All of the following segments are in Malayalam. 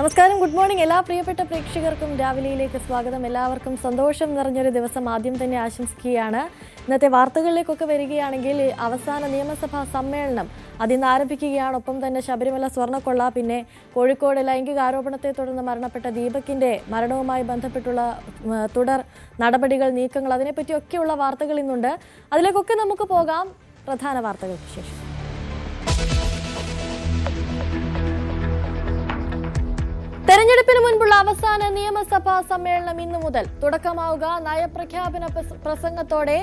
നമസ്കാരം, ഗുഡ് മോർണിംഗ്. എല്ലാ പ്രിയപ്പെട്ട പ്രേക്ഷകർക്കും രാവിലെയിലേക്ക് സ്വാഗതം. എല്ലാവർക്കും സന്തോഷം നിറഞ്ഞൊരു ദിവസം ആദ്യം തന്നെ ആശംസിക്കുകയാണ്. ഇന്നത്തെ വാർത്തകളിലേക്കൊക്കെ വരികയാണെങ്കിൽ അവസാന നിയമസഭാ സമ്മേളനം അതിന്ന് ആരംഭിക്കുകയാണ്. ഒപ്പം തന്നെ ശബരിമല സ്വർണ്ണക്കൊള്ള, പിന്നെ കോഴിക്കോട് ലൈംഗികാരോപണത്തെ തുടർന്ന് മരണപ്പെട്ട ദീപകിന്റെ മരണവുമായി ബന്ധപ്പെട്ടുള്ള തുടർ നടപടികൾ, നീക്കങ്ങൾ, അതിനെപ്പറ്റിയൊക്കെയുള്ള വാർത്തകൾ ഇന്നുണ്ട്. അതിലേക്കൊക്കെ നമുക്ക് പോകാം. പ്രധാന വാർത്തകൾക്ക് ശേഷം തെരഞ്ഞെടുപ്പിന് മുൻപുള്ള അവസാന നിയമസഭാ സമ്മേളനം ഇന്നു മുതൽ തുടക്കമാവുക. നയപ്രഖ്യാപന പ്രസംഗത്തോടെ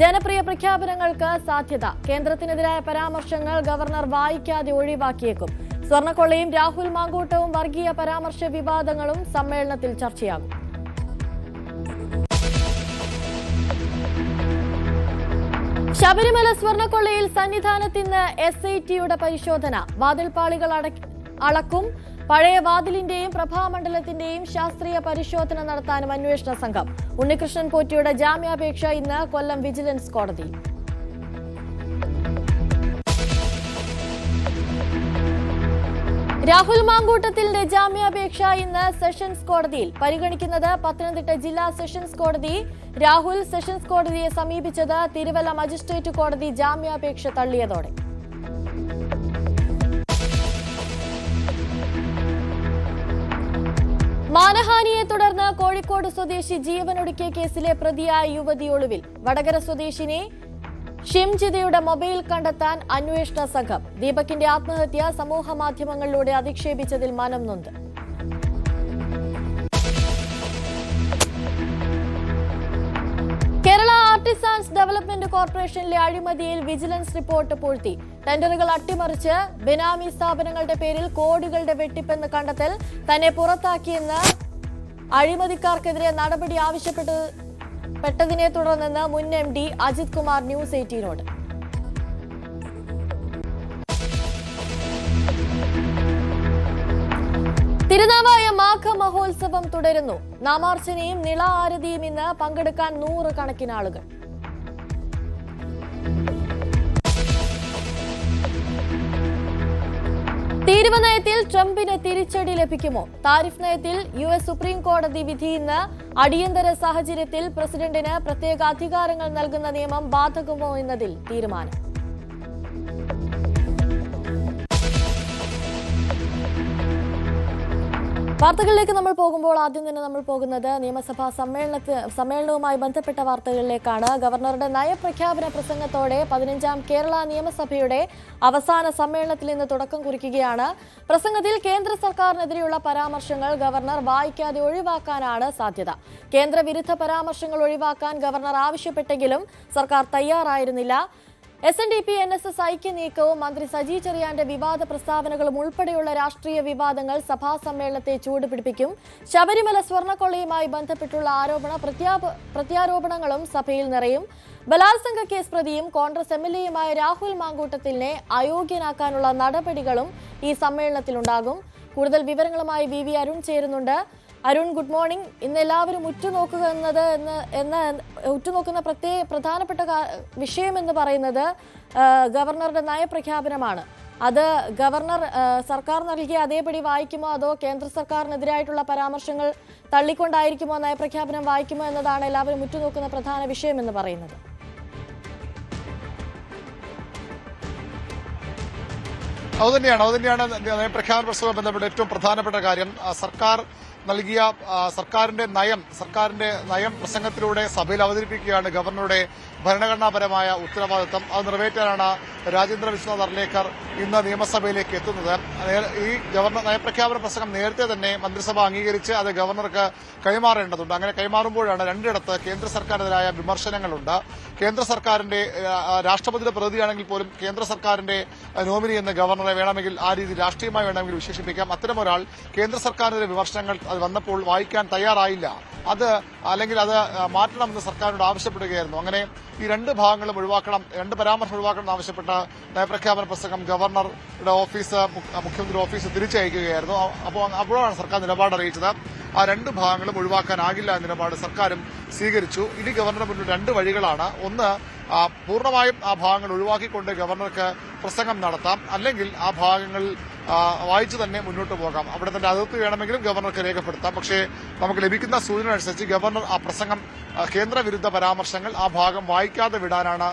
ജനപ്രിയ പ്രഖ്യാപനങ്ങൾക്ക് സാധ്യത. കേന്ദ്രത്തിനെതിരായ പരാമർശങ്ങൾ ഗവർണർ വായിക്കാതെ ഒഴിവാക്കിയേക്കും. സ്വർണ്ണക്കൊള്ളയും രാഹുൽ മാങ്കൂട്ടവും വർഗീയ പരാമർശ വിവാദങ്ങളും സമ്മേളനത്തിൽ ചർച്ചയാകും. ശബരിമല സ്വർണ്ണക്കൊള്ളയിൽ സന്നിധാനത്തിന് SIT-യുടെ പരിശോധന. വാതിൽപ്പാളികൾ അളക്കും. പഴയ വാതിലിന്റെയും പ്രഭാമണ്ഡലത്തിന്റെയും ശാസ്ത്രീയ പരിശോധന നടത്താനും അന്വേഷണ സംഘം. ഉണ്ണികൃഷ്ണൻ പോറ്റിയുടെ ജാമ്യാപേക്ഷ ഇന്ന് കൊല്ലം വിജിലൻസ് കോടതിയിൽ. രാഹുൽ മാങ്കൂട്ടത്തിന്റെ ജാമ്യാപേക്ഷ ഇന്ന് സെഷൻസ് കോടതിയിൽ പരിഗണിക്കുന്നത്. പത്തനംതിട്ട ജില്ലാ സെഷൻസ് കോടതി. രാഹുൽ സെഷൻസ് കോടതിയെ സമീപിച്ചത് തിരുവല്ല മജിസ്ട്രേറ്റ് കോടതി ജാമ്യാപേക്ഷ തള്ളിയതോടെ. മാനഹാനിയെ തുടർന്ന് കോഴിക്കോട് സ്വദേശി ജീവനൊടുക്കിയ കേസിലെ പ്രതിയായ യുവതി ഒളിവിൽ. വടകര സ്വദേശിനി ഷിംജിതയുടെ മൊബൈൽ കണ്ടെത്താൻ അന്വേഷണ സംഘം. ദീപകിന്റെ ആത്മഹത്യ സമൂഹ മാധ്യമങ്ങളിലൂടെ അധിക്ഷേപിച്ചതിൽ മനം നൊന്ത്. കേരള ആർട്ടിസാൻസ് ഡെവലപ്മെന്റ് കോർപ്പറേഷനിലെ അഴിമതിയിൽ വിജിലൻസ് റിപ്പോർട്ട് പൂഴ്ത്തി. ടെൻഡറുകൾ അട്ടിമറിച്ച് ബിനാമി സ്ഥാപനങ്ങളുടെ പേരിൽ കോടികളുടെ വെട്ടിപ്പെന്ന് കണ്ടെത്തൽ. തന്നെ പുറത്താക്കിയെന്ന് അഴിമതിക്കാർക്കെതിരെ നടപടി ആവശ്യപ്പെട്ടതിനെ തുടർന്നെന്ന് മുൻ MD അജിത് കുമാർ ന്യൂസ് 18നോട്. തിരുനാവായ മാഘ മഹോത്സവം തുടരുന്നു. നാമാർച്ചനയും നിള ആരതിയും ഇന്ന് പങ്കെടുക്കാൻ 100 കണക്കിന് ആളുകൾ. തീരുവ നയത്തിൽ ട്രംപിന് തിരിച്ചടി ലഭിക്കുമോ? താരിഫ് നയത്തിൽ US സുപ്രീം കോടതി വിധി ഇന്ന്. അടിയന്തര സാഹചര്യത്തിൽ പ്രസിഡന്റിന് പ്രത്യേക അധികാരങ്ങൾ നൽകുന്ന നിയമം ബാധകമോ എന്നതിൽ തീരുമാനം. വാർത്തകളിലേക്ക് നമ്മൾ പോകുമ്പോൾ ആദ്യം തന്നെ നമ്മൾ പോകുന്നത് നിയമസഭാ സമ്മേളനവുമായി ബന്ധപ്പെട്ട വാർത്തകളിലേക്കാണ്. ഗവർണറുടെ നയപ്രഖ്യാപന പ്രസംഗത്തോടെ 15ാം കേരള നിയമസഭയുടെ അവസാന സമ്മേളനത്തിൽ ഇന്ന് തുടക്കം കുറിക്കുകയാണ്. പ്രസംഗത്തിൽ കേന്ദ്ര സർക്കാരിനെതിരെയുള്ള പരാമർശങ്ങൾ ഗവർണർ വായിക്കാതെ ഒഴിവാക്കാനാണ് സാധ്യത. കേന്ദ്രവിരുദ്ധ പരാമർശങ്ങൾ ഒഴിവാക്കാൻ ഗവർണർ ആവശ്യപ്പെട്ടെങ്കിലും സർക്കാർ തയ്യാറായിരുന്നില്ല. SNDP NSS ഐക്യ നീക്കവും മന്ത്രി സജി ചെറിയാന്റെ വിവാദ പ്രസ്താവനകളും ഉൾപ്പെടെയുള്ള രാഷ്ട്രീയ വിവാദങ്ങൾ സഭാ സമ്മേളനത്തെ ചൂടുപിടിപ്പിക്കും. ശബരിമല സ്വർണ്ണക്കൊള്ളയുമായി ബന്ധപ്പെട്ടുള്ള പ്രത്യാരോപണങ്ങളും സഭയിൽ നിറയും. ബലാത്സംഗ കേസ് പ്രതിയും കോൺഗ്രസ് MLA-യുമായ രാഹുൽ മാങ്കൂട്ടത്തിനെ അയോഗ്യനാക്കാനുള്ള നടപടികളും ഈ സമ്മേളനത്തിലുണ്ടാകും. കൂടുതൽ വിവരങ്ങളുമായി VV അരുൺ ചേരുന്നുണ്ട്. Arun, good morning. ഇന്ന് എല്ലാവരും ഉറ്റുനോക്കുന്ന പ്രധാനപ്പെട്ട വിഷയം എന്ന് പറയുന്നത് ഗവർണറുടെ നയപ്രഖ്യാപനമാണ്. അത് ഗവർണർ സർക്കാർ നൽകിയ അതേപടി വായിക്കുമോ, അതോ കേന്ദ്ര സർക്കാരിനെതിരായിട്ടുള്ള പരാമർശങ്ങൾ തള്ളിക്കൊണ്ടായിരിക്കുമോ നയപ്രഖ്യാപനം വായിക്കുമോ എന്നതാണ് എല്ലാവരും ഉറ്റുനോക്കുന്ന പ്രധാന വിഷയം എന്ന് പറയുന്നത്. അതുതന്നെയാണ് നയപ്രഖ്യാപന പ്രസംഗവുമായി ബന്ധപ്പെട്ട ഏറ്റവും പ്രധാനപ്പെട്ട കാര്യം. സർക്കാരിന്റെ നയം പ്രസംഗത്തിലൂടെ സഭയിൽ അവതരിപ്പിക്കുകയാണ് ഗവർണറുടെ ഭരണഘടനാപരമായ ഉത്തരവാദിത്തം. അത് നിറവേറ്റാനാണ് രാജേന്ദ്ര വിശ്വനാഥ് അർലേക്കർ ഇന്ന് നിയമസഭയിലേക്ക് എത്തുന്നത്. ഈ ഗവർണർ നയപ്രഖ്യാപന പ്രസംഗം നേരത്തെ തന്നെ മന്ത്രിസഭ അംഗീകരിച്ച് അത് ഗവർണർക്ക് കൈമാറേണ്ടതുണ്ട്. അങ്ങനെ കൈമാറുമ്പോഴാണ് രണ്ടിടത്ത് കേന്ദ്ര സർക്കാരിനെതിരായ വിമർശനങ്ങളുണ്ട്. കേന്ദ്ര സർക്കാരിന്റെ രാഷ്ട്രപതിയുടെ പ്രതിയാണെങ്കിൽ പോലും കേന്ദ്ര സർക്കാരിന്റെ നോമിനി എന്ന് ഗവർണറെ വേണമെങ്കിൽ ആ രീതി രാഷ്ട്രീയമായി വേണമെങ്കിൽ വിശേഷിപ്പിക്കാം. അത്തരമൊരാൾ കേന്ദ്ര സർക്കാരിനെതിരെ വിമർശനങ്ങൾ അത് വന്നപ്പോൾ വായിക്കാൻ തയ്യാറായില്ല. അത് മാറ്റണമെന്ന് സർക്കാരിനോട് ആവശ്യപ്പെടുകയായിരുന്നു. അങ്ങനെ ഈ രണ്ട് ഭാഗങ്ങളും ഒഴിവാക്കണം, രണ്ട് പരാമർശം ഒഴിവാക്കണം എന്നാവശ്യപ്പെട്ട നയപ്രഖ്യാപന പ്രസംഗം ഗവർണറുടെ ഓഫീസ്, മുഖ്യമന്ത്രി ഓഫീസ് തിരിച്ചയക്കുകയായിരുന്നു. അപ്പോഴാണ് സർക്കാർ നിലപാട് അറിയിച്ചത്. ആ രണ്ട് ഭാഗങ്ങളും ഒഴിവാക്കാനാകില്ല എന്ന നിലപാട് സർക്കാരും സ്വീകരിച്ചു. ഇനി ഗവർണറുടെ മുന്നിൽ രണ്ട് വഴികളാണ്. ഒന്ന്, പൂർണ്ണമായും ആ ഭാഗങ്ങൾ ഒഴിവാക്കിക്കൊണ്ട് ഗവർണർക്ക് പ്രസംഗം നടത്താം, അല്ലെങ്കിൽ ആ ഭാഗങ്ങളിൽ വായിച്ചു തന്നെ മുന്നോട്ട് പോകാം. അവിടെ തന്നെ അതിർത്തി വേണമെങ്കിലും ഗവർണർക്ക് രേഖപ്പെടുത്താം. പക്ഷേ നമുക്ക് ലഭിക്കുന്ന സൂചന അനുസരിച്ച് ഗവർണർ ആ പ്രസംഗം കേന്ദ്രവിരുദ്ധ പരാമർശങ്ങൾ ആ ഭാഗം വായിക്കാതെ വിടാനാണ്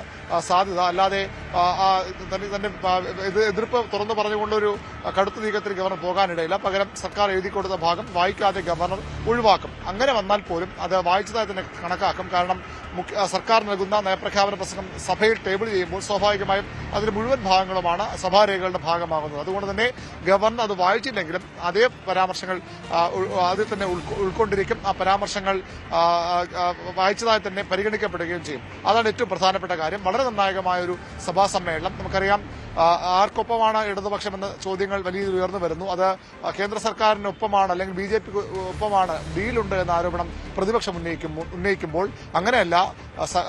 സാധ്യത. അല്ലാതെ തന്റെ എതിർപ്പ് തുറന്നു പറഞ്ഞുകൊണ്ടൊരു കടുത്ത നീക്കത്തിൽ ഗവർണർ പോകാനിടയില്ല. പകരം സർക്കാർ എഴുതി കൊടുത്ത ഭാഗം വായിക്കാതെ ഗവർണർ ഒഴിവാക്കും. അങ്ങനെ വന്നാൽ പോലും അത് വായിച്ചതായി തന്നെ കണക്കാക്കും. കാരണം സർക്കാർ നൽകുന്ന നയപ്രഖ്യാപന പ്രസംഗം സഭയിൽ ടേബിൾ ചെയ്യുമ്പോൾ സ്വാഭാവികമായും അതിന്റെ മുഴുവൻ ഭാഗങ്ങളുമാണ് സഭാരേഖകളുടെ ഭാഗമാകുന്നത്. അതുകൊണ്ട് തന്നെ ഗവർണർ അത് വായിച്ചില്ലെങ്കിലും അതേ പരാമർശങ്ങൾ അതിൽ തന്നെ ഉൾക്കൊണ്ടിരിക്കും. ആ പരാമർശങ്ങൾ വായിച്ചതായി തന്നെ പരിഗണിക്കപ്പെടുകയും ചെയ്യും. അതാണ് ഏറ്റവും പ്രധാനപ്പെട്ട കാര്യം. വളരെ നിർണായകമായ ഒരു സഭാ സമ്മേളനം. നമുക്കറിയാം ആർക്കൊപ്പമാണ് ഇടതുപക്ഷമെന്ന ചോദ്യങ്ങൾ വലിയ രീതിയിൽ ഉയർന്നു വരുന്നു. അത് കേന്ദ്ര സർക്കാരിനൊപ്പമാണ് അല്ലെങ്കിൽ ബിജെപിക്ക് ഒപ്പമാണ് ഡീലുണ്ട് എന്ന ആരോപണം പ്രതിപക്ഷം ഉന്നയിക്കുമ്പോൾ അങ്ങനെയല്ല.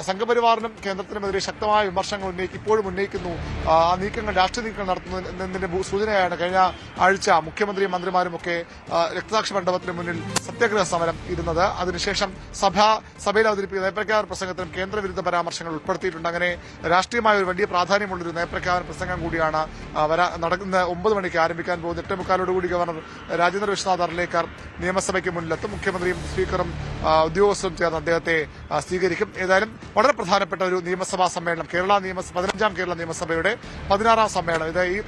സംഘപരിവാറിനും കേന്ദ്രത്തിനുമെതിരെ ശക്തമായ വിമർശനങ്ങൾ ഇപ്പോഴും ഉന്നയിക്കുന്നു. ആ നീക്കങ്ങൾ രാഷ്ട്രീയ നീക്കങ്ങൾ നടത്തുന്നതിന്റെ സൂചനയാണ് കഴിഞ്ഞ ആഴ്ച മുഖ്യമന്ത്രിയും മന്ത്രിമാരുമൊക്കെ രക്തസാക്ഷി മണ്ഡപത്തിന് മുന്നിൽ സത്യാഗ്രഹ സമരം ഇരുന്നത്. അതിനുശേഷം സഭയിൽ അവതരിപ്പിക്കുന്ന നയപ്രഖ്യാപന പ്രസംഗത്തിനും കേന്ദ്രവിരുദ്ധ പരാമർശങ്ങൾ ഉൾപ്പെടുത്തിയിട്ടുണ്ട്. അങ്ങനെ രാഷ്ട്രീയമായ ഒരു വലിയ പ്രാധാന്യമുള്ളൊരു നയപ്രഖ്യാപന പ്രസംഗം കൂടിയാണ് നടക്കുന്ന 9 മണിക്ക് ആരംഭിക്കാൻ പോകുന്നത്. 8:45 ഗവർണർ രാജേന്ദ്ര വിശ്വനാഥ് അർലേക്കർ നിയമസഭയ്ക്ക് മുന്നിലെത്തും. മുഖ്യമന്ത്രിയും സ്പീക്കറും ഉദ്യോഗസ്ഥരും ചേർന്ന് അദ്ദേഹത്തെ സ്വീകരിക്കും. ഏതായാലും വളരെ പ്രധാനപ്പെട്ട ഒരു നിയമസഭാ സമ്മേളനം 15ാം കേരള നിയമസഭയുടെ 16ാം സമ്മേളനം. ഇത് ഈ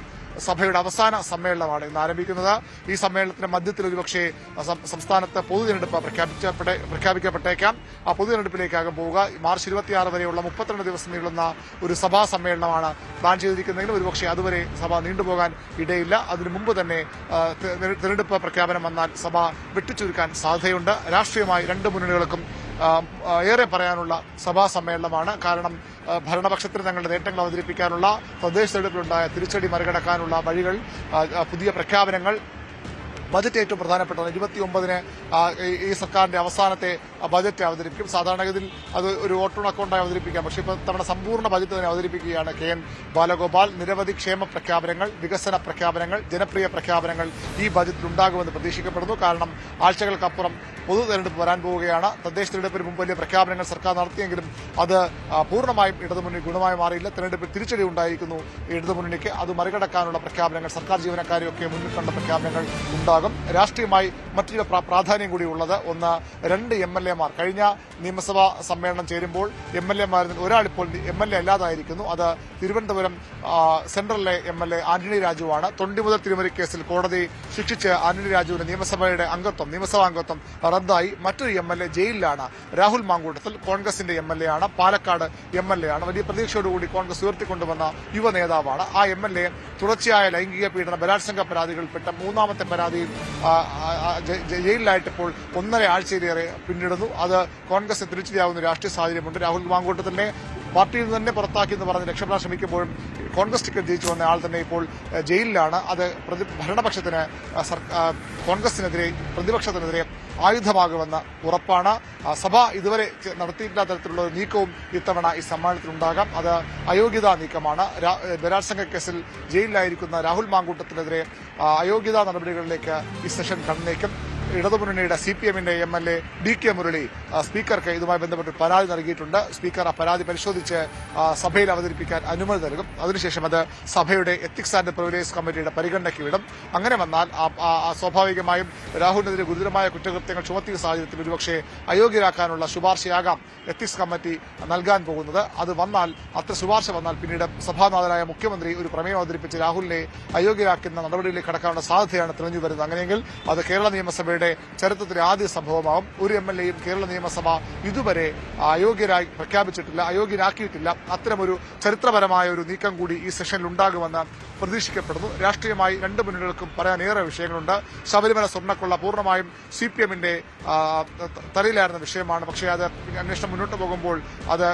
സഭയുടെ അവസാന സമ്മേളനമാണ് ഇന്ന് ആരംഭിക്കുന്നത്. ഈ സമ്മേളനത്തിന്റെ മധ്യത്തിൽ ഒരുപക്ഷെ സംസ്ഥാനത്ത് പൊതുതെരഞ്ഞെടുപ്പ് പ്രഖ്യാപിക്കപ്പെട്ടേക്കാം. ആ പൊതുതെരഞ്ഞെടുപ്പിലേക്കാകും പോവുക. മാർച്ച് 26 വരെയുള്ള 32 ദിവസം നീളുന്ന ഒരു സഭാ സമ്മേളനമാണ് പ്ലാൻ ചെയ്തിരിക്കുന്നതെങ്കിലും ഒരുപക്ഷെ അതുവരെ സഭ നീണ്ടുപോകാൻ ഇടയില്ല. അതിനു മുമ്പ് തന്നെ തെരഞ്ഞെടുപ്പ് പ്രഖ്യാപനം വന്നാൽ സഭ വെട്ടിച്ചുരുക്കാൻ സാധ്യതയുണ്ട്. രാഷ്ട്രീയമായി രണ്ട് മുന്നണികൾക്കും ഏറെ പറയാനുള്ള സഭാ സമ്മേളനമാണ്. കാരണം ഭരണപക്ഷത്തിന് തങ്ങളുടെ നേട്ടങ്ങൾ അവതരിപ്പിക്കാനുള്ള തദ്ദേശ തെരഞ്ഞെടുപ്പിലുണ്ടായ തിരിച്ചടി മറികടക്കാനുള്ള വഴികൾ, പുതിയ പ്രഖ്യാപനങ്ങൾ, ബജറ്റ് ഏറ്റവും പ്രധാനപ്പെട്ടത് 29-ന് ഈ സർക്കാരിന്റെ അവസാനത്തെ ബജറ്റ് അവതരിപ്പിക്കും. സാധാരണഗതിയിൽ അത് ഒരു വോട്ടോൺ അക്കൗണ്ടായി അവതരിപ്പിക്കാം. പക്ഷേ ഇപ്പോൾ തവണ സമ്പൂർണ്ണ ബജറ്റ് തന്നെ അവതരിപ്പിക്കുകയാണ് KN ബാലഗോപാൽ. നിരവധി ക്ഷേമ പ്രഖ്യാപനങ്ങൾ, വികസന പ്രഖ്യാപനങ്ങൾ, ജനപ്രിയ പ്രഖ്യാപനങ്ങൾ ഈ ബജറ്റിൽ ഉണ്ടാകുമെന്ന് പ്രതീക്ഷിക്കപ്പെടുന്നു. കാരണം ആഴ്ചകൾക്കപ്പുറം പൊതു തെരഞ്ഞെടുപ്പ് വരാൻ പോവുകയാണ്. തദ്ദേശ തെരഞ്ഞെടുപ്പിന് മുമ്പ് വലിയ പ്രഖ്യാപനങ്ങൾ സർക്കാർ നടത്തിയെങ്കിലും അത് പൂർണ്ണമായും ഇടതുമുന്നണി ഗുണമായി മാറിയില്ല. തെരഞ്ഞെടുപ്പിൽ തിരിച്ചടി ഉണ്ടായിരിക്കുന്നു ഇടതുമുന്നണിക്ക്. അത് മറികടക്കാനുള്ള പ്രഖ്യാപനങ്ങൾ, സർക്കാർ ജീവനക്കാരെയൊക്കെ മുന്നിൽ കണ്ട പ്രഖ്യാപനങ്ങൾ ഉണ്ടാകും. രാഷ്ട്രീയമായി മറ്റൊരു പ്രാധാന്യം കൂടി ഉള്ളത്, ഒന്ന് 2 MLA-മാർ കഴിഞ്ഞ നിയമസഭാ സമ്മേളനം ചേരുമ്പോൾ MLA-മാരിൽ ഒരാളിപ്പോൾ MLA അല്ലാതായിരിക്കുന്നു. അത് തിരുവനന്തപുരം സെൻട്രലിലെ MLA ആന്റണി രാജുവാണ്. തൊണ്ടി മുതൽ തിരുമറി കേസിൽ കോടതി ശിക്ഷിച്ച് ആന്റണി രാജുവിന്റെ നിയമസഭാ അംഗത്വം റദ്ദായി. മറ്റൊരു MLA ജയിലിലാണ്. രാഹുൽ മാങ്കൂട്ടത്തിൽ കോൺഗ്രസിന്റെ MLA ആണ്. പാലക്കാട് MLA ആണ്. വലിയ പ്രതീക്ഷയോടുകൂടി കോൺഗ്രസ് ഉയർത്തിക്കൊണ്ടുവന്ന യുവ നേതാവാണ്. ആ MLA തുടർച്ചയായ ലൈംഗിക പീഡന ബലാത്സംഗ പരാതികളിൽപ്പെട്ട 3ാമത്തെ പരാതിയിൽ ജയിലിലായിട്ടിപ്പോൾ 1.5 ആഴ്ചയിലേറെ പിന്നിടുന്നു. അത് കോൺഗ്രസ് തിരിച്ചടിയാവുന്ന രാഷ്ട്രീയ സാഹചര്യമുണ്ട്. രാഹുൽ മാങ്കൂട്ടത്തിനെ പാർട്ടിയിൽ നിന്ന് തന്നെ പുറത്താക്കി എന്ന് പറഞ്ഞ് രക്ഷപ്പെടാൻ ശ്രമിക്കുമ്പോഴും കോൺഗ്രസ് ടിക്കറ്റ് ജയിച്ചു വന്ന ആൾ തന്നെ ഇപ്പോൾ ജയിലിലാണ്. അത് ഭരണപക്ഷത്തിന്, കോൺഗ്രസിനെതിരെ, പ്രതിപക്ഷത്തിനെതിരെ ആയുധമാകുമെന്ന് ഉറപ്പാണ്. സഭ ഇതുവരെ നടത്തിയിട്ടില്ലാത്ത തരത്തിലുള്ള ഒരു നീക്കവും ഇത്തവണ ഈ സമ്മേളനത്തിലുണ്ടാകാം. അത് അയോഗ്യതാ നീക്കമാണ്. ബലാത്സംഗ കേസിൽ ജയിലിലായിരിക്കുന്ന രാഹുൽ മാങ്കൂട്ടത്തിനെതിരെ അയോഗ്യതാ നടപടികളിലേക്ക് ഈ സെഷൻ കടന്നേക്കും. ഇടതുമുന്നണിയുടെ CPM-ന്റെ MLA DK മുരളി സ്പീക്കർക്ക് ഇതുമായി ബന്ധപ്പെട്ട് പരാതി നൽകിയിട്ടുണ്ട്. സ്പീക്കർ ആ പരാതി പരിശോധിച്ച് സഭയിൽ അവതരിപ്പിക്കാൻ അനുമതി നൽകും. അതിനുശേഷം അത് സഭയുടെ എത്തിക്സ് ആൻഡ് പ്രിവിലേജ് കമ്മിറ്റിയുടെ പരിഗണനയ്ക്ക് വിടും. അങ്ങനെ വന്നാൽ സ്വാഭാവികമായും രാഹുലിനെതിരെ ഗുരുതരമായ കുറ്റകൃത്യങ്ങൾ ചുമത്തിയ സാഹചര്യത്തിൽ ഒരുപക്ഷെ അയോഗ്യരാക്കാനുള്ള ശുപാർശയാകാം എത്തിക്സ് കമ്മിറ്റി നൽകാൻ പോകുന്നത്. അത് വന്നാൽ, അത്ര ശുപാർശ വന്നാൽ പിന്നീട് സഭാനാഥനായ മുഖ്യമന്ത്രി ഒരു പ്രമേയം അവതരിപ്പിച്ച് രാഹുലിനെ അയോഗ്യരാക്കുന്ന നടപടിയിലേക്ക് കടക്കാനുള്ള സാധ്യതയാണ് തെളിഞ്ഞു വരുന്നത്. അങ്ങനെയെങ്കിൽ അത് കേരള നിയമസഭയുടെ ചരിത്രത്തിലെ ആദ്യ സംഭവമാവും. ഒരു MLA-യും കേരള നിയമസഭ ഇതുവരെ അയോഗ്യനാക്കിയിട്ടില്ല. അത്തരമൊരു ചരിത്രപരമായ ഒരു നീക്കം കൂടി ഈ സെഷനിൽ ഉണ്ടാകുമെന്ന് പ്രതീക്ഷിക്കപ്പെടുന്നു. രാഷ്ട്രീയമായി രണ്ട് മുന്നണികൾക്കും പറയാനേറെ വിഷയങ്ങളുണ്ട്. ശബരിമല സ്വർണ്ണക്കൊള്ള പൂർണ്ണമായും CPM-ന്റെ തലയിലായിരുന്ന വിഷയമാണ്. പക്ഷേ അത് അന്വേഷണം മുന്നോട്ട് പോകുമ്പോൾ അത്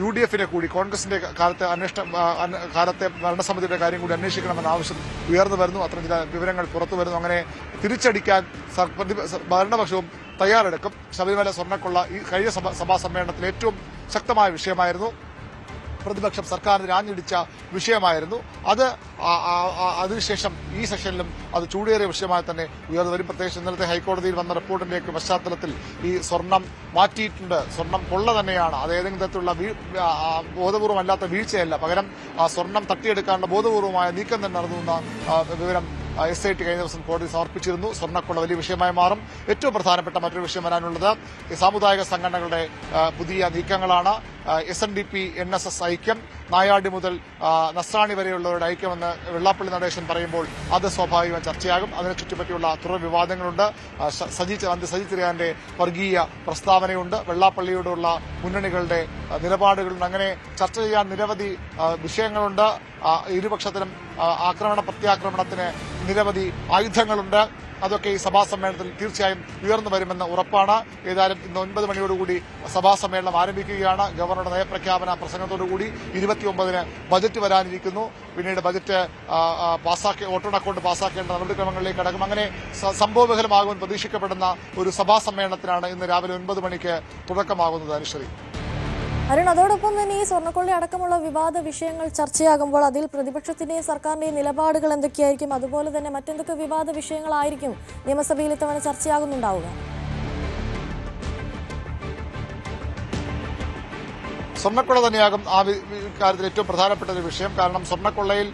UDF-നെ കൂടി, കോൺഗ്രസിന്റെ കാലത്തെ ഭരണസമിതിയുടെ കാര്യം കൂടി അന്വേഷിക്കണമെന്ന ആവശ്യം ഉയർന്നു വരുന്നു. അത്തരം ചില വിവരങ്ങൾ പുറത്തു വരുന്നു. അങ്ങനെ തിരിച്ചടിക്കാൻ ഭരണപക്ഷവും തയ്യാറെടുക്കും. ശബരിമല സ്വർണ്ണക്കൊള്ള ഈ കഴിഞ്ഞ സഭാ സമ്മേളനത്തിൽ ഏറ്റവും ശക്തമായ വിഷയമായിരുന്നു. പ്രതിപക്ഷം സർക്കാരിന് ആഞ്ഞടിച്ച വിഷയമായിരുന്നു. അത് അതിനുശേഷം ഈ സെഷനിലും അത് ചൂടേറിയ വിഷയമായി തന്നെ ഉയർന്നു വരും. പ്രത്യേകിച്ച് ഇന്നലത്തെ ഹൈക്കോടതിയിൽ വന്ന റിപ്പോർട്ടിന്റെ പശ്ചാത്തലത്തിൽ ഈ സ്വർണം മാറ്റിയിട്ടുണ്ട്. സ്വർണം കൊള്ള തന്നെയാണ്. അത് ഏതെങ്കിലും തരത്തിലുള്ള ബോധപൂർവമല്ലാത്ത വീഴ്ചയല്ല. പകരം സ്വർണം തട്ടിയെടുക്കാനുള്ള ബോധപൂർവമായ നീക്കം തന്നെ നടന്നുവെന്ന വിവരം SIT കഴിഞ്ഞ ദിവസം കോടതി സമർപ്പിച്ചിരുന്നു. സ്വർണ്ണക്കൊള്ള വലിയ വിഷയമായി മാറും. ഏറ്റവും പ്രധാനപ്പെട്ട മറ്റൊരു വിഷയം വരാനുള്ളത് ഈ സാമുദായിക സംഘടനകളുടെ പുതിയ നീക്കങ്ങളാണ്. SNDP NSS ഐക്യം, നായാടി മുതൽ നസ്രാണി വരെയുള്ളവരുടെ ഐക്യമെന്ന് വെള്ളാപ്പള്ളി നടേശൻ പറയുമ്പോൾ അത് സ്വാഭാവികമായി ചർച്ചയാകും. അതിനെ ചുറ്റിപ്പറ്റിയുള്ള തുടർ വിവാദങ്ങളുണ്ട്. സജി ചെറിയാന്റെ വർഗീയ പ്രസ്താവനയുണ്ട്. വെള്ളാപ്പള്ളിയോടുള്ള മുന്നണികളുടെ നിലപാടുകളുണ്ട്. അങ്ങനെ ചർച്ച ചെയ്യാൻ നിരവധി വിഷയങ്ങളുണ്ട്. ഇരുപക്ഷത്തിലും ആക്രമണ പ്രത്യാക്രമണത്തിന് നിരവധി ആയുധങ്ങളുണ്ട്. അതൊക്കെ ഈ സഭാ സമ്മേളനത്തിൽ തീർച്ചയായും ഉയർന്നു വരുമെന്ന് ഉറപ്പാണ്. ഏതായാലും ഇന്ന് 9 മണിയോടുകൂടി സഭാ സമ്മേളനം ആരംഭിക്കുകയാണ്. ഗവർണറുടെ നയപ്രഖ്യാപന പ്രസംഗത്തോടുകൂടി 29-ന് ബജറ്റ് വരാനിരിക്കുന്നു. പിന്നീട് ബജറ്റ് വോട്ടോൺ അക്കൗണ്ട് പാസ്സാക്കേണ്ട നടപടിക്രമങ്ങളിലേക്ക് കടക്കും. അങ്ങനെ സംഭവബഹലമാകുമെന്ന് പ്രതീക്ഷിക്കപ്പെടുന്ന ഒരു സഭാ സമ്മേളനത്തിനാണ് ഇന്ന് രാവിലെ 9 മണിക്ക് തുടക്കമാകുന്നത്. അനുശ്രീ, അരുൺ, അതോടൊപ്പം തന്നെ ഈ സ്വർണ്ണക്കൊള്ളി അടക്കമുള്ള വിവാദ വിഷയങ്ങൾ ചർച്ചയാകുമ്പോൾ അതിൽ പ്രതിപക്ഷത്തിന്റെയും സർക്കാരിന്റെയും നിലപാടുകൾ എന്തൊക്കെയായിരിക്കും? അതുപോലെ തന്നെ മറ്റെന്തൊക്കെ വിവാദ വിഷയങ്ങളായിരിക്കും നിയമസഭയിൽ ഇത്തവണ ചർച്ചയാകുന്നുണ്ടാവുക? സ്വർണ്ണക്കൊള്ള തന്നെയാകും ആ കാര്യത്തിൽ ഏറ്റവും പ്രധാനപ്പെട്ട ഒരു വിഷയം. കാരണം സ്വർണ്ണക്കൊള്ളയിൽ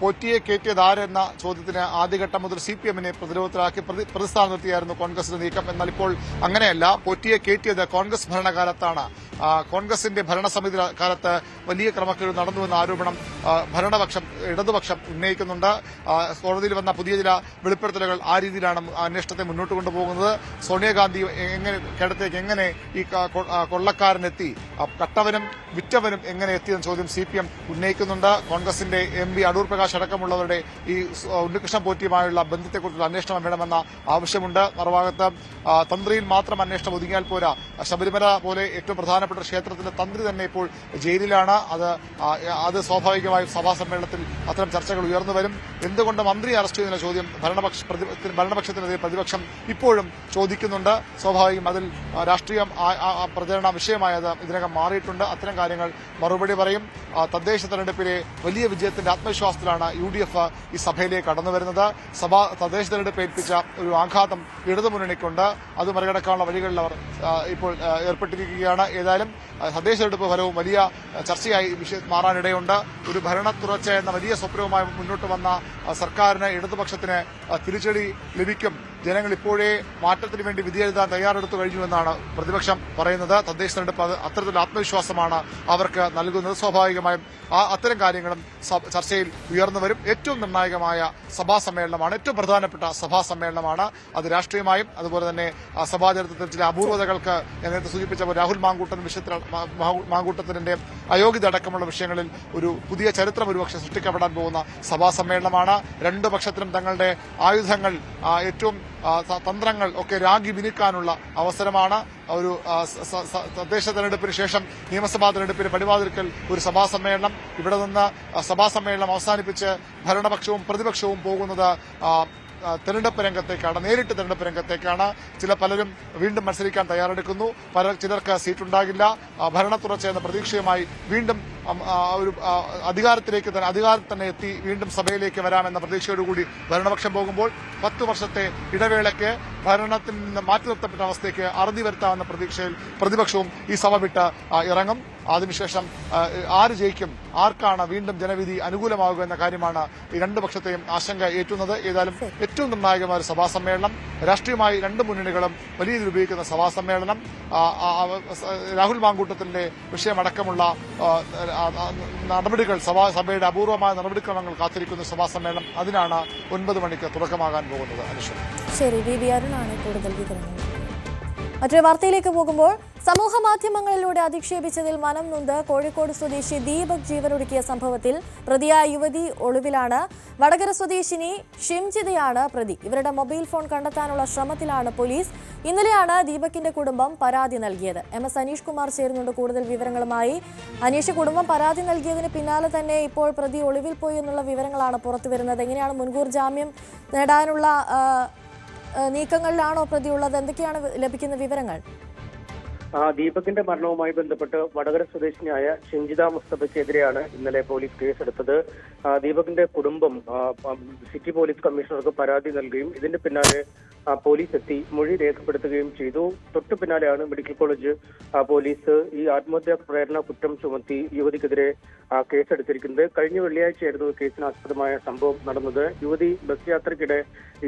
പോറ്റിയെ കയറ്റിയത് ആരെന്ന ചോദ്യത്തിന് ആദ്യഘട്ടം മുതൽ CPM-നെ പ്രതിരോധത്തിലാക്കി പ്രതിസ്ഥാനം നിർത്തിയായിരുന്നു കോൺഗ്രസിന്റെ നീക്കം. എന്നാൽ ഇപ്പോൾ അങ്ങനെയല്ല. പോറ്റിയെ കയറ്റിയത് കോൺഗ്രസ് ഭരണകാലത്താണ്. കോൺഗ്രസിന്റെ ഭരണസമിതി കാലത്ത് വലിയ ക്രമക്കേട് നടന്നുവെന്ന ആരോപണം ഭരണപക്ഷം ഇടതുപക്ഷം ഉന്നയിക്കുന്നുണ്ട്. കോടതിയിൽ വന്ന പുതിയ ചില വെളിപ്പെടുത്തലുകൾ ആ രീതിയിലാണ് അന്വേഷണത്തെ മുന്നോട്ട് കൊണ്ടുപോകുന്നത്. സോണിയാഗാന്ധി കിടത്തേക്ക് എങ്ങനെ ഈ കൊള്ളക്കാരനെത്തി, കട്ടവനും വിറ്റവനും എങ്ങനെ എത്തിയെന്ന ചോദ്യം CPM ഉന്നയിക്കുന്നുണ്ട്. കോൺഗ്രസിന്റെ MP അടൂർ പ്രകാശ് അടക്കമുള്ളവരുടെ ഈ ഉണ്ണികൃഷ്ണൻ പോറ്റിയുമായുള്ള ബന്ധത്തെക്കുറിച്ചുള്ള അന്വേഷണം വേണമെന്ന ആവശ്യമുണ്ട്. മറുഭാഗത്ത് തന്ത്രിയിൽ മാത്രം അന്വേഷണം ഒതുങ്ങിയാൽ പോരാ. ശബരിമല പോലെ ഏറ്റവും പ്രധാനപ്പെട്ട ക്ഷേത്രത്തിന്റെ തന്ത്രി തന്നെ ഇപ്പോൾ ജയിലിലാണ്. അത് സ്വാഭാവികമായും സഭാ സമ്മേളനത്തിൽ അത്തരം ചർച്ചകൾ ഉയർന്നു വരും. എന്തുകൊണ്ട് മന്ത്രി അറസ്റ്റ് ചെയ്യുന്ന ചോദ്യം ഭരണപക്ഷത്തിനെതിരെ പ്രതിപക്ഷം ഇപ്പോഴും ചോദിക്കുന്നുണ്ട്. സ്വാഭാവികം അതിൽ രാഷ്ട്രീയം പ്രചരണ വിഷയമായത് ഇതിനകം മാറിയിട്ടുണ്ട്. അത്തരം കാര്യങ്ങൾ മറുപടി പറയും. തദ്ദേശ തെരഞ്ഞെടുപ്പിലെ വലിയ വിജയത്തിന്റെ ആത്മവിശ്വാസത്തിലാണ് UDF ഈ സഭയിലേക്ക് കടന്നുവരുന്നത്. തദ്ദേശ തെരഞ്ഞെടുപ്പ് ഏൽപ്പിച്ച ഒരു ആഘാതം ഇടതുമുന്നണിക്കുണ്ട്. അത് മറികടക്കാനുള്ള വഴികളിൽ അവർ ഇപ്പോൾ ഏർപ്പെട്ടിരിക്കുകയാണ്. ഏതായാലും തദ്ദേശ തെരഞ്ഞെടുപ്പ് ഫലവും വലിയ ചർച്ചയായി മാറാനിടയുണ്ട്. ഒരു ഭരണ തുടർച്ച എന്ന വലിയ സ്വപ്നവുമായി മുന്നോട്ട് വന്ന സർക്കാരിന്, ഇടതുപക്ഷത്തിന് തിരിച്ചടി ലഭിക്കും. ജനങ്ങൾ ഇപ്പോഴേ മാറ്റത്തിന് വേണ്ടി വിധിയെഴുതാൻ തയ്യാറെടുത്തു കഴിഞ്ഞുവെന്നാണ് പ്രതിപക്ഷം പറയുന്നത്. തദ്ദേശ തെരഞ്ഞെടുപ്പ് അത്തരത്തിലുള്ള ആത്മവിശ്വാസമാണ് അവർക്ക് നൽകുന്നത്. സ്വാഭാവികമായും അത്തരം കാര്യങ്ങളും ചർച്ചയിൽ ഉയർന്നു വരും. ഏറ്റവും നിർണായകമായ സഭാ സമ്മേളനമാണ്, ഏറ്റവും പ്രധാനപ്പെട്ട സഭാ സമ്മേളനമാണ്. അത് രാഷ്ട്രീയമായും അതുപോലെ തന്നെ സഭാ ചരിത്രത്തിൽ ചില അപൂർവതകൾക്ക് നേരത്തെ സൂചിപ്പിച്ച രാഹുൽ മാങ്കൂട്ടത്തിന്റെ അയോഗ്യത അടക്കമുള്ള വിഷയങ്ങളിൽ ഒരു പുതിയ ചരിത്രം ഒരുപക്ഷെ സൃഷ്ടിക്കപ്പെടാൻ പോകുന്ന സഭാ സമ്മേളനമാണ്. രണ്ടു പക്ഷത്തിലും തങ്ങളുടെ ആയുധങ്ങൾ, ഏറ്റവും തന്ത്രങ്ങൾ ഒക്കെ രാഗി വിനിക്കാനുള്ള അവസരമാണ്. ഒരു തദ്ദേശ തെരഞ്ഞെടുപ്പിന് ശേഷം നിയമസഭാ തെരഞ്ഞെടുപ്പിന് പടിവാതിൽക്കൽ ഒരു സഭാ സമ്മേളനം. ഇവിടെ നിന്ന് സഭാ സമ്മേളനം അവസാനിപ്പിച്ച് ഭരണപക്ഷവും പ്രതിപക്ഷവും പോകുന്നത് തെരഞ്ഞെടുപ്പ് രംഗത്തേക്കാണ്, നേരിട്ട് തെരഞ്ഞെടുപ്പ് രംഗത്തേക്കാണ്. പലരും വീണ്ടും മത്സരിക്കാൻ തയ്യാറെടുക്കുന്നു. ചിലർക്ക് സീറ്റുണ്ടാകില്ല. ഭരണ തുടർച്ച എന്ന പ്രതീക്ഷയുമായി വീണ്ടും ഒരു അധികാരത്തിൽ തന്നെ എത്തി വീണ്ടും സഭയിലേക്ക് വരാമെന്ന പ്രതീക്ഷയോടുകൂടി ഭരണപക്ഷം പോകുമ്പോൾ 10 വർഷത്തെ ഇടവേളയ്ക്ക് ഭരണത്തിൽ നിന്ന് മാറ്റി നിർത്തപ്പെട്ട അവസ്ഥയ്ക്ക് അറുതി വരുത്താമെന്ന പ്രതീക്ഷയിൽ പ്രതിപക്ഷവും ഈ സഭ വിട്ട് ഇറങ്ങും. അതിനുശേഷം ആര് ജയിക്കും, ആർക്കാണ് വീണ്ടും ജനവിധി അനുകൂലമാകുക എന്ന കാര്യമാണ് ഈ രണ്ടു പക്ഷത്തെയും ആശങ്ക ഏറ്റുന്നത്. ഏതായാലും ഏറ്റവും നിർണായകമായ ഒരു സഭാ സമ്മേളനം, രാഷ്ട്രീയമായി രണ്ട് മുന്നണികളും വലിയ രീതിയിൽ ഉപയോഗിക്കുന്ന സഭാ സമ്മേളനം, രാഹുൽ മാങ്കൂട്ടത്തിന്റെ വിഷയമടക്കമുള്ള നടപടികൾ, സഭയുടെ അപൂർവമായ നടപടിക്രമങ്ങൾ കാത്തിരിക്കുന്ന സഭാ സമ്മേളനം, അതിനാണ് 9 മണിക്ക് തുടക്കമാകാൻ പോകുന്നത്. അനുശ്വരം. ശരി, ബി അരുണാണ് കൂടുതൽ വിവരങ്ങൾ. മറ്റൊരു വാർത്തയിലേക്ക് പോകുമ്പോൾ, സമൂഹ മാധ്യമങ്ങളിലൂടെ അധിക്ഷേപിച്ചതിൽ മനം നൊന്ത് കോഴിക്കോട് സ്വദേശി ദീപക് ജീവനൊടുക്കിയ സംഭവത്തിൽ പ്രതിയായ യുവതി ഒളിവിലാണ്. വടകര സ്വദേശിനി ഷിംജിതയാണ് പ്രതി. ഇവരുടെ മൊബൈൽ ഫോൺ കണ്ടെത്താനുള്ള ശ്രമത്തിലാണ് പോലീസ്. ഇന്നലെയാണ് ദീപകിന്റെ കുടുംബം പരാതി നൽകിയത്. MS അനീഷ് കുമാർ ചേരുന്നുണ്ട് കൂടുതൽ വിവരങ്ങളുമായി. അനീഷ്, കുടുംബം പരാതി നൽകിയതിന് പിന്നാലെ തന്നെ ഇപ്പോൾ പ്രതി ഒളിവിൽ പോയി എന്നുള്ള വിവരങ്ങളാണ് പുറത്തുവരുന്നത്. എങ്ങനെയാണ് മുൻകൂർ ജാമ്യം നേടാനുള്ള നീക്കങ്ങളിലാണോ പ്രതിയുള്ളത്? എന്തൊക്കെയാണ് ലഭിക്കുന്ന വിവരങ്ങൾ? ദീപകിന്റെ മരണവുമായി ബന്ധപ്പെട്ട് വടകര സ്വദേശിനിയായ ഷിംജിത മുസ്തഫയ്ക്കെതിരെയാണ് ഇന്നലെ പോലീസ് കേസെടുത്തത്. ദീപകിന്റെ കുടുംബം സിറ്റി പോലീസ് കമ്മീഷണർക്ക് പരാതി നൽകുകയും ഇതിന്റെ പിന്നാലെ പോലീസ് എത്തി മൊഴി രേഖപ്പെടുത്തുകയും ചെയ്തു. തൊട്ടു പിന്നാലെയാണ് മെഡിക്കൽ കോളേജ് പോലീസ് ഈ ആത്മഹത്യാ പ്രേരണ കുറ്റം ചുമത്തി യുവതിക്കെതിരെ കേസെടുത്തിരിക്കുന്നത്. കഴിഞ്ഞ വെള്ളിയാഴ്ചയായിരുന്നു കേസിനാസ്പദമായ സംഭവം നടന്നത്. യുവതി ബസ് യാത്രയ്ക്കിടെ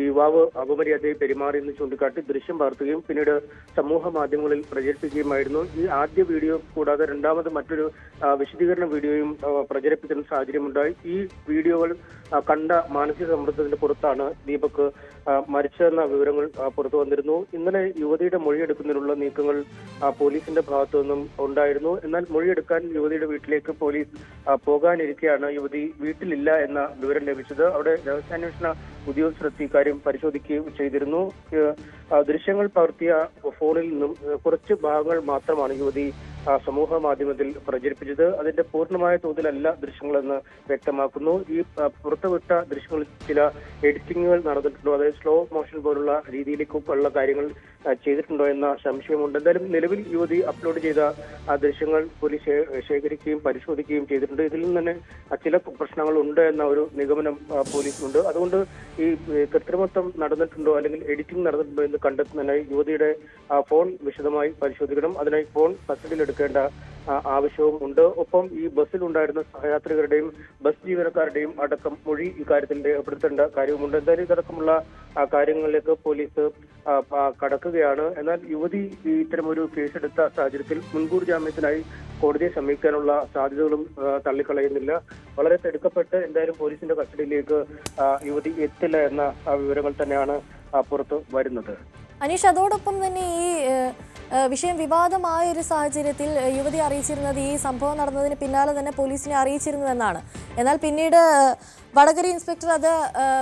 യുവാവ് അപമര്യാദയെ പെരുമാറിയെന്ന് ചൂണ്ടിക്കാട്ടി ദൃശ്യം പകർത്തുകയും പിന്നീട് സമൂഹ മാധ്യമങ്ങളിൽ പ്രചരിപ്പിക്കുകയുമായിരുന്നു. ഈ ആദ്യ വീഡിയോ കൂടാതെ രണ്ടാമത് മറ്റൊരു വിശദീകരണ വീഡിയോയും പ്രചരിപ്പിക്കുന്ന സാഹചര്യമുണ്ടായി. ഈ വീഡിയോകൾ കണ്ട മാനസിക സമ്മർദ്ദത്തിന്റെ പുറത്താണ് ദീപക് മരിച്ചതെന്ന വിവരങ്ങൾ പുറത്തു വന്നിരുന്നു. ഇന്നലെ യുവതിയുടെ മൊഴിയെടുക്കുന്നതിനുള്ള നീക്കങ്ങൾ പോലീസിന്റെ ഭാഗത്തു നിന്നും ഉണ്ടായിരുന്നു. എന്നാൽ മൊഴിയെടുക്കാൻ യുവതിയുടെ വീട്ടിലേക്ക് പോലീസ് പോകാനിരിക്കെയാണ് യുവതി വീട്ടിലില്ല എന്ന വിവരം ലഭിച്ചത്. അവിടെ രഹസ്യാന്വേഷണ ഉദ്യോഗസ്ഥരെത്തി ഇക്കാര്യം പരിശോധിക്കുകയും ചെയ്തിരുന്നു. ദൃശ്യങ്ങൾ പകർത്തിയ ഫോണിൽ നിന്നും കുറച്ച് ഭാഗങ്ങൾ മാത്രമാണ് യുവതി സമൂഹ മാധ്യമത്തിൽ പ്രചരിപ്പിച്ചത്. അതിന്റെ പൂർണ്ണമായ തോതിലല്ല ദൃശ്യങ്ങളെന്ന് വ്യക്തമാക്കുന്നു. ഈ പുറത്തുവിട്ട ദൃശ്യങ്ങളിൽ ചില എഡിറ്റിങ്ങുകൾ നടന്നിട്ടുണ്ടോ, അതായത് സ്ലോ മോഷൻ പോലുള്ള രീതിയിലേക്കുള്ള കാര്യങ്ങൾ ചെയ്തിട്ടുണ്ടോ എന്ന സംശയമുണ്ട്. എന്തായാലും നിലവിൽ യുവതി അപ്ലോഡ് ചെയ്ത ദൃശ്യങ്ങൾ പോലീസ് ശേഖരിക്കുകയും പരിശോധിക്കുകയും ചെയ്തിട്ടുണ്ട്. ഇതിൽ നിന്ന് തന്നെ ചില പ്രശ്നങ്ങൾ ഉണ്ട് എന്ന ഒരു നിഗമനം പോലീസിനുണ്ട്. അതുകൊണ്ട് ഈ കൃത്രിമത്വം നടന്നിട്ടുണ്ടോ അല്ലെങ്കിൽ എഡിറ്റിംഗ് നടന്നിട്ടുണ്ടോ എന്ന് കണ്ടെത്തുന്നതിനായി യുവതിയുടെ ഫോൺ വിശദമായി പരിശോധിക്കണം. അതിനായി ഫോൺ കസ്റ്റഡിയിലെടുക്കേണ്ട ആവശ്യവും ഉണ്ട്. ഒപ്പം ഈ ബസ്സിലുണ്ടായിരുന്ന സഹയാത്രികരുടെയും ബസ് ജീവനക്കാരുടെയും അടക്കം മൊഴി ഇക്കാര്യത്തിൽ രേഖപ്പെടുത്തേണ്ട കാര്യവുമുണ്ട്. എന്തായാലും ഇതടക്കമുള്ള കാര്യങ്ങളിലേക്ക് പോലീസ് കടക്കുകയാണ്. എന്നാൽ യുവതി ഇത്തരമൊരു കേസെടുത്ത സാഹചര്യത്തിൽ മുൻകൂർ ജാമ്യത്തിനായി കോടതിയെ സമീപിക്കാനുള്ള സാധ്യതകളും തള്ളിക്കളയുന്നില്ല. വളരെ തിടുക്കപ്പെട്ട് എന്തായാലും പോലീസിന്റെ കസ്റ്റഡിയിലേക്ക് യുവതി എത്തില്ല എന്ന വിവരങ്ങൾ തന്നെയാണ് പുറത്തു വരുന്നത്. അനീഷ്, അതോടൊപ്പം തന്നെ ഈ വിഷയം വിവാദമായ ഒരു സാഹചര്യത്തിൽ യുവതി അറിയിച്ചിരുന്നത് ഈ സംഭവം നടന്നതിന് പിന്നാലെ തന്നെ പോലീസിനെ അറിയിച്ചിരുന്നുവെന്നാണ്. എന്നാൽ പിന്നീട് വടകര ഇൻസ്പെക്ടർ അത്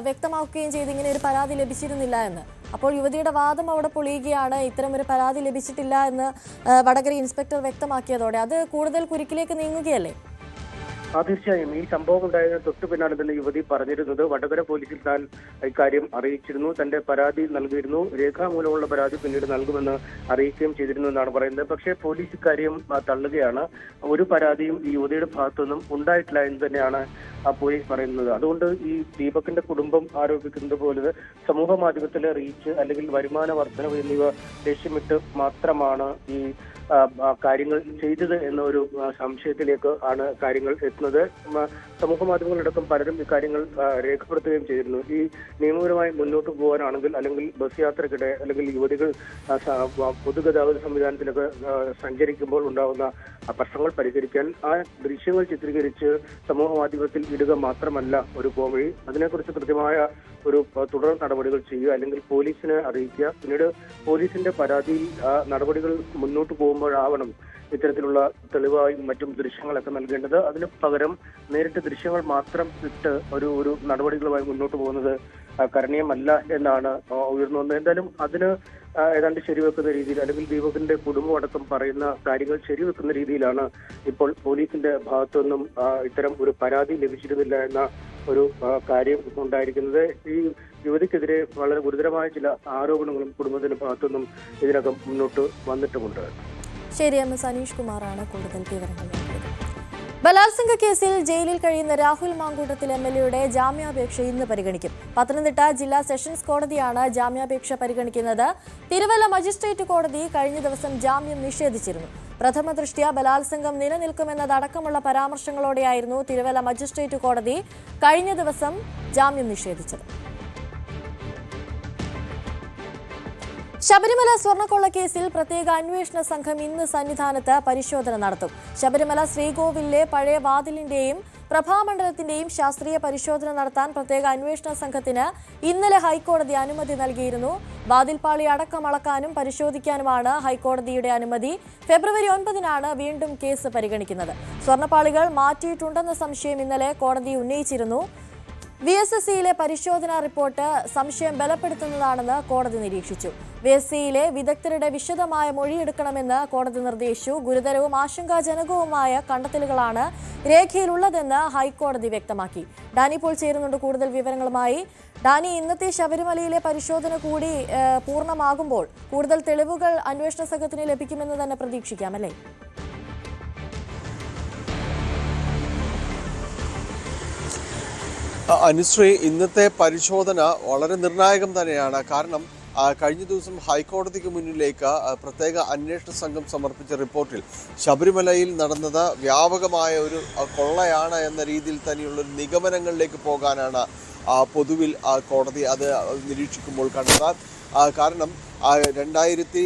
വ്യക്തമാക്കുകയും ചെയ്ത് ഇങ്ങനെ ഒരു പരാതി ലഭിച്ചിരുന്നില്ല എന്ന്. അപ്പോൾ യുവതിയുടെ വാദം അവിടെ പൊളിയുകയാണ്. ഇത്തരമൊരു പരാതി ലഭിച്ചിട്ടില്ല എന്ന് വടകര ഇൻസ്പെക്ടർ വ്യക്തമാക്കിയതോടെ അത് കൂടുതൽ കുരുക്കിലേക്ക് നീങ്ങുകയല്ലേ? തീർച്ചയായും ഈ സംഭവം ഉണ്ടായതിന് തൊട്ടു പിന്നാലെ തന്നെ യുവതി പറഞ്ഞിരുന്നത് വടകര പോലീസിൽ താൻ ഇക്കാര്യം അറിയിച്ചിരുന്നു, തന്റെ പരാതി നൽകിയിരുന്നു, രേഖാമൂലമുള്ള പരാതി പിന്നീട് നൽകുമെന്ന് അറിയിക്കുകയും ചെയ്തിരുന്നു എന്നാണ് പറയുന്നത്. പക്ഷേ പോലീസ് ഇക്കാര്യം തള്ളുകയാണ്. ഒരു പരാതിയും ഈ യുവതിയുടെ ഭാഗത്തുനിന്നും ഉണ്ടായിട്ടില്ല എന്ന് തന്നെയാണ് പോലീസ് പറയുന്നത്. അതുകൊണ്ട് ഈ ദീപകിന്റെ കുടുംബം ആരോപിക്കുന്നത് പോലെ സമൂഹ മാധ്യമത്തിലെ റീച്ച് അല്ലെങ്കിൽ വരുമാന വർധനവ് എന്നിവ ലക്ഷ്യമിട്ട് മാത്രമാണ് ഈ കാര്യങ്ങൾ ചെയ്തത് എന്ന ഒരു സംശയത്തിലേക്ക് ആണ് കാര്യങ്ങൾ എത്തുന്നത്. സമൂഹ മാധ്യമങ്ങളടക്കം പലരും ഇക്കാര്യങ്ങൾ രേഖപ്പെടുത്തുകയും ചെയ്തിരുന്നു. ഈ നിയമപരമായി മുന്നോട്ട് പോകാനാണെങ്കിൽ അല്ലെങ്കിൽ ബസ് യാത്രക്കിടെ അല്ലെങ്കിൽ യുവതികൾ പൊതുഗതാഗത സംവിധാനത്തിലൊക്കെ സഞ്ചരിക്കുമ്പോൾ ഉണ്ടാകുന്ന പ്രശ്നങ്ങൾ പരിഹരിക്കാൻ ആ ദൃശ്യങ്ങൾ ചിത്രീകരിച്ച് സമൂഹ മാധ്യമത്തിൽ ഇടുക മാത്രമല്ല ഒരു പോംവഴി. അതിനെക്കുറിച്ച് കൃത്യമായ ഒരു തുടർ നടപടികൾ ചെയ്യുക, അല്ലെങ്കിൽ പോലീസിനെ അറിയിക്കുക. പിന്നീട് പോലീസിന്റെ പരാതിയിൽ നടപടികൾ മുന്നോട്ട് പോകുമ്പോഴാവണം ഇത്തരത്തിലുള്ള തെളിവായും മറ്റും ദൃശ്യങ്ങളൊക്കെ നൽകേണ്ടത്. അതിന് പകരം നേരിട്ട് ദൃശ്യങ്ങൾ മാത്രം ഇട്ട് ഒരു നടപടികളുമായി മുന്നോട്ട് പോകുന്നത് കരണീയമല്ല എന്നാണ് ഉയർന്നു വന്നത്. എന്തായാലും അതിന് ഏതാണ്ട് ശരിവെക്കുന്ന രീതിയിൽ അല്ലെങ്കിൽ ദീപകിന്റെ കുടുംബം അടക്കം പറയുന്ന കാര്യങ്ങൾ ശരിവെക്കുന്ന രീതിയിലാണ് ഇപ്പോൾ പോലീസിന്റെ ഭാഗത്തുനിന്നും ഇത്തരം ഒരു പരാതി ലഭിച്ചിരുന്നില്ല എന്ന ഒരു കാര്യം ഉണ്ടായിരിക്കുന്നത്. ഈ യുവതിക്കെതിരെ വളരെ ഗുരുതരമായ ചില ആരോപണങ്ങളും കുടുംബത്തിന്റെ ഭാഗത്തുനിന്നും ഇതിനകം മുന്നോട്ട് വന്നിട്ടുമുണ്ട്. ശരി, അനീഷ് കുമാറാണ് കൂടുതൽ വിവരങ്ങൾ നൽകിയത്. ബലാത്സംഗ കേസിൽ ജയിലിൽ കഴിയുന്ന രാഹുൽ മാങ്കൂട്ടത്തിൽ MLA-യുടെ ജാമ്യാപേക്ഷ ഇന്ന് പരിഗണിക്കും. പത്തനംതിട്ട ജില്ലാ സെഷൻസ് കോടതിയാണ് ജാമ്യാപേക്ഷ പരിഗണിക്കുന്നത്. തിരുവല്ല മജിസ്ട്രേറ്റ് കോടതി കഴിഞ്ഞ ദിവസം ജാമ്യം നിഷേധിച്ചിരുന്നു. പ്രഥമ ദൃഷ്ട്യാ ബലാത്സംഗം നിലനിൽക്കുമെന്നതടക്കമുള്ള പരാമർശങ്ങളോടെയായിരുന്നു തിരുവല്ല മജിസ്ട്രേറ്റ് കോടതി കഴിഞ്ഞ ദിവസം ജാമ്യം നിഷേധിച്ചത്. ശബരിമല സ്വർണ്ണക്കൊള്ളക്കേസിൽ പ്രത്യേക അന്വേഷണ സംഘം ഇന്ന് സന്നിധാനത്ത് പരിശോധന നടത്തും. ശബരിമല ശ്രീകോവിലിലെ പഴയ വാതിലിന്റെയും പ്രഭാമണ്ഡലത്തിന്റെയും ശാസ്ത്രീയ പരിശോധന നടത്താൻ പ്രത്യേക അന്വേഷണ സംഘത്തിന് ഇന്നലെ ഹൈക്കോടതി അനുമതി നൽകിയിരുന്നു. വാതിൽപ്പാളി അടക്കം അളക്കാനും പരിശോധിക്കാനുമാണ് ഹൈക്കോടതിയുടെ അനുമതി. ഫെബ്രുവരി 9-നാണ് വീണ്ടും കേസ് പരിഗണിക്കുന്നത്. സ്വർണ്ണപ്പാളികൾ മാറ്റിയിട്ടുണ്ടെന്ന സംശയം ഇന്നലെ കോടതി ഉന്നയിച്ചിരുന്നു. VSSCയിലെ പരിശോധനാ റിപ്പോർട്ട് സംശയം ബലപ്പെടുത്തുന്നതാണെന്ന് കോടതി നിരീക്ഷിച്ചു. VSSCയിലെ വിദഗ്ധരുടെ വിശദമായ മൊഴിയെടുക്കണമെന്ന് കോടതി നിർദ്ദേശിച്ചു. ഗുരുതരവും ആശങ്കാജനകവുമായ കണ്ടെത്തലുകളാണ് രേഖയിലുള്ളതെന്ന് ഹൈക്കോടതി വ്യക്തമാക്കി. ഡാനി പോൾ ചേരുന്നുണ്ട് കൂടുതൽ വിവരങ്ങളുമായി. ഡാനി, ഇന്നത്തെ ശബരിമലയിലെ പരിശോധന കൂടി പൂർണ്ണമാകുമ്പോൾ കൂടുതൽ തെളിവുകൾ അന്വേഷണ സംഘത്തിന് ലഭിക്കുമെന്ന് തന്നെ പ്രതീക്ഷിക്കാം, അല്ലേ? അനുശ്രീ, ഇന്നത്തെ പരിശോധന വളരെ നിർണായകം തന്നെയാണ്. കാരണം കഴിഞ്ഞ ദിവസം ഹൈക്കോടതിക്ക് മുന്നിലേക്ക് പ്രത്യേക അന്വേഷണ സംഘം സമർപ്പിച്ച റിപ്പോർട്ടിൽ ശബരിമലയിൽ നടന്നത് വ്യാപകമായ ഒരു കൊള്ളയാണ് എന്ന രീതിയിൽ തന്നെയുള്ള നിഗമനങ്ങളിലേക്ക് പോകാനാണ് പൊതുവിൽ കോടതി അത് നിരീക്ഷിക്കുമ്പോൾ കണ്ടത്. കാരണം 2000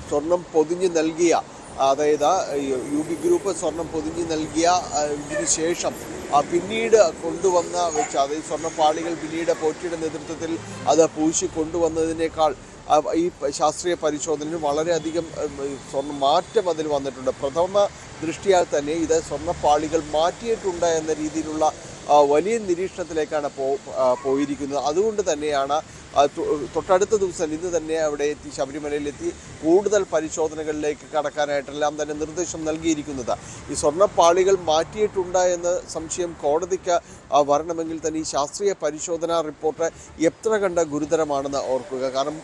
സ്വർണം പൊതിഞ്ഞു നൽകിയ, അതായത് UB ഗ്രൂപ്പ് സ്വർണം പൊതിഞ്ഞു നൽകിയ ഇതിന് ശേഷം പിന്നീട് കൊണ്ടുവന്ന വെച്ച്, അതായത് സ്വർണ്ണപ്പാളികൾ പിന്നീട് പോറ്റിയുടെ നേതൃത്വത്തിൽ അത് പൂശി കൊണ്ടുവന്നതിനേക്കാൾ ഈ ശാസ്ത്രീയ പരിശോധനയിൽ വളരെയധികം മാറ്റം അതിൽ വന്നിട്ടുണ്ട്. പ്രഥമ ദൃഷ്ടിയാൽ തന്നെ ഇത് സ്വർണ്ണപ്പാളികൾ മാറ്റിയിട്ടുണ്ട് എന്ന രീതിയിലുള്ള വലിയ നിരീക്ഷണത്തിലേക്കാണ് പോയിരിക്കുന്നത്. അതുകൊണ്ട് തന്നെയാണ് തൊട്ടടുത്ത ദിവസം ഇന്ന് തന്നെ അവിടെ എത്തി, ശബരിമലയിലെത്തി കൂടുതൽ പരിശോധനകളിലേക്ക് കടക്കാനായിട്ടെല്ലാം തന്നെ നിർദ്ദേശം നൽകിയിരിക്കുന്നത്. ഈ സ്വർണ്ണപ്പാളികൾ മാറ്റിയിട്ടുണ്ട് എന്ന സംശയം കോടതിക്ക് വരണമെങ്കിൽ തന്നെ ഈ ശാസ്ത്രീയ പരിശോധനാ റിപ്പോർട്ട് എത്ര കണ്ട ഗുരുതരമാണെന്ന് ഓർക്കുക. കാരണം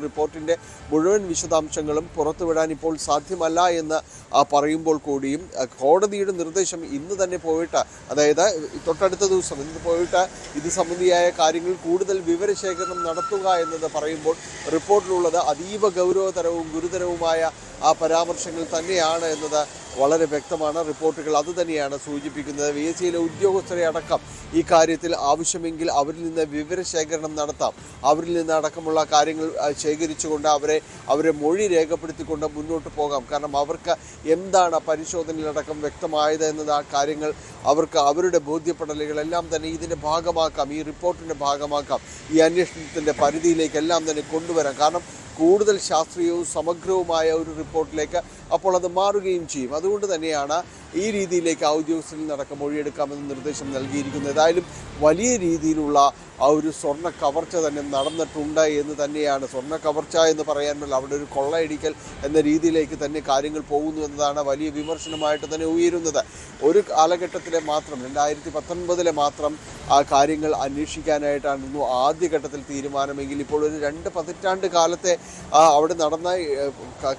റിപ്പോർട്ടിൻ്റെ മുഴുവൻ വിശദാംശങ്ങളും പുറത്തുവിടാൻ ഇപ്പോൾ സാധ്യമല്ല എന്ന് പറയുമ്പോൾ കൂടിയും കോടതിയുടെ നിർദ്ദേശം ഇന്ന് തന്നെ പോയിട്ട്, അതായത് തൊട്ടടുത്ത ദിവസം ഇന്ന് പോയിട്ട് ഇത് സംബന്ധിയായ കാര്യങ്ങൾ കൂടുതൽ വിവരശേഖരണം നടത്തുക എന്നത് പറയുമ്പോൾ റിപ്പോർട്ടിലുള്ളത് അതീവ ഗൗരവതരവും ഗുരുതരവുമായ പരാമർശങ്ങൾ തന്നെയാണ് എന്നത് വളരെ വ്യക്തമാണ്. റിപ്പോർട്ടുകൾ അതുതന്നെയാണ് സൂചിപ്പിക്കുന്നത്. VSCയിലെ ഉദ്യോഗസ്ഥരെ അടക്കം ഈ കാര്യത്തിൽ ആവശ്യമെങ്കിൽ അവരിൽ നിന്ന് വിവരശേഖരണം നടത്താം, അവരിൽ നിന്ന് അടക്കമുള്ള കാര്യങ്ങൾ ശേഖരിച്ചുകൊണ്ട് അവരെ മൊഴി രേഖപ്പെടുത്തിക്കൊണ്ട് മുന്നോട്ട് പോകാം. കാരണം അവർക്ക് എന്താണ് പരിശോധനയിലടക്കം വ്യക്തമായത് എന്നത് ആ കാര്യങ്ങൾ അവർക്ക് അവരുടെ ബോധ്യപ്പെടലുകളെല്ലാം തന്നെ ഇതിൻ്റെ ഭാഗമാക്കാം, ഈ റിപ്പോർട്ടിൻ്റെ ഭാഗമാക്കാം, ഈ അന്വേഷണത്തിൻ്റെ പരിധിയിലേക്കെല്ലാം തന്നെ കൊണ്ടുവരാം. കാരണം കൂടുതൽ ശാസ്ത്രീയവും സമഗ്രവുമായ ഒരു റിപ്പോർട്ടിലേക്ക് അപ്പോൾ അത് മാറുകയും ചെയ്യും. അതുകൊണ്ട് തന്നെയാണ് ഈ രീതിയിലേക്ക് ഉദ്യോഗസ്ഥരിൽ നടക്കം മൊഴിയെടുക്കാമെന്ന് നിർദ്ദേശം നൽകിയിരിക്കുന്നത്. ഏതായാലും വലിയ രീതിയിലുള്ള ഒരു സ്വർണ്ണ കവർച്ച തന്നെ നടന്നിട്ടുണ്ട് എന്ന് തന്നെയാണ്. സ്വർണ്ണ കവർച്ച എന്ന് പറയാനുള്ള അവിടെ ഒരു കൊള്ളയടിക്കൽ എന്ന രീതിയിലേക്ക് തന്നെ കാര്യങ്ങൾ പോകുന്നു എന്നതാണ് വലിയ വിമർശനമായിട്ട് തന്നെ ഉയരുന്നത്. ഒരു കാലഘട്ടത്തിലെ മാത്രം 2019 മാത്രം കാര്യങ്ങൾ അന്വേഷിക്കാനായിട്ടായിരുന്നു ആദ്യഘട്ടത്തിൽ തീരുമാനമെങ്കിൽ ഇപ്പോൾ ഒരു 2 പതിറ്റാണ്ട് കാലത്തെ അവിടെ നടന്ന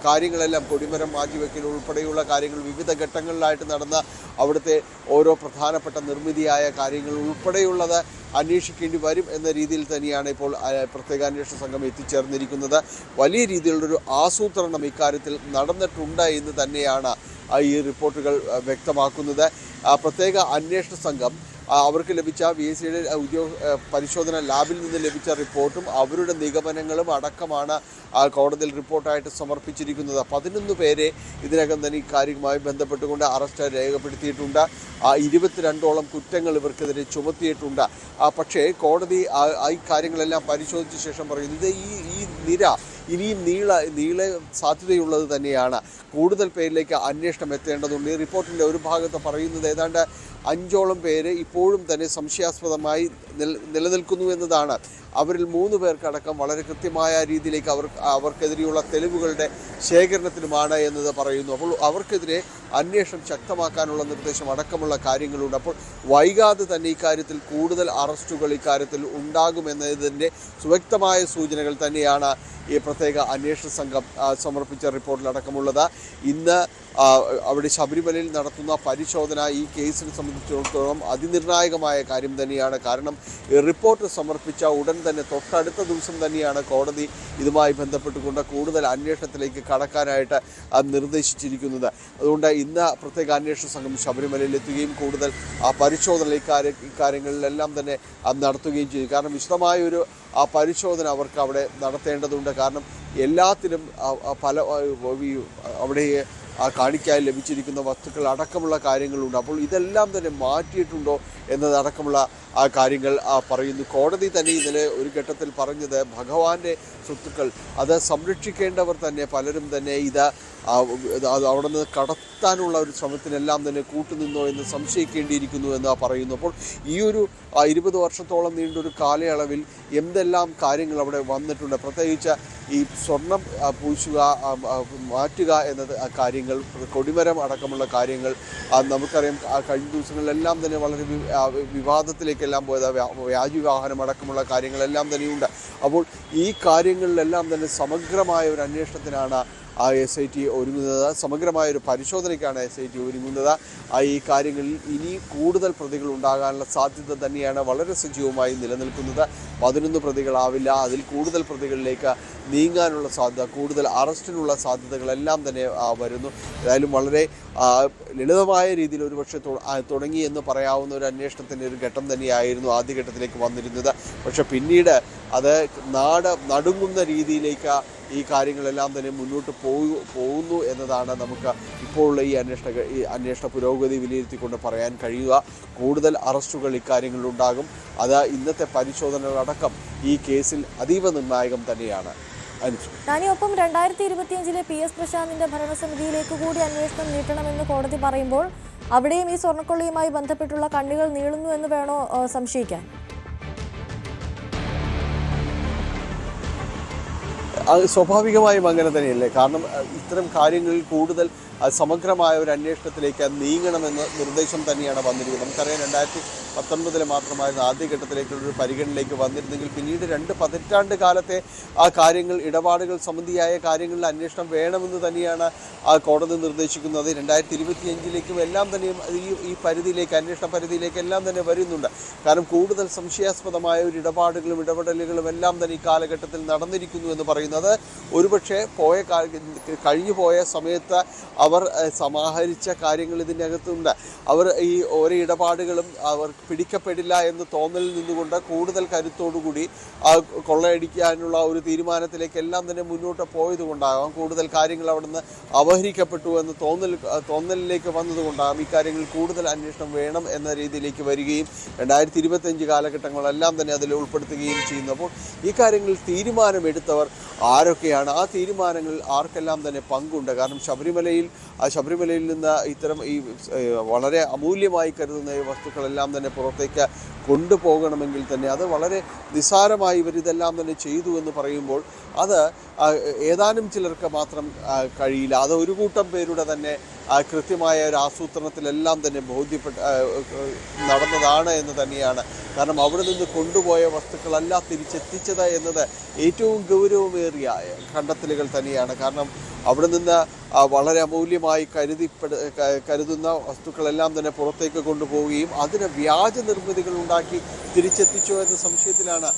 കാര്യങ്ങളെല്ലാം, കൊടിമരം മാറ്റിവെക്കൽ ഉൾപ്പെടെയുള്ള കാര്യങ്ങൾ, വിവിധ ഘട്ടങ്ങളിലായിട്ട് നടന്ന അവിടുത്തെ ഓരോ പ്രധാനപ്പെട്ട നിർമ്മിതിയായ കാര്യങ്ങൾ ഉൾപ്പെടെയുള്ളത് അന്വേഷിക്കേണ്ടി വരും എന്ന രീതിയിൽ തന്നെയാണ് ഇപ്പോൾ പ്രത്യേക അന്വേഷണ സംഘം എത്തിച്ചേർന്നിരിക്കുന്നത്. വലിയ രീതിയിലുള്ളൊരു ആസൂത്രണം ഇക്കാര്യത്തിൽ നടന്നിട്ടുണ്ട് എന്ന് തന്നെയാണ് ഈ റിപ്പോർട്ടുകൾ വ്യക്തമാക്കുന്നത്. പ്രത്യേക അന്വേഷണ സംഘം അവർക്ക് ലഭിച്ച VSCയുടെ പരിശോധന ലാബിൽ നിന്ന് ലഭിച്ച റിപ്പോർട്ടും അവരുടെ നിഗമനങ്ങളും അടക്കമാണ് കോടതിയിൽ റിപ്പോർട്ടായിട്ട് സമർപ്പിച്ചിരിക്കുന്നത്. 11 പേരെ ഇതിനകം തന്നെ ഈ കാര്യവുമായി ബന്ധപ്പെട്ടുകൊണ്ട് അറസ്റ്റ് രേഖപ്പെടുത്തിയിട്ടുണ്ട്. 22ഓളം കുറ്റങ്ങൾ ഇവർക്കെതിരെ ചുമത്തിയിട്ടുണ്ട്. പക്ഷേ കോടതി ഈ കാര്യങ്ങളെല്ലാം പരിശോധിച്ച ശേഷം പറയുന്നത് ഈ നിര ഇനിയും നീള സാധ്യതയുള്ളത് തന്നെയാണ്. കൂടുതൽ പേരിലേക്ക് അന്വേഷണം എത്തേണ്ടതുണ്ട്. ഈ റിപ്പോർട്ടിൻ്റെ ഒരു ഭാഗത്ത് പറയുന്നത് ഏതാണ്ട് 5ഓളം പേര് ഇപ്പോഴും തന്നെ സംശയാസ്പദമായി നിലനിൽക്കുന്നു എന്നതാണ്. അവരിൽ 3 പേർക്കടക്കം വളരെ കൃത്യമായ രീതിയിലേക്ക് അവർക്കെതിരെയുള്ള തെളിവുകളുടെ ശേഖരണത്തിനുമാണ് എന്നത് പറയുന്നു. അപ്പോൾ അവർക്കെതിരെ അന്വേഷണം ശക്തമാക്കാനുള്ള നിർദ്ദേശം അടക്കമുള്ള കാര്യങ്ങളുണ്ട്. അപ്പോൾ വൈകാതെ തന്നെ ഇക്കാര്യത്തിൽ കൂടുതൽ അറസ്റ്റുകൾ ഇക്കാര്യത്തിൽ ഉണ്ടാകുമെന്നതിൻ്റെ സുവ്യക്തമായ സൂചനകൾ തന്നെയാണ് ഈ പ്രത്യേക അന്വേഷണ സംഘം സമർപ്പിച്ച റിപ്പോർട്ടിലടക്കമുള്ളത്. ഇന്ന് അവിടെ ശബരിമലയിൽ നടത്തുന്ന പരിശോധന ഈ കേസിനെ സംബന്ധിച്ചിടത്തോളം അതിനിർണായകമായ കാര്യം തന്നെയാണ്. കാരണം റിപ്പോർട്ട് സമർപ്പിച്ച ഉടൻ തന്നെ തൊട്ടടുത്ത ദിവസം തന്നെയാണ് കോടതി ഇതുമായി ബന്ധപ്പെട്ടുകൊണ്ട് കൂടുതൽ അന്വേഷണത്തിലേക്ക് കടക്കാനായിട്ട് നിർദ്ദേശിച്ചിരിക്കുന്നത്. അതുകൊണ്ട് ഇന്ന് പ്രത്യേക അന്വേഷണ സംഘം ശബരിമലയിൽ എത്തുകയും കൂടുതൽ പരിശോധന ഇക്കാര്യങ്ങളിലെല്ലാം തന്നെ നടത്തുകയും ചെയ്തു. കാരണം വിശദമായൊരു പരിശോധന അവർക്ക് അവിടെ നടത്തേണ്ടതുണ്ട്. കാരണം എല്ലാത്തിനും അവിടെ കാണിക്കായി ലഭിച്ചിരിക്കുന്ന വസ്തുക്കൾ അടക്കമുള്ള കാര്യങ്ങളുണ്ട്. അപ്പോൾ ഇതെല്ലാം തന്നെ മാറ്റിയിട്ടുണ്ടോ എന്നതടക്കമുള്ള കാര്യങ്ങൾ പറയുന്നു. കോടതി തന്നെ ഇന്നലെ ഒരു ഘട്ടത്തിൽ പറഞ്ഞത് ഭഗവാന്റെ സ്വത്തുക്കൾ അത് സംരക്ഷിക്കേണ്ടവർ തന്നെ പലരും തന്നെ ഇത് അവിടെ നിന്ന് കടത്താനുള്ള ഒരു ശ്രമത്തിനെല്ലാം തന്നെ കൂട്ടുനിന്നോ എന്ന് സംശയിക്കേണ്ടിയിരിക്കുന്നു എന്ന് പറയുന്നു. അപ്പോൾ ഈ ഒരു 20 വർഷത്തോളം നീണ്ടൊരു കാലയളവിൽ എന്തെല്ലാം കാര്യങ്ങൾ അവിടെ വന്നിട്ടുണ്ട്, പ്രത്യേകിച്ച് ഈ സ്വർണം പൂശുക, മാറ്റുക എന്നത് കാര്യങ്ങൾ, കൊടിമരം അടക്കമുള്ള കാര്യങ്ങൾ നമുക്കറിയാം. കഴിഞ്ഞ ദിവസങ്ങളിലെല്ലാം തന്നെ വളരെ വിവാദത്തിലേക്കെല്ലാം പോയത് വ്യാജവിവാഹനം അടക്കമുള്ള കാര്യങ്ങളെല്ലാം തന്നെയുണ്ട്. അപ്പോൾ ഈ കാര്യങ്ങളിലെല്ലാം തന്നെ സമഗ്രമായ ഒരു അന്വേഷണത്തിനാണ് SIT ഒരുങ്ങുന്നത്. സമഗ്രമായൊരു പരിശോധനയ്ക്കാണ് SIT ഒരുങ്ങുന്നത്. ഈ കാര്യങ്ങളിൽ ഇനി കൂടുതൽ പ്രതികൾ ഉണ്ടാകാനുള്ള സാധ്യത തന്നെയാണ് വളരെ സജീവമായി നിലനിൽക്കുന്നത്. 11 പ്രതികളാവില്ല, അതിൽ കൂടുതൽ പ്രതികളിലേക്ക് നീങ്ങാനുള്ള സാധ്യത, കൂടുതൽ അറസ്റ്റിനുള്ള സാധ്യതകളെല്ലാം തന്നെ വരുന്നു. ഏതായാലും വളരെ ലളിതമായ രീതിയിൽ ഒരുപക്ഷെ തുടങ്ങി എന്ന് പറയാവുന്ന ഒരു അന്വേഷണത്തിൻ്റെ ഒരു ഘട്ടം തന്നെയായിരുന്നു ആദ്യഘട്ടത്തിലേക്ക് വന്നിരുന്നത്. പക്ഷെ പിന്നീട് അത് നടുങ്ങുന്ന രീതിയിലേക്ക് ഈ കാര്യങ്ങളെല്ലാം തന്നെ മുന്നോട്ട് പോകുന്നു എന്നതാണ് നമുക്ക് ഇപ്പോഴുള്ള ഈ അന്വേഷണ പുരോഗതി വിലയിരുത്തിക്കൊണ്ട് പറയാൻ കഴിയുക. കൂടുതൽ അറസ്റ്റുകൾ ഇക്കാര്യങ്ങളിലുണ്ടാകും. അത് ഇന്നത്തെ പരിശോധനകളടക്കം ഈ കേസിൽ അതീവ നിർണായകം തന്നെയാണ്. ഒപ്പം 2025 PS പ്രശാന്തിന്റെ ഭരണസമിതിയിലേക്ക് കൂടി അന്വേഷണം നീട്ടണമെന്ന് കോടതി പറയുമ്പോൾ അവിടെയും ഈ സ്വർണ്ണക്കൊള്ളയുമായി ബന്ധപ്പെട്ടുള്ള കണ്ണികൾ നീളുന്നു എന്ന് വേണോ സംശയിക്കാൻ? സ്വാഭാവികമായും അങ്ങനെ തന്നെയല്ലേ. കാരണം ഇത്തരം കാര്യങ്ങളിൽ കൂടുതൽ സമഗ്രമായ ഒരു അന്വേഷണത്തിലേക്ക് നീങ്ങണമെന്ന നിർദ്ദേശം തന്നെയാണ് വന്നിരിക്കുന്നത്. നമുക്കറിയാം 2019 മാത്രമായിരുന്നു ആദ്യഘട്ടത്തിലേക്കുള്ളൊരു പരിഗണനയിലേക്ക് വന്നിരുന്നെങ്കിൽ പിന്നീട് 2 പതിറ്റാണ്ട് കാലത്തെ ആ കാര്യങ്ങൾ, ഇടപാടുകൾ സംബന്ധിയായ കാര്യങ്ങളിൽ അന്വേഷണം വേണമെന്ന് തന്നെയാണ് കോടതി നിർദ്ദേശിക്കുന്നത്. 2025 എല്ലാം തന്നെയും ഈ പരിധിയിലേക്ക്, അന്വേഷണ പരിധിയിലേക്ക് എല്ലാം തന്നെ വരുന്നുണ്ട്. കാരണം കൂടുതൽ സംശയാസ്പദമായ ഒരു ഇടപെടലുകളും എല്ലാം തന്നെ ഈ കാലഘട്ടത്തിൽ നടന്നിരിക്കുന്നു എന്ന് പറയുന്നത് ഒരുപക്ഷെ കഴിഞ്ഞു പോയ സമയത്ത് അവർ സമാഹരിച്ച കാര്യങ്ങൾ ഇതിനകത്തുണ്ട്. അവർ ഈ ഓരോ ഇടപാടുകളും അവർ പിടിക്കപ്പെടില്ല എന്ന് തോന്നലിൽ നിന്നുകൊണ്ട് കൂടുതൽ കരുത്തോടുകൂടി കൊള്ളയടിക്കാനുള്ള ഒരു തീരുമാനത്തിലേക്ക് എല്ലാം തന്നെ മുന്നോട്ട് പോയതുകൊണ്ടാകാം. കൂടുതൽ കാര്യങ്ങൾ അവിടുന്ന് അപഹരിക്കപ്പെട്ടു എന്ന് തോന്നലിലേക്ക് വന്നതുകൊണ്ടാകാം ഇക്കാര്യങ്ങളിൽ കൂടുതൽ അന്വേഷണം വേണം എന്ന രീതിയിലേക്ക് വരികയും 2025 കാലഘട്ടങ്ങളെല്ലാം തന്നെ അതിൽ ഉൾപ്പെടുത്തുകയും ചെയ്യുന്നു. അപ്പോൾ ഈ കാര്യങ്ങളിൽ തീരുമാനമെടുത്തവർ ആരൊക്കെയാണ്, ആ തീരുമാനങ്ങളിൽ ആർക്കെല്ലാം തന്നെ പങ്കുണ്ട്? കാരണം ശബരിമലയിൽ നിന്ന് ഇത്തരം ഈ വളരെ അമൂല്യമായി കരുതുന്ന ഈ വസ്തുക്കളെല്ലാം തന്നെ പുറത്തേക്ക് കൊണ്ടുപോകണമെങ്കിൽ തന്നെ അത് വളരെ നിസ്സാരമായി ഇവരിതെല്ലാം തന്നെ ചെയ്തു എന്ന് പറയുമ്പോൾ അത് ഏതാനും ചിലർക്ക് മാത്രം കഴിയില്ല. അത് ഒരു കൂട്ടം പേരുടെ തന്നെ കൃത്യമായ ഒരു ആസൂത്രണത്തിലെല്ലാം തന്നെ നടന്നതാണ് എന്ന് തന്നെയാണ്. കാരണം അവിടെ നിന്ന് കൊണ്ടുപോയ വസ്തുക്കളല്ല തിരിച്ചെത്തിച്ചത് എന്നത് ഏറ്റവും ഗൗരവമേറിയ കണ്ടെത്തലുകൾ തന്നെയാണ്. കാരണം അവിടെ നിന്ന് വളരെ അമൂല്യമായി കരുതുന്ന വസ്തുക്കളെല്ലാം തന്നെ പുറത്തേക്ക് കൊണ്ടുപോവുകയും അതിന് വ്യാജ നിർമ്മിതികൾ ഉണ്ടാക്കി തിരിച്ചെത്തിച്ചോ എന്ന സംശയത്തിലാണ്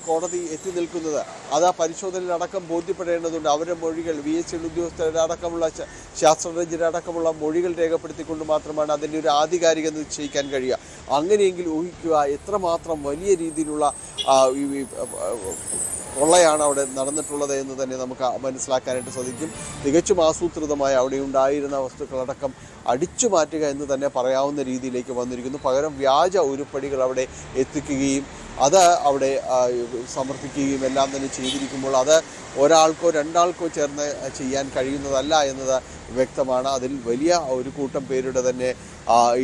കോടതി എത്തി നിൽക്കുന്നത്. അത് ആ പരിശോധനയിലടക്കം ബോധ്യപ്പെടേണ്ടതുണ്ട്. അവരുടെ മൊഴികൾ, VHL ഉദ്യോഗസ്ഥരടക്കമുള്ള ശാസ്ത്രജ്ഞരടക്കമുള്ള മൊഴികൾ രേഖപ്പെടുത്തിക്കൊണ്ട് മാത്രമാണ് അതിൻ്റെ ഒരു ആധികാരികത നിശ്ചയിക്കാൻ കഴിയുക. അങ്ങനെയെങ്കിൽ ഊഹിക്കുക എത്രമാത്രം വലിയ രീതിയിലുള്ള കൊള്ളയാണ് അവിടെ നടന്നിട്ടുള്ളത് എന്ന് തന്നെ നമുക്ക് മനസ്സിലാക്കാനായിട്ട് സാധിക്കും. തികച്ചും ആസൂത്രിതമായി അവിടെ ഉണ്ടായിരുന്ന വസ്തുക്കളടക്കം അടിച്ചു മാറ്റുക എന്ന് തന്നെ പറയാവുന്ന രീതിയിലേക്ക് വന്നിരിക്കുന്നു. പകരം വ്യാജ ഉരുപ്പടികൾ അവിടെ എത്തിക്കുകയും അത് അവിടെ സമർപ്പിക്കുകയും എല്ലാം തന്നെ ചെയ്തിരിക്കുമ്പോൾ അത് ഒരാൾക്കോ രണ്ടാൾക്കോ ചേർന്ന് ചെയ്യാൻ കഴിയുന്നതല്ല എന്നത് വ്യക്തമാണ്. അതിൽ വലിയ ഒരു കൂട്ടം പേരുടെ തന്നെ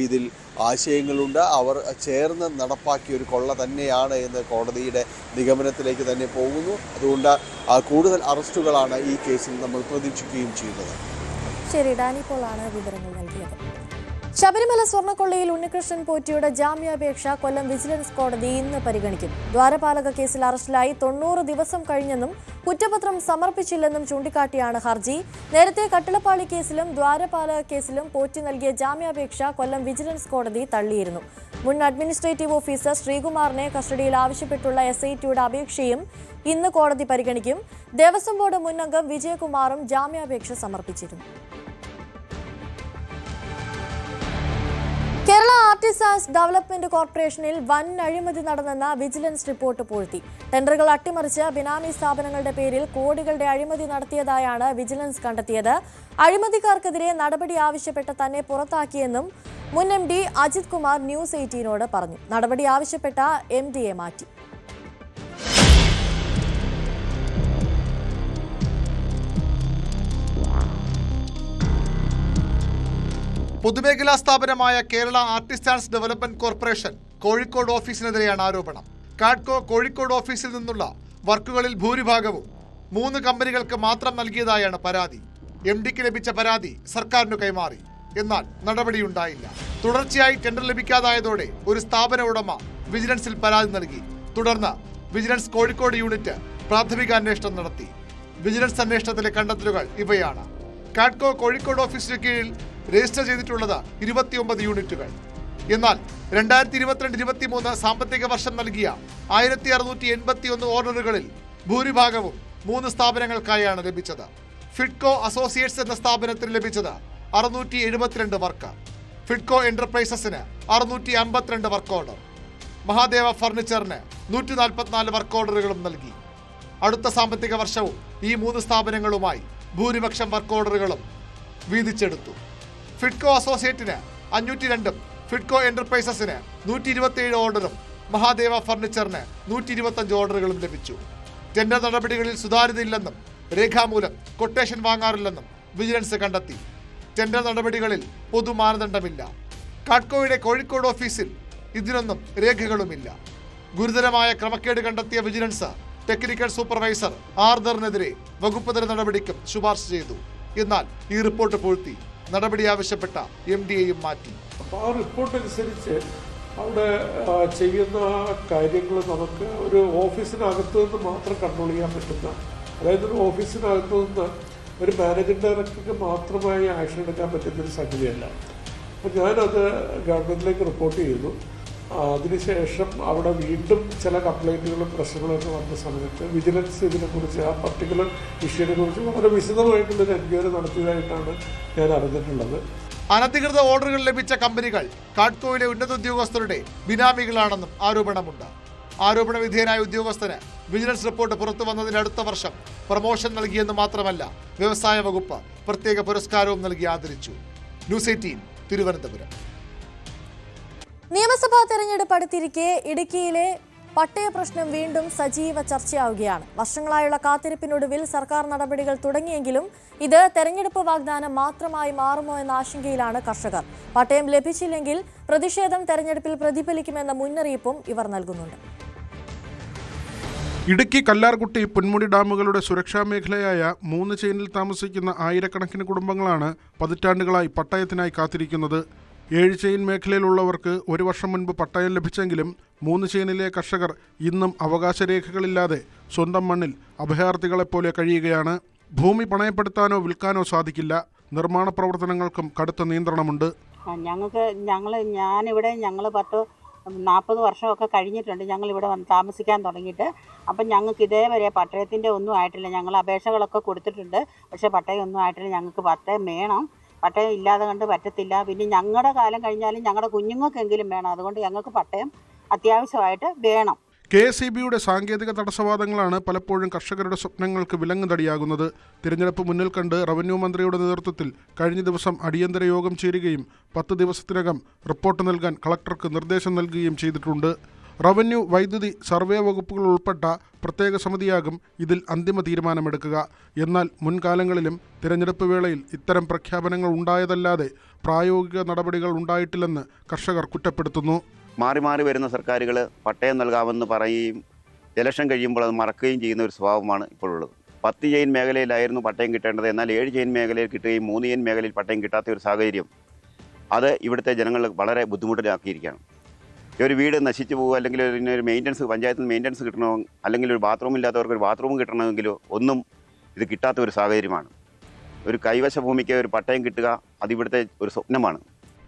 ഇതിൽ ആശയങ്ങളുണ്ട്. അവർ ചേർന്ന് നടപ്പാക്കിയ ഒരു കൊള്ള തന്നെയാണ് എന്ന് കോടതിയുടെ നിഗമനത്തിലേക്ക് തന്നെ പോകുന്നു. അതുകൊണ്ട് കൂടുതൽ അറസ്റ്റുകളാണ് ഈ കേസിൽ നമ്മൾ പ്രതീക്ഷിക്കുകയും ചെയ്യുന്നത്. ശരി, ഡാനി പോളാണ് വിവരങ്ങൾ നൽകിയത്. ശബരിമല സ്വർണ്ണക്കൊള്ളയിൽ ഉണ്ണികൃഷ്ണൻ പോറ്റിയുടെ ജാമ്യാപേക്ഷ കൊല്ലം വിജിലൻസ് കോടതി ഇന്ന് പരിഗണിക്കും. ദ്വാരപാലക കേസിൽ അറസ്റ്റിലായി 90 ദിവസം കഴിഞ്ഞെന്നും കുറ്റപത്രം സമർപ്പിച്ചില്ലെന്നും ചൂണ്ടിക്കാട്ടിയാണ് ഹർജി. നേരത്തെ കട്ടിളപ്പാളി കേസിലും ദ്വാരപാലക കേസിലും പോറ്റി നൽകിയ ജാമ്യാപേക്ഷ കൊല്ലം വിജിലൻസ് കോടതി തള്ളിയിരുന്നു. മുൻ അഡ്മിനിസ്ട്രേറ്റീവ് ഓഫീസർ ശ്രീകുമാറിനെ കസ്റ്റഡിയിൽ ആവശ്യപ്പെട്ടുള്ള SITയുടെ അപേക്ഷയും ഇന്ന് കോടതി പരിഗണിക്കും. ദേവസ്വം ബോർഡ് മുൻ അംഗം വിജയകുമാറും ജാമ്യാപേക്ഷ സമർപ്പിച്ചിരുന്നു. കേരള ആർട്ടിസാൻസ് ഡെവലപ്മെന്റ് കോർപ്പറേഷനിൽ വൻ അഴിമതി നടന്നെന്ന വിജിലൻസ് റിപ്പോർട്ട് പൂഴ്ത്തി. ടെൻഡറുകൾ അട്ടിമറിച്ച് ബിനാമി സ്ഥാപനങ്ങളുടെ പേരിൽ കോടികളുടെ അഴിമതി നടത്തിയതായാണ് വിജിലൻസ് കണ്ടെത്തിയത്. അഴിമതിക്കാർക്കെതിരെ നടപടി ആവശ്യപ്പെട്ട് തന്നെ പുറത്താക്കിയെന്നും മുൻ MD അജിത് കുമാർ ന്യൂസ് 18നോട് പറഞ്ഞു. നടപടി ആവശ്യപ്പെട്ട MDയെ മാറ്റി. പൊതുമേഖലാ സ്ഥാപനമായ Kerala Artisans Development Corporation Kozhikode ഓഫീസിനെതിരെയാണ് ആരോപണം. കാഡ്കോ കോഴിക്കോട് ഓഫീസിൽ നിന്നുള്ള വർക്കുകളിൽ ഭൂരിഭാഗവും 3 കമ്പനികൾക്ക് മാത്രം നൽകിയതായാണ് പരാതി. MDക്ക് ലഭിച്ച പരാതി സർക്കാരിന് കൈമാറി. എന്നാൽ നടപടിയുണ്ടായില്ല. തുടർച്ചയായി ടെൻഡർ ലഭിക്കാതായതോടെ ഒരു സ്ഥാപന ഉടമ വിജിലൻസിൽ പരാതി നൽകി. തുടർന്ന് വിജിലൻസ് കോഴിക്കോട് യൂണിറ്റ് പ്രാഥമിക അന്വേഷണം നടത്തി. വിജിലൻസ് അന്വേഷണത്തിലെ കണ്ടെത്തലുകൾ ഇവയാണ്. കാഡ്കോ കോഴിക്കോട് ഓഫീസിന് കീഴിൽ രജിസ്റ്റർ ചെയ്തിട്ടുള്ളത് 29 യൂണിറ്റുകൾ. എന്നാൽ 2022-23 സാമ്പത്തിക വർഷം നൽകിയ 1681 ഓർഡറുകളിൽ ഭൂരിഭാഗവും 3 സ്ഥാപനങ്ങൾക്കായാണ് ലഭിച്ചത്. ഫിഡ്കോ അസോസിയേറ്റ്സ് എന്ന സ്ഥാപനത്തിന് ലഭിച്ചത് 672 വർക്ക്, ഫിഡ്കോ എന്റർപ്രൈസസിന് 652 വർക്ക് ഓർഡർ, മഹാദേവ ഫർണിച്ചറിന് 144 വർക്ക് ഓർഡറുകളും നൽകി. അടുത്ത സാമ്പത്തിക വർഷവും ഈ 3 സ്ഥാപനങ്ങളുമായി ഭൂരിപക്ഷം വർക്ക് ഓർഡറുകളും വീതിച്ചെടുത്തു. ഫിഡ്കോ അസോസിയേറ്റിന് 502, ഫിഡ്കോ എന്റർപ്രൈസസിന് 127 ഓർഡറും മഹാദേവ ഫർണിച്ചറിന് 125 ഓർഡറുകളും ലഭിച്ചു. ടെൻഡർ നടപടികളിൽ സുതാര്യതയില്ലെന്നും രേഖാമൂലം കൊട്ടേഷൻ വാങ്ങാറില്ലെന്നും വിജിലൻസ് കണ്ടെത്തി. ടെൻഡർ നടപടികളിൽ പൊതുമാനദണ്ഡമില്ല. കാഡ്കോയുടെ കോഴിക്കോട് ഓഫീസിൽ ഇതിനൊന്നും രേഖകളുമില്ല. ഗുരുതരമായ ക്രമക്കേട് കണ്ടെത്തിയ വിജിലൻസ് ടെക്നിക്കൽ സൂപ്പർവൈസർ ആർദറിനെതിരെ വകുപ്പ് തല നടപടിക്കും ശുപാർശ ചെയ്തു. എന്നാൽ ഈ റിപ്പോർട്ട് പൂഴ്ത്തി നടപടി ആവശ്യപ്പെട്ട MD-യെയും മാറ്റി. ആ റിപ്പോർട്ട് അനുസരിച്ച് അവിടെ ചെയ്യുന്ന കാര്യങ്ങൾ നമുക്ക് ഒരു ഓഫീസിനകത്ത് നിന്ന് മാത്രം കൺട്രോൾ ചെയ്യാൻ പറ്റുന്ന, അതായത് ഒരു ഓഫീസിനകത്ത് നിന്ന് ഒരു മാനേജിംഗ് ഡയറക്ടർക്ക് മാത്രമായി ആക്ഷൻ എടുക്കാൻ പറ്റുന്നൊരു സംഗതിയല്ല. അപ്പോൾ ഞാനത് ഗവൺമെൻറ്റിലേക്ക് റിപ്പോർട്ട് ചെയ്തു. അതിനുശേഷം അവിടെ വീണ്ടും ചില കംപ്ലൈൻറ്റുകളും പ്രശ്നങ്ങളൊക്കെ വന്ന സമയത്ത് വിജിലൻസ് ഇതിനെക്കുറിച്ച് ആ പർട്ടിക്കുലർ ഇഷ്യൂവിനെ കുറിച്ച് വളരെ വിശദമായിട്ടുള്ളൊരു എൻക്വയറി നടത്തിയതായിട്ടാണ് ഞാൻ അറിഞ്ഞിട്ടുള്ളത്. അനധികൃത ഓർഡറുകൾ ലഭിച്ച കമ്പനികൾ കാഡ്കോയിലെ ഉന്നത ഉദ്യോഗസ്ഥരുടെ ബിനാമികളാണെന്നും ആരോപണമുണ്ട്. ആരോപണ വിധേയനായ ഉദ്യോഗസ്ഥന് വിജിലൻസ് റിപ്പോർട്ട് പുറത്തു വന്നതിന് അടുത്ത വർഷം പ്രമോഷൻ നൽകിയെന്ന് മാത്രമല്ല, വ്യവസായ വകുപ്പ് പ്രത്യേക പുരസ്കാരവും നൽകി ആദരിച്ചു. ന്യൂസ് 18 തിരുവനന്തപുരം. നിയമസഭാ തെരഞ്ഞെടുപ്പ് അടുത്തിരിക്കെ ഇടുക്കിയിലെ പട്ടയ പ്രശ്നം വീണ്ടും സജീവ ചർച്ചയാവുകയാണ്. വർഷങ്ങളായുള്ള കാത്തിരിപ്പിനൊടുവിൽ സർക്കാർ നടപടികൾ തുടങ്ങിയെങ്കിലും ഇത് തെരഞ്ഞെടുപ്പ് വാഗ്ദാനം മാത്രമായി മാറുമോ എന്ന ആശങ്കയിലാണ് കർഷകർ. പട്ടയം ലഭിച്ചില്ലെങ്കിൽ പ്രതിഷേധം തെരഞ്ഞെടുപ്പിൽ പ്രതിഫലിക്കുമെന്ന മുന്നറിയിപ്പും ഇവർ നൽകുന്നുണ്ട്. ഇടുക്കി കല്ലാർകുട്ടി പൊന്മുടി ഡാമുകളുടെ സുരക്ഷാ മേഖലയായ 3 ചെയിനിൽ താമസിക്കുന്ന ആയിരക്കണക്കിന് കുടുംബങ്ങളാണ് പതിറ്റാണ്ടുകളായി പട്ടയത്തിനായി കാത്തിരിക്കുന്നത്. 7 ചെയിൻ മേഖലയിലുള്ളവർക്ക് 1 വർഷം മുൻപ് പട്ടയം ലഭിച്ചെങ്കിലും 3 ചെയിനിലെ കർഷകർ ഇന്നും അവകാശരേഖകളില്ലാതെ സ്വന്തം മണ്ണിൽ അഭയാർത്ഥികളെപ്പോലെ കഴിയുകയാണ്. ഭൂമി പണയപ്പെടുത്താനോ വിൽക്കാനോ സാധിക്കില്ല. നിർമ്മാണ പ്രവർത്തനങ്ങൾക്കും കടുത്ത നിയന്ത്രണമുണ്ട്. ഞാനിവിടെ 40 വർഷമൊക്കെ കഴിഞ്ഞിട്ടുണ്ട് ഞങ്ങളിവിടെ വന്ന് താമസിക്കാൻ തുടങ്ങിയിട്ട്. അപ്പം ഞങ്ങൾക്ക് ഇതേവരെ പട്ടയത്തിൻ്റെ ഒന്നും ആയിട്ടില്ല. ഞങ്ങൾ അപേക്ഷകളൊക്കെ കൊടുത്തിട്ടുണ്ട്, പക്ഷേ പട്ടയം ഒന്നും ആയിട്ടില്ല. ഞങ്ങൾക്ക് പട്ടയം വേണം. പട്ടയം ഇല്ലാതെ കണ്ട് പറ്റത്തില്ല. പിന്നെ ഞങ്ങളുടെ കാലം കഴിഞ്ഞാലും ഞങ്ങളുടെ കുഞ്ഞുങ്ങൾക്കെങ്കിലും വേണം. അതുകൊണ്ട് ഞങ്ങൾക്ക് പട്ടയം അത്യാവശ്യമായിട്ട് വേണം. KSEBയുടെ സാങ്കേതിക തടസ്സവാദങ്ങളാണ് പലപ്പോഴും കർഷകരുടെ സ്വപ്നങ്ങൾക്ക് വിലങ്ങുതടിയാകുന്നത്. തിരഞ്ഞെടുപ്പ് മുന്നിൽ കണ്ട് റവന്യൂ മന്ത്രിയുടെ നേതൃത്വത്തിൽ കഴിഞ്ഞ ദിവസം അടിയന്തര യോഗം ചേരുകയും 10 ദിവസത്തിനകം റിപ്പോർട്ട് നൽകാൻ കളക്ടർക്ക് നിർദ്ദേശം നൽകുകയും ചെയ്തിട്ടുണ്ട്. റവന്യൂ, വൈദ്യുതി, സർവേ വകുപ്പുകൾ ഉൾപ്പെട്ട പ്രത്യേക സമിതിയാകും ഇതിൽ അന്തിമ തീരുമാനമെടുക്കുക. എന്നാൽ മുൻകാലങ്ങളിലും തിരഞ്ഞെടുപ്പ് വേളയിൽ ഇത്തരം പ്രഖ്യാപനങ്ങൾ ഉണ്ടായതല്ലാതെ പ്രായോഗിക നടപടികൾ ഉണ്ടായിട്ടില്ലെന്ന് കർഷകർ കുറ്റപ്പെടുത്തുന്നു. മാറി മാറി വരുന്ന സർക്കാരുകൾ പട്ടയം നൽകാമെന്ന് പറയുകയും ഇലക്ഷൻ കഴിയുമ്പോൾ അത് മറക്കുകയും ചെയ്യുന്ന ഒരു സ്വഭാവമാണ് ഇപ്പോഴുള്ളത്. 10 ചെയിൻ മേഖലയിലായിരുന്നു പട്ടയം കിട്ടേണ്ടത്. എന്നാൽ 7 ചെയിൻ മേഖലയിൽ കിട്ടുകയും 3 ചെയിൻ മേഖലയിൽ പട്ടയം കിട്ടാത്ത ഒരു സാഹചര്യം അത് ഇവിടുത്തെ ജനങ്ങൾ വളരെ ബുദ്ധിമുട്ടിലാക്കിയിരിക്കുകയാണ്. ഒരു വീട് നശിച്ചു പോകുക, അല്ലെങ്കിൽ ഒരു മെയിൻ്റനൻസ്, പഞ്ചായത്തിൽ മെയിൻ്റനൻസ് കിട്ടണോ, അല്ലെങ്കിൽ ഒരു ബാത്റൂം ഇല്ലാത്തവർക്ക് ഒരു ബാത്റൂം കിട്ടണമെങ്കിലോ ഒന്നും ഇത് കിട്ടാത്ത ഒരു സാഹചര്യമാണ്. ഒരു കൈവശ ഭൂമിക്ക് ഒരു പട്ടയം കിട്ടുക അതിവിടുത്തെ ഒരു സ്വപ്നമാണ്.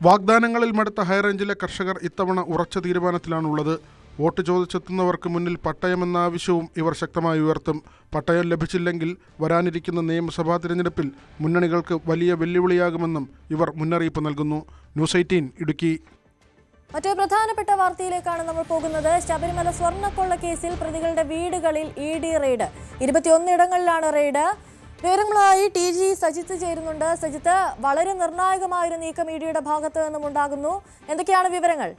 വാഗ്ദാനങ്ങളിൽ മടുത്ത ഹൈറേഞ്ചിലെ കർഷകർ ഇത്തവണ ഉറച്ച തീരുമാനത്തിലാണുള്ളത്. വോട്ട് ചോദിച്ചെത്തുന്നവർക്ക് മുന്നിൽ പട്ടയമെന്ന ആവശ്യവും ഇവർ ശക്തമായി ഉയർത്തും. പട്ടയം ലഭിച്ചില്ലെങ്കിൽ വരാനിരിക്കുന്ന നിയമസഭാ തിരഞ്ഞെടുപ്പിൽ മുന്നണികൾക്ക് വലിയ വെല്ലുവിളിയാകുമെന്നും ഇവർ മുന്നറിയിപ്പ് നൽകുന്നു. ന്യൂസ് 18 ഇടുക്കി. മറ്റൊരു പ്രധാനപ്പെട്ട വാർത്തയിലേക്കാണ് നമ്മൾ പോകുന്നത്. ശബരിമല സ്വർണ്ണക്കൊള്ള കേസിൽ പ്രതികളുടെ വീടുകളിൽ ED റെയ്ഡ്. 21 ഇടങ്ങളിലാണ് റെയ്ഡ്. വിവരങ്ങളുമായി TG സജിത്ത് ചേരുന്നുണ്ട്. സജിത്ത്, വളരെ നിർണായകമായൊരു നീക്കം EDയുടെ ഭാഗത്ത് നിന്നും ഉണ്ടാകുന്നു. എന്തൊക്കെയാണ് വിവരങ്ങൾ?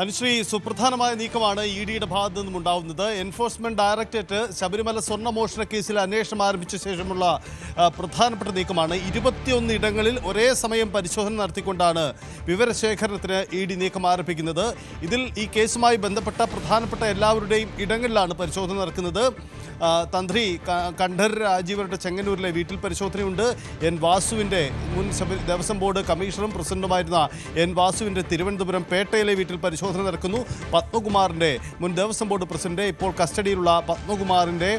അനുശ്രീ, സുപ്രധാനമായ നീക്കമാണ് EDയുടെ ഭാഗത്തു നിന്നും ഉണ്ടാവുന്നത്. എൻഫോഴ്സ്മെന്റ് ഡയറക്ടറേറ്റ് ശബരിമല സ്വർണ്ണമോഷണ കേസിൽ അന്വേഷണം ആരംഭിച്ച ശേഷമുള്ള പ്രധാനപ്പെട്ട നീക്കമാണ്. 21 ഇടങ്ങളിൽ ഒരേ സമയം പരിശോധന നടത്തിക്കൊണ്ടാണ് വിവരശേഖരണത്തിന് ED നീക്കം ആരംഭിക്കുന്നത്. ഇതിൽ ഈ കേസുമായി ബന്ധപ്പെട്ട പ്രധാനപ്പെട്ട എല്ലാവരുടെയും ഇടങ്ങളിലാണ് പരിശോധന നടക്കുന്നത്. തന്ത്രി കണ്ഠർ രാജീവരുടെ ചെങ്ങന്നൂരിലെ വീട്ടിൽ പരിശോധനയുണ്ട്. N. വാസുവിൻ്റെ മുൻ ദേവസ്വം ബോർഡ് കമ്മീഷണറും പ്രസിഡന്റുമായിരുന്ന N. വാസുവിൻ്റെ തിരുവനന്തപുരം പേട്ടയിലെ വീട്ടിൽ പരിശോധന നടക്കുന്നു. പത്മകുമാറിൻ്റെ മുൻ ദേവസ്വം ബോർഡ് പ്രസിഡന്റ്, ഇപ്പോൾ കസ്റ്റഡിയിലുള്ള പത്മകുമാറിൻ്റെ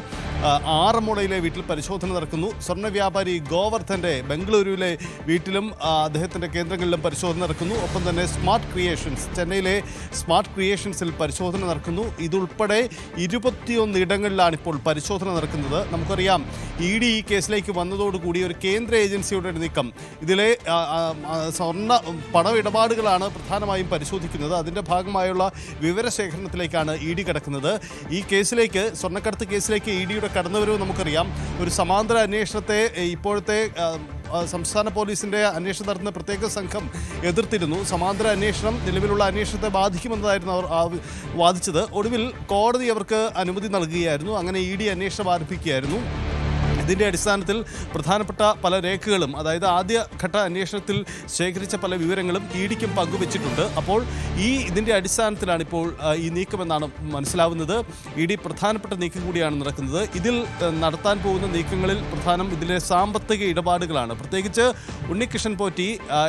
ആറന്മുളയിലെ വീട്ടിൽ പരിശോധന നടക്കുന്നു. സ്വർണ്ണ വ്യാപാരി ഗോവർദ്ധൻ്റെ ബംഗളൂരുവിലെ വീട്ടിലും അദ്ദേഹത്തിൻ്റെ കേന്ദ്രങ്ങളിലും പരിശോധന നടക്കുന്നു. ഒപ്പം തന്നെ സ്മാർട്ട് ക്രിയേഷൻസ്, ചെന്നൈയിലെ സ്മാർട്ട് ക്രിയേഷൻസിൽ പരിശോധന നടക്കുന്നു. ഇതുൾപ്പെടെ 21 ഇടങ്ങളിലാണ് ഇപ്പോൾ പരിശോധന നടക്കുന്നത്. നമുക്കറിയാം ED ഈ കേസിലേക്ക് വന്നതോടുകൂടി ഒരു കേന്ദ്ര ഏജൻസിയുടെ നീക്കം, ഇതിലെ സ്വർണ്ണ പണമിടപാടുകളാണ് പ്രധാനമായും പരിശോധിക്കുന്നത്. അതിൻ്റെ ഭാഗമായുള്ള വിവരശേഖരണത്തിലേക്കാണ് ED കിടക്കുന്നത്. ഈ കേസിലേക്ക്, സ്വർണ്ണക്കടത്ത് കേസിലേക്ക് EDയുടെ കടന്നുവരവ് നമുക്കറിയാം. ഒരു സമാന്തര അന്വേഷണത്തെ ഇപ്പോഴത്തെ സംസ്ഥാന പോലീസിൻ്റെ അന്വേഷണം നടത്തുന്ന പ്രത്യേക സംഘം എതിർത്തിരുന്നു. സമാന്തര അന്വേഷണം നിലവിലുള്ള അന്വേഷണത്തെ ബാധിക്കുമെന്നതായിരുന്നു അവർ വാദിച്ചത്. ഒടുവിൽ കോടതി അവർക്ക് അനുമതി നൽകുകയായിരുന്നു. അങ്ങനെ ED അന്വേഷണം ആരംഭിക്കുകയായിരുന്നു. ഇതിൻ്റെ അടിസ്ഥാനത്തിൽ പ്രധാനപ്പെട്ട പല രേഖകളും, അതായത് ആദ്യഘട്ട അന്വേഷണത്തിൽ ശേഖരിച്ച പല വിവരങ്ങളും EDക്കും പങ്കുവച്ചിട്ടുണ്ട്. അപ്പോൾ ഇതിൻ്റെ അടിസ്ഥാനത്തിലാണ് ഇപ്പോൾ ഈ നീക്കമെന്നാണ് മനസ്സിലാവുന്നത്. ED പ്രധാനപ്പെട്ട നീക്കം കൂടിയാണ് നടക്കുന്നത്. ഇതിൽ നടത്താൻ പോകുന്ന നീക്കങ്ങളിൽ പ്രധാനം ഇതിലെ സാമ്പത്തിക ഇടപാടുകളാണ്. പ്രത്യേകിച്ച് ഉണ്ണികൃഷ്ണൻ പോറ്റി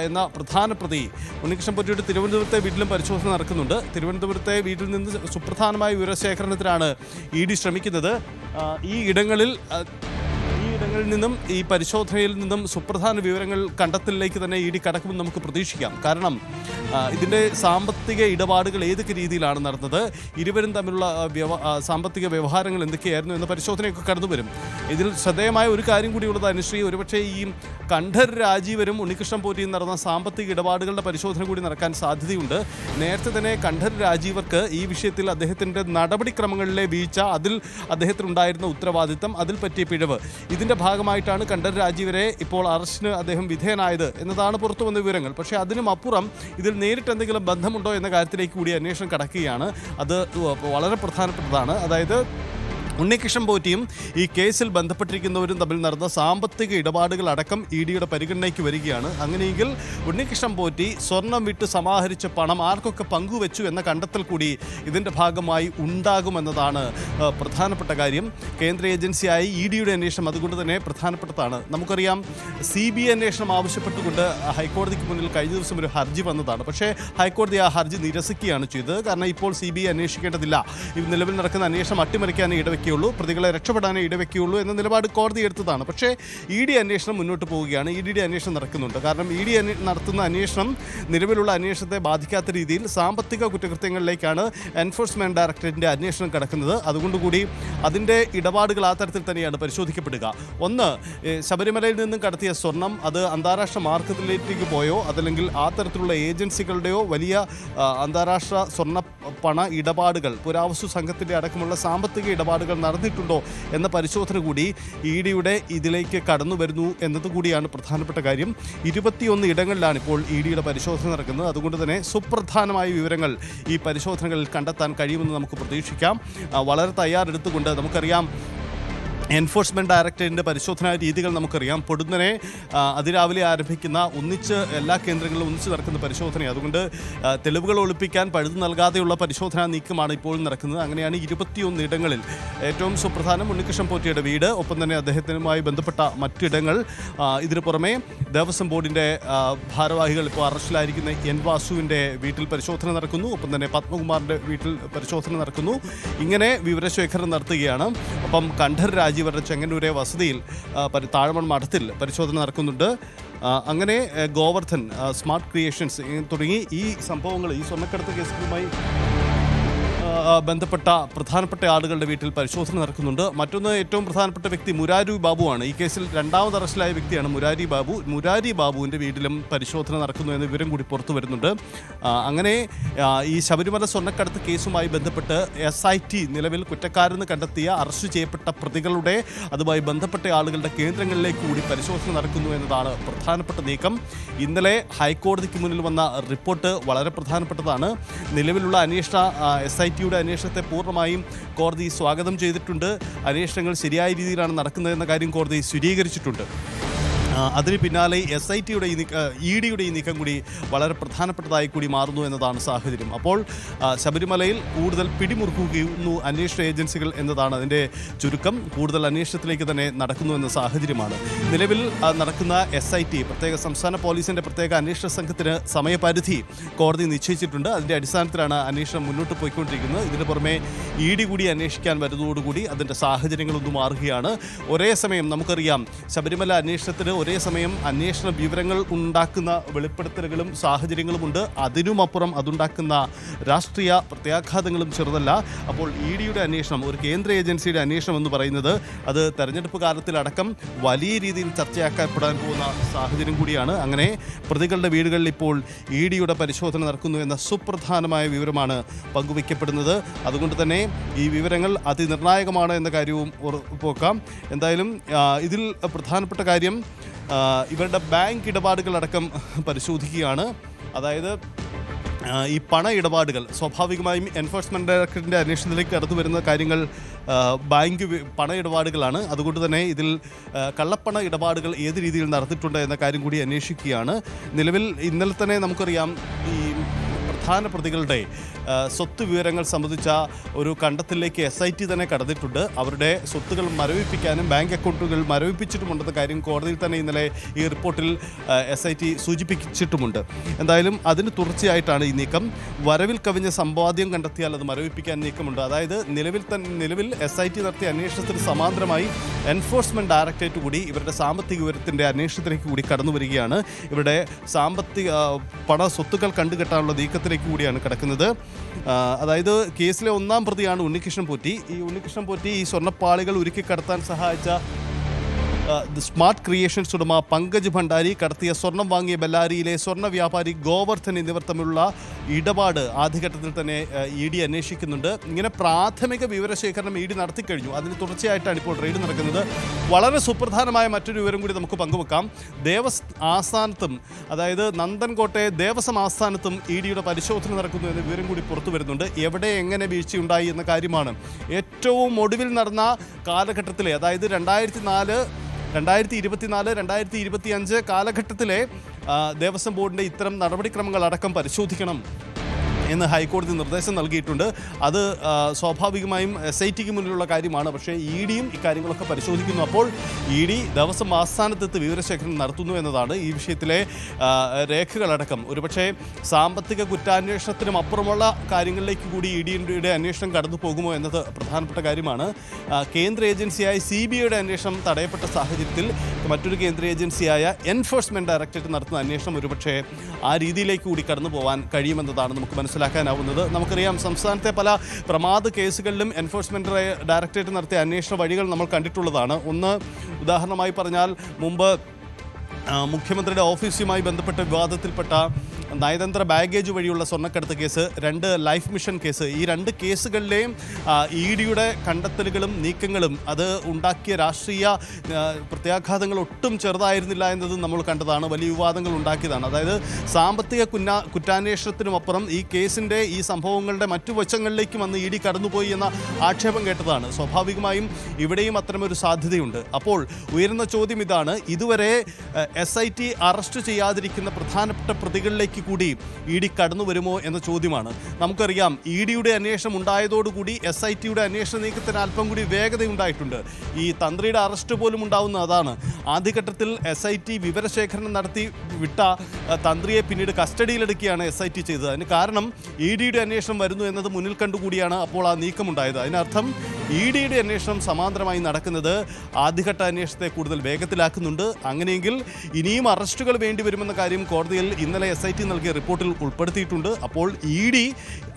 എന്ന പ്രധാന പ്രതി, ഉണ്ണികൃഷ്ണൻ പോറ്റിയുടെ തിരുവനന്തപുരത്തെ വീട്ടിലും പരിശോധന നടക്കുന്നുണ്ട്. തിരുവനന്തപുരത്തെ വീട്ടിൽ നിന്ന് സുപ്രധാനമായ വിവരശേഖരണത്തിനാണ് ED ശ്രമിക്കുന്നത്. ഈ ഇടങ്ങളിൽ നിന്നും, ഈ പരിശോധനയിൽ നിന്നും സുപ്രധാന വിവരങ്ങൾ കണ്ടെത്തലിലേക്ക് തന്നെ ED കടക്കുമെന്ന് നമുക്ക് പ്രതീക്ഷിക്കാം. കാരണം ഇതിൻ്റെ സാമ്പത്തിക ഇടപാടുകൾ ഏതൊക്കെ രീതിയിലാണ് നടന്നത്, ഇരുവരും തമ്മിലുള്ള സാമ്പത്തിക വ്യവഹാരങ്ങൾ എന്തൊക്കെയായിരുന്നു എന്ന പരിശോധനയൊക്കെ കടന്നുവരും. ഇതിൽ ശ്രദ്ധേയമായ ഒരു കാര്യം കൂടിയുള്ളത് അനുശ്രീ, ഒരുപക്ഷെ ഈ കണ്ഠർ രാജീവരും ഉണ്ണികൃഷ്ണൻ പോറ്റിയും നടന്ന സാമ്പത്തിക ഇടപാടുകളുടെ പരിശോധന കൂടി നടക്കാൻ സാധ്യതയുണ്ട്. നേരത്തെ തന്നെ കണ്ഠർ രാജീവർക്ക് ഈ വിഷയത്തിൽ അദ്ദേഹത്തിൻ്റെ നടപടിക്രമങ്ങളിലെ വീഴ്ച, അതിൽ അദ്ദേഹത്തിനുണ്ടായിരുന്ന ഉത്തരവാദിത്തം, അതിൽ പറ്റിയ പിഴവ്, ഇതിൻ്റെ ഭാഗമായിട്ടാണ് കണ്ഠർ രാജീവരെ ഇപ്പോൾ അറസ്റ്റിന് അദ്ദേഹം വിധേയനായത് എന്നതാണ് പുറത്തു വന്ന വിവരങ്ങൾ. പക്ഷേ അതിനും അപ്പുറം ഇതിൽ നേരിട്ട് എന്തെങ്കിലും ബന്ധമുണ്ടോ എന്ന കാര്യത്തിലേക്ക് കൂടി അന്വേഷണം കടക്കുകയാണ്. അത് വളരെ പ്രധാനപ്പെട്ടതാണ്. അതായത് ഉണ്ണികൃഷ്ണൻ പോറ്റിയും ഈ കേസിൽ ബന്ധപ്പെട്ടിരിക്കുന്നവരും തമ്മിൽ നടന്ന സാമ്പത്തിക ഇടപാടുകൾ അടക്കം EDയുടെ പരിഗണനയ്ക്ക് വരികയാണ്. അങ്ങനെയെങ്കിൽ ഉണ്ണികൃഷ്ണൻ പോറ്റി സ്വർണം വിട്ട് സമാഹരിച്ച പണം ആർക്കൊക്കെ പങ്കുവെച്ചു എന്ന കണ്ടെത്തൽ കൂടി ഇതിൻ്റെ ഭാഗമായി ഉണ്ടാകുമെന്നതാണ് പ്രധാനപ്പെട്ട കാര്യം. കേന്ദ്ര ഏജൻസിയായി EDയുടെ അന്വേഷണം അതുകൊണ്ട് തന്നെ പ്രധാനപ്പെട്ടതാണ്. നമുക്കറിയാം CBI അന്വേഷണം ആവശ്യപ്പെട്ടുകൊണ്ട് ഹൈക്കോടതിക്ക് മുന്നിൽ കഴിഞ്ഞ ദിവസം ഒരു ഹർജി വന്നതാണ്. പക്ഷേ ഹൈക്കോടതി ആ ഹർജി നിരസിക്കുകയാണ് ചെയ്തത്. കാരണം ഇപ്പോൾ CBI അന്വേഷിക്കേണ്ടതില്ല, നിലവിൽ നടക്കുന്ന അന്വേഷണം അട്ടിമറിക്കാൻ ഇടവയ്ക്കുക, പ്രതികളെ രക്ഷപ്പെടാനേ ഇടവെക്കുകയുള്ളൂ എന്ന നിലപാട് കോടതി എടുത്തതാണ്. പക്ഷേ ED അന്വേഷണം മുന്നോട്ട് പോവുകയാണ്. EDയുടെ അന്വേഷണം നടക്കുന്നുണ്ട്. കാരണം ED നടത്തുന്ന അന്വേഷണം നിലവിലുള്ള അന്വേഷണത്തെ ബാധിക്കാത്ത രീതിയിൽ സാമ്പത്തിക കുറ്റകൃത്യങ്ങളിലേക്കാണ് എൻഫോഴ്സ്മെന്റ് ഡയറക്ടറേറ്റിന്റെ അന്വേഷണം കടക്കുന്നത്. അതുകൊണ്ടുകൂടി അതിൻ്റെ ഇടപാടുകൾ ആ തരത്തിൽ തന്നെയാണ് പരിശോധിക്കപ്പെടുക. ഒന്ന്, ശബരിമലയിൽ നിന്നും കടത്തിയ സ്വർണം അത് അന്താരാഷ്ട്ര മാർക്കറ്റിലേക്ക് പോയോ, അതല്ലെങ്കിൽ ആ തരത്തിലുള്ള ഏജൻസികളുടെയോ വലിയ അന്താരാഷ്ട്ര സ്വർണ്ണ പണ ഇടപാടുകൾ, പുരാവസ്തു സംഘത്തിൻ്റെ അടക്കമുള്ള സാമ്പത്തിക ഇടപാടുകൾ നടന്നിട്ടുണ്ടോ എന്ന പരിശോധന കൂടി EDയുടെ ഇതിലേക്ക് കടന്നു വരുന്നു എന്നതുകൂടിയാണ് പ്രധാനപ്പെട്ട കാര്യം. 21 ഇടങ്ങളിലാണ് ഇപ്പോൾ EDയുടെ പരിശോധന നടക്കുന്നത്. അതുകൊണ്ട് തന്നെ സുപ്രധാനമായ വിവരങ്ങൾ ഈ പരിശോധനകളിൽ കണ്ടെത്താൻ കഴിയുമെന്ന് നമുക്ക് പ്രതീക്ഷിക്കാം. വളരെ തയ്യാറെടുത്തുകൊണ്ട്, നമുക്കറിയാം എൻഫോഴ്സ്മെൻറ്റ് ഡയറക്ടറേറ്റിൻ്റെ പരിശോധനാ രീതികൾ നമുക്കറിയാം. പൊടുന്നനെ അതിരാവിലെ ആരംഭിക്കുന്ന എല്ലാ കേന്ദ്രങ്ങളിലും ഒന്നിച്ച് നടക്കുന്ന പരിശോധന. അതുകൊണ്ട് തെളിവുകൾ ഒളിപ്പിക്കാൻ പഴുതു നൽകാതെയുള്ള പരിശോധനാ നീക്കമാണ് ഇപ്പോൾ നടക്കുന്നത്. അങ്ങനെയാണ് 21 ഇടങ്ങളിൽ ഏറ്റവും സുപ്രധാനം ഉണ്ണികൃഷ്ണൻ പോറ്റിയുടെ വീട്, ഒപ്പം തന്നെ അദ്ദേഹത്തിനുമായി ബന്ധപ്പെട്ട മറ്റിടങ്ങൾ. ഇതിനു പുറമെ ദേവസ്വം ബോർഡിൻ്റെ ഭാരവാഹികൾ ഇപ്പോൾ അറസ്റ്റിലായിരിക്കുന്ന N വാസുവിൻ്റെ വീട്ടിൽ പരിശോധന നടക്കുന്നു. ഒപ്പം തന്നെ പത്മകുമാറിൻ്റെ വീട്ടിൽ പരിശോധന നടക്കുന്നു. ഇങ്ങനെ വിവരശേഖരണം നടത്തുകയാണ്. ഒപ്പം കണ്ഠർ രാജീവരുടെ ചെങ്ങന്നൂരെ വസതിയിൽ താഴമൺ മഠത്തിൽ പരിശോധന നടക്കുന്നുണ്ട്. അങ്ങനെ ഗോവർദ്ധൻ, സ്മാർട്ട് ക്രിയേഷൻസ് തുടങ്ങി ഈ സംഭവങ്ങൾ, ഈ സ്വർണ്ണക്കടത്ത് കേസുകളുമായി ബന്ധപ്പെട്ട പ്രധാനപ്പെട്ട ആളുകളുടെ വീട്ടിൽ പരിശോധന നടക്കുന്നുണ്ട്. മറ്റൊന്ന്, ഏറ്റവും പ്രധാനപ്പെട്ട വ്യക്തി മുരാരി ബാബുവാണ്. ഈ കേസിൽ രണ്ടാമത് അറസ്റ്റിലായ വ്യക്തിയാണ് മുരാരി ബാബു. മുരാരി ബാബുവിൻ്റെ വീട്ടിലും പരിശോധന നടക്കുന്നു എന്ന വിവരം കൂടി പുറത്തു വരുന്നുണ്ട്. അങ്ങനെ ഈ ശബരിമല സ്വർണ്ണക്കടത്ത് കേസുമായി ബന്ധപ്പെട്ട് SIT നിലവിൽ കുറ്റക്കാരെന്ന് കണ്ടെത്തിയ അറസ്റ്റ് ചെയ്യപ്പെട്ട പ്രതികളുടെ, അതുമായി ബന്ധപ്പെട്ട ആളുകളുടെ കേന്ദ്രങ്ങളിലേക്ക് കൂടി പരിശോധന നടക്കുന്നു എന്നതാണ് പ്രധാനപ്പെട്ട നീക്കം. ഇന്നലെ ഹൈക്കോടതിക്ക് മുന്നിൽ വന്ന റിപ്പോർട്ട് വളരെ പ്രധാനപ്പെട്ടതാണ്. നിലവിലുള്ള SITയുടെ അന്വേഷണത്തെ പൂർണ്ണമായും കോടതി സ്വാഗതം ചെയ്തിട്ടുണ്ട്. അന്വേഷണങ്ങൾ ശരിയായ രീതിയിലാണ് നടക്കുന്നതെന്ന കാര്യം കോടതി സ്ഥിരീകരിച്ചിട്ടുണ്ട്. അതിന് പിന്നാലെ SITയുടെ EDയുടെ ഈ നീക്കം കൂടി വളരെ പ്രധാനപ്പെട്ടതായി കൂടി മാറുന്നു എന്നതാണ് സാഹചര്യം. അപ്പോൾ ശബരിമലയിൽ കൂടുതൽ പിടിമുറുക്കുകയുന്നു അന്വേഷണ ഏജൻസികൾ എന്നതാണ് അതിൻ്റെ ചുരുക്കം. കൂടുതൽ അന്വേഷണത്തിലേക്ക് തന്നെ നടക്കുന്നു എന്ന സാഹചര്യമാണ്. നിലവിൽ നടക്കുന്ന SIT പ്രത്യേക സംസ്ഥാന പോലീസിൻ്റെ പ്രത്യേക അന്വേഷണ സംഘത്തിന് സമയപരിധി കോടതി നിശ്ചയിച്ചിട്ടുണ്ട്. അതിൻ്റെ അടിസ്ഥാനത്തിലാണ് അന്വേഷണം മുന്നോട്ട് പോയിക്കൊണ്ടിരിക്കുന്നത്. ഇതിന് പുറമെ ED കൂടി അന്വേഷിക്കാൻ വരുന്നതോടുകൂടി അതിൻ്റെ സാഹചര്യങ്ങളൊന്നും മാറുകയാണ്. ഒരേ സമയം നമുക്കറിയാം ശബരിമല അന്വേഷണത്തിന് ഒരേ സമയം അന്വേഷണ വിവരങ്ങൾ ഉണ്ടാക്കുന്ന വെളിപ്പെടുത്തലുകളും സാഹചര്യങ്ങളുമുണ്ട്. അതിനുമപ്പുറം അതുണ്ടാക്കുന്ന രാഷ്ട്രീയ പ്രത്യാഘാതങ്ങളും ചെറുതല്ല. അപ്പോൾ EDയുടെ അന്വേഷണം, ഒരു കേന്ദ്ര ഏജൻസിയുടെ അന്വേഷണം എന്ന് പറയുന്നത് അത് തെരഞ്ഞെടുപ്പ് കാലത്തിലടക്കം വലിയ രീതിയിൽ ചർച്ചയാക്കപ്പെടാൻ പോകുന്ന സാഹചര്യം കൂടിയാണ്. അങ്ങനെ പ്രതികളുടെ വീടുകളിൽ ഇപ്പോൾ EDയുടെ പരിശോധന നടക്കുന്നു എന്ന സുപ്രധാനമായ വിവരമാണ് പങ്കുവയ്ക്കപ്പെടുന്നത്. അതുകൊണ്ട് തന്നെ ഈ വിവരങ്ങൾ അതിനിർണായകമാണ് എന്ന കാര്യവും ഉറപ്പുവെക്കാം. എന്തായാലും ഇതിൽ പ്രധാനപ്പെട്ട കാര്യം ഇവരുടെ ബാങ്ക് ഇടപാടുകളടക്കം പരിശോധിക്കുകയാണ്. അതായത് ഈ പണ ഇടപാടുകൾ സ്വാഭാവികമായും എൻഫോഴ്സ്മെൻറ്റ് ഡയറക്ടറേറ്റിൻ്റെ അന്വേഷണത്തിലേക്ക് കടന്നു വരുന്ന കാര്യങ്ങൾ ബാങ്ക് പണ ഇടപാടുകളാണ്. അതുകൊണ്ട് തന്നെ ഇതിൽ കള്ളപ്പണ ഇടപാടുകൾ ഏത് രീതിയിൽ നടത്തിയിട്ടുണ്ട് എന്ന കാര്യം കൂടി അന്വേഷിക്കുകയാണ്. നിലവിൽ ഇന്നലെ തന്നെ നമുക്കറിയാം ഈ പ്രധാന പ്രതികളുടെ സ്വത്ത് വിവരങ്ങൾ സംബന്ധിച്ച ഒരു കണ്ടെത്തലിലേക്ക് SIT തന്നെ കടന്നിട്ടുണ്ട്. അവരുടെ സ്വത്തുകൾ മരവിപ്പിക്കാനും ബാങ്ക് അക്കൗണ്ടുകൾ മരവിപ്പിച്ചിട്ടുമുണ്ടെന്ന കാര്യം കോടതിയിൽ തന്നെ ഇന്നലെ ഈ റിപ്പോർട്ടിൽ SIT സൂചിപ്പിച്ചിട്ടുമുണ്ട്. എന്തായാലും അതിന് തുടർച്ചയായിട്ടാണ് ഈ നീക്കം. വരവിൽ കവിഞ്ഞ സമ്പാദ്യം കണ്ടെത്തിയാൽ അത് മരവിപ്പിക്കാൻ നീക്കമുണ്ട്. അതായത് നിലവിൽ SIT നടത്തിയ അന്വേഷണത്തിന് സമാന്തരമായി എൻഫോഴ്സ്മെൻറ്റ് ഡയറക്ടറേറ്റ് കൂടി ഇവരുടെ സാമ്പത്തിക വിവരത്തിൻ്റെ അന്വേഷണത്തിലേക്ക് കൂടി കടന്നു വരികയാണ്. ഇവരുടെ സാമ്പത്തിക പണ സ്വത്തുക്കൾ കണ്ടുകെട്ടാനുള്ള നീക്കത്തിലേക്ക് കൂടിയാണ് കിടക്കുന്നത്. അതായത് കേസിലെ ഒന്നാം പ്രതിയാണ് ഉണ്ണികൃഷ്ണൻ പോറ്റി. ഈ ഉണ്ണികൃഷ്ണൻ പോറ്റി ഈ സ്വർണ്ണപ്പാളികൾ ഉരുക്കി കടത്താൻ സഹായിച്ച സ്മാർട്ട് ക്രിയേഷൻസ് ഉടമ പങ്കജ് ഭണ്ഡാരി, കടത്തിയ സ്വർണം വാങ്ങിയ ബെല്ലാരിയിലെ സ്വർണ്ണ വ്യാപാരി ഗോവർദ്ധൻ എന്നിവർ തമ്മിലുള്ള ഇടപാട് ആദ്യഘട്ടത്തിൽ തന്നെ ED അന്വേഷിക്കുന്നുണ്ട്. ഇങ്ങനെ പ്രാഥമിക വിവരശേഖരണം ED നടത്തിക്കഴിഞ്ഞു. അതിന് തുടർച്ചയായിട്ടാണ് ഇപ്പോൾ റെയ്ഡ് നടക്കുന്നത്. വളരെ സുപ്രധാനമായ മറ്റൊരു വിവരം കൂടി നമുക്ക് പങ്കുവെക്കാം. ആസ്ഥാനത്തും, അതായത് നന്ദൻകോട്ടെ ദേവസ്വം ആസ്ഥാനത്തും EDയുടെ പരിശോധന നടക്കുന്നു എന്ന വിവരം കൂടി പുറത്തു വരുന്നുണ്ട്. എവിടെ എങ്ങനെ വീഴ്ചയുണ്ടായി എന്ന കാര്യമാണ്. ഏറ്റവും ഒടുവിൽ നടന്ന കാലഘട്ടത്തിലെ, അതായത് 2024, 2025 കാലഘട്ടത്തിലെ ദേവസ്വം ബോർഡിൻ്റെ ഇത്തരം നടപടിക്രമങ്ങൾ അടക്കം പരിശോധിക്കണം എന്ന് ഹൈക്കോടതി നിർദ്ദേശം നൽകിയിട്ടുണ്ട്. അത് സ്വാഭാവികമായും SITക്ക് മുന്നിലുള്ള കാര്യമാണ്. പക്ഷേ EDയും ഇക്കാര്യങ്ങളൊക്കെ പരിശോധിക്കുന്നു. അപ്പോൾ ED ദേവസ്വം ആസ്ഥാനത്തെത്തി വിവരശേഖരണം നടത്തുന്നു എന്നതാണ്. ഈ വിഷയത്തിലെ രേഖകളടക്കം ഒരുപക്ഷെ സാമ്പത്തിക കുറ്റാന്വേഷണത്തിനും അപ്പുറമുള്ള കാര്യങ്ങളിലേക്ക് കൂടി EDയുടെ അന്വേഷണം കടന്നു പോകുമോ എന്നത് പ്രധാനപ്പെട്ട കാര്യമാണ്. കേന്ദ്ര ഏജൻസിയായ CBIയുടെ അന്വേഷണം തടയപ്പെട്ട സാഹചര്യത്തിൽ മറ്റൊരു കേന്ദ്ര ഏജൻസിയായ എൻഫോഴ്സ്മെൻറ്റ് ഡയറക്ടറേറ്റ് നടത്തുന്ന അന്വേഷണം ഒരുപക്ഷെ ആ രീതിയിലേക്ക് കൂടി കടന്നു പോകാൻ കഴിയുമെന്നതാണ് നമുക്ക് മനസ്സിലാക്കാനാവുന്നത്. നമുക്കറിയാം സംസ്ഥാനത്തെ പല പ്രമാദ കേസുകളിലും എൻഫോഴ്സ്മെൻറ്റ് ഡയറക്ടറേറ്റ് നടത്തിയ അന്വേഷണ വഴികൾ നമ്മൾ കണ്ടിട്ടുള്ളതാണ്. ഒന്ന്, ഉദാഹരണമായി പറഞ്ഞാൽ മുമ്പ് മുഖ്യമന്ത്രിയുടെ ഓഫീസുമായി ബന്ധപ്പെട്ട വിവാദത്തിൽപ്പെട്ട നയതന്ത്ര ബാഗേജ് വഴിയുള്ള സ്വർണ്ണക്കടത്ത് കേസ്, 2 ലൈഫ് മിഷൻ കേസ്, ഈ 2 കേസുകളിലെയും EDയുടെ കണ്ടെത്തലുകളും നീക്കങ്ങളും അത് ഉണ്ടാക്കിയ രാഷ്ട്രീയ പ്രത്യാഘാതങ്ങൾ ഒട്ടും ചെറുതായിരുന്നില്ല എന്നത് നമ്മൾ കണ്ടതാണ്. വലിയ വിവാദങ്ങൾ ഉണ്ടാക്കിയതാണ്. അതായത് സാമ്പത്തിക കുറ്റാന്വേഷണത്തിനുമപ്പുറം ഈ കേസിൻ്റെ ഈ സംഭവങ്ങളുടെ മറ്റു വശങ്ങളിലേക്കും വന്ന് ED കടന്നുപോയി എന്ന ആക്ഷേപം കേട്ടതാണ്. സ്വാഭാവികമായും ഇവിടെയും അത്തരമൊരു സാധ്യതയുണ്ട്. അപ്പോൾ ഉയരുന്ന ചോദ്യം ഇതാണ്, ഇതുവരെ SIT അറസ്റ്റ് ചെയ്യാതിരിക്കുന്ന പ്രധാനപ്പെട്ട പ്രതികളിലേക്ക് കൂടി ED കടന്നു വരുമോ എന്ന ചോദ്യമാണ്. നമുക്കറിയാം EDയുടെ അന്വേഷണം ഉണ്ടായതോടുകൂടി SITയുടെ അന്വേഷണ നീക്കത്തിന് അല്പം കൂടി വേഗതയുണ്ടായിട്ടുണ്ട്. ഈ തന്ത്രിയുടെ അറസ്റ്റ് പോലും ഉണ്ടാവുന്ന അതാണ്. ആദ്യഘട്ടത്തിൽ SIT വിവരശേഖരണം നടത്തി വിട്ട തന്ത്രിയെ പിന്നീട് കസ്റ്റഡിയിലെടുക്കുകയാണ് SIT ചെയ്തത്. അതിന് കാരണം EDയുടെ അന്വേഷണം വരുന്നു എന്നത് മുന്നിൽ കണ്ടുകൂടിയാണ് അപ്പോൾ ആ നീക്കമുണ്ടായത്. അതിനർത്ഥം EDയുടെ അന്വേഷണം സമാന്തരമായി നടക്കുന്നത് ആദ്യഘട്ട അന്വേഷണത്തെ കൂടുതൽ വേഗത്തിലാക്കുന്നുണ്ട്. അങ്ങനെയെങ്കിൽ ഇനിയും അറസ്റ്റുകൾ വേണ്ടിവരുമെന്ന കാര്യം കോടതിയിൽ ഇന്നലെ SIT നൽകിയ റിപ്പോർട്ടിൽ ഉൾപ്പെടുത്തിയിട്ടുണ്ട്. അപ്പോൾ ED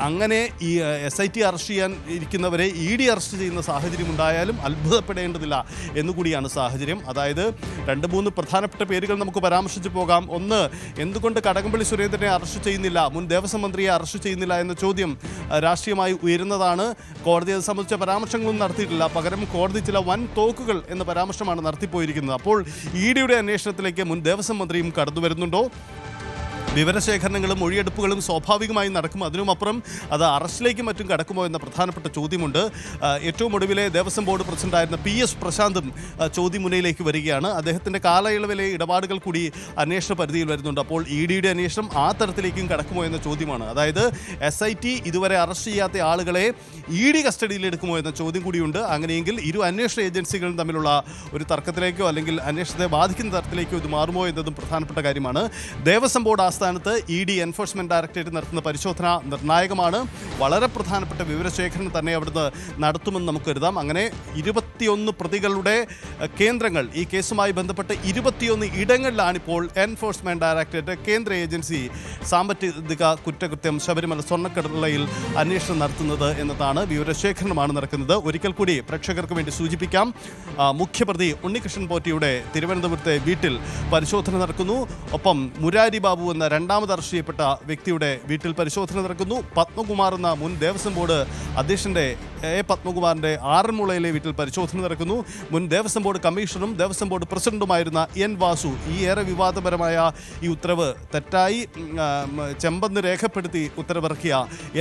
അങ്ങനെ ഈ SIT അറസ്റ്റ് ചെയ്യാൻ ഇരിക്കുന്നവരെ ED അറസ്റ്റ് ചെയ്യുന്ന സാഹചര്യം ഉണ്ടായാലും അത്ഭുതപ്പെടേണ്ടതില്ല എന്നുകൂടിയാണ് സാഹചര്യം. അതായത് 2-3 പ്രധാനപ്പെട്ട പേരുകൾ നമുക്ക് പരാമർശിച്ച് പോകാം. ഒന്ന്, എന്തുകൊണ്ട് കടകംപള്ളി സുരേന്ദ്രനെ അറസ്റ്റ് ചെയ്യുന്നില്ല, മുൻ ദേവസ്വം മന്ത്രിയെ അറസ്റ്റ് ചെയ്യുന്നില്ല എന്ന ചോദ്യം രാഷ്ട്രീയമായി ഉയരുന്നതാണ്. കോടതി അത് സംബന്ധിച്ച പരാമർശങ്ങളൊന്നും നടത്തിയിട്ടില്ല. പകരം കോടതി ചില വൻ തോക്കുകൾ എന്ന പരാമർശമാണ് നടത്തിപ്പോയിരിക്കുന്നത്. അപ്പോൾ EDയുടെ അന്വേഷണത്തിലേക്ക് മുൻ ദേവസ്വം മന്ത്രിയും കടന്നു വരുന്നുണ്ടോ? വിവരശേഖരണങ്ങളും മൊഴിയെടുപ്പുകളും സ്വാഭാവികമായി നടക്കും. അതിനുമപ്പുറം അത് അറസ്റ്റിലേക്കും മറ്റും കടക്കുമോ എന്ന പ്രധാനപ്പെട്ട ചോദ്യമുണ്ട്. ഏറ്റവും ഒടുവിലെ ദേവസ്വം ബോർഡ് പ്രസിഡന്റായിരുന്ന PS പ്രശാന്തും ചോദ്യമുനയിലേക്ക് വരികയാണ്. അദ്ദേഹത്തിൻ്റെ കാലയളവിലെ ഇടപാടുകൾ കൂടി അന്വേഷണ പരിധിയിൽ വരുന്നുണ്ട്. അപ്പോൾ EDയുടെ അന്വേഷണം ആ തരത്തിലേക്കും കടക്കുമോ എന്ന ചോദ്യമാണ്. അതായത് SIT ഇതുവരെ അറസ്റ്റ് ചെയ്യാത്ത ആളുകളെ ED കസ്റ്റഡിയിൽ എടുക്കുമോ എന്ന ചോദ്യം കൂടിയുണ്ട്. അങ്ങനെയെങ്കിൽ ഇരു അന്വേഷണ ഏജൻസികളും തമ്മിലുള്ള ഒരു തർക്കത്തിലേക്കോ അല്ലെങ്കിൽ അന്വേഷണത്തെ ബാധിക്കുന്ന തരത്തിലേക്കോ ഇത് മാറുമോ എന്നതും പ്രധാനപ്പെട്ട കാര്യമാണ്. ദേവസ്വം ബോർഡ് ആസ്ഥാനത്ത് ED എൻഫോഴ്സ്മെന്റ് ഡയറക്ടറേറ്റ് നടത്തുന്ന പരിശോധന നിർണായകമാണ്. വളരെ പ്രധാനപ്പെട്ട വിവരശേഖരണം തന്നെ അവിടുന്ന് നടത്തുമെന്ന് നമുക്ക് കരുതാം. അങ്ങനെ 21 പ്രതികളുടെ കേന്ദ്രങ്ങൾ, ഈ കേസുമായി ബന്ധപ്പെട്ട് 21 ഇടങ്ങളിലാണിപ്പോൾ എൻഫോഴ്സ്മെന്റ് ഡയറക്ടറേറ്റ് കേന്ദ്ര ഏജൻസി സാമ്പത്തിക കുറ്റകൃത്യം ശബരിമല സ്വർണ്ണക്കടലയിൽ അന്വേഷണം നടത്തുന്നത് എന്നതാണ്. വിവരശേഖരണമാണ് നടക്കുന്നത്. ഒരിക്കൽ കൂടി പ്രേക്ഷകർക്ക് വേണ്ടി സൂചിപ്പിക്കാം, മുഖ്യപ്രതി ഉണ്ണികൃഷ്ണൻ പോറ്റിയുടെ തിരുവനന്തപുരത്തെ വീട്ടിൽ പരിശോധന നടക്കുന്നു. ഒപ്പം മുരാരി ബാബു എന്ന രണ്ടാമത് അറസ്റ്റ് ചെയ്യപ്പെട്ട വ്യക്തിയുടെ വീട്ടിൽ പരിശോധന നടക്കുന്നു. പത്മകുമാർ എന്ന മുൻ ദേവസ്വം ബോർഡ് അധ്യക്ഷന്റെ പത്മകുമാറിന്റെ ആറന്മുളയിലെ വീട്ടിൽ പരിശോധന നടക്കുന്നു. മുൻ ദേവസ്വം ബോർഡ് കമ്മീഷണറും ദേവസ്വം ബോർഡ് പ്രസിഡന്റുമായിരുന്ന N വാസു, ഈ ഏറെ വിവാദപരമായ ഈ ഉത്തരവ് തെറ്റായി ചെമ്പന്ന് രേഖപ്പെടുത്തി ഉത്തരവിറക്കിയ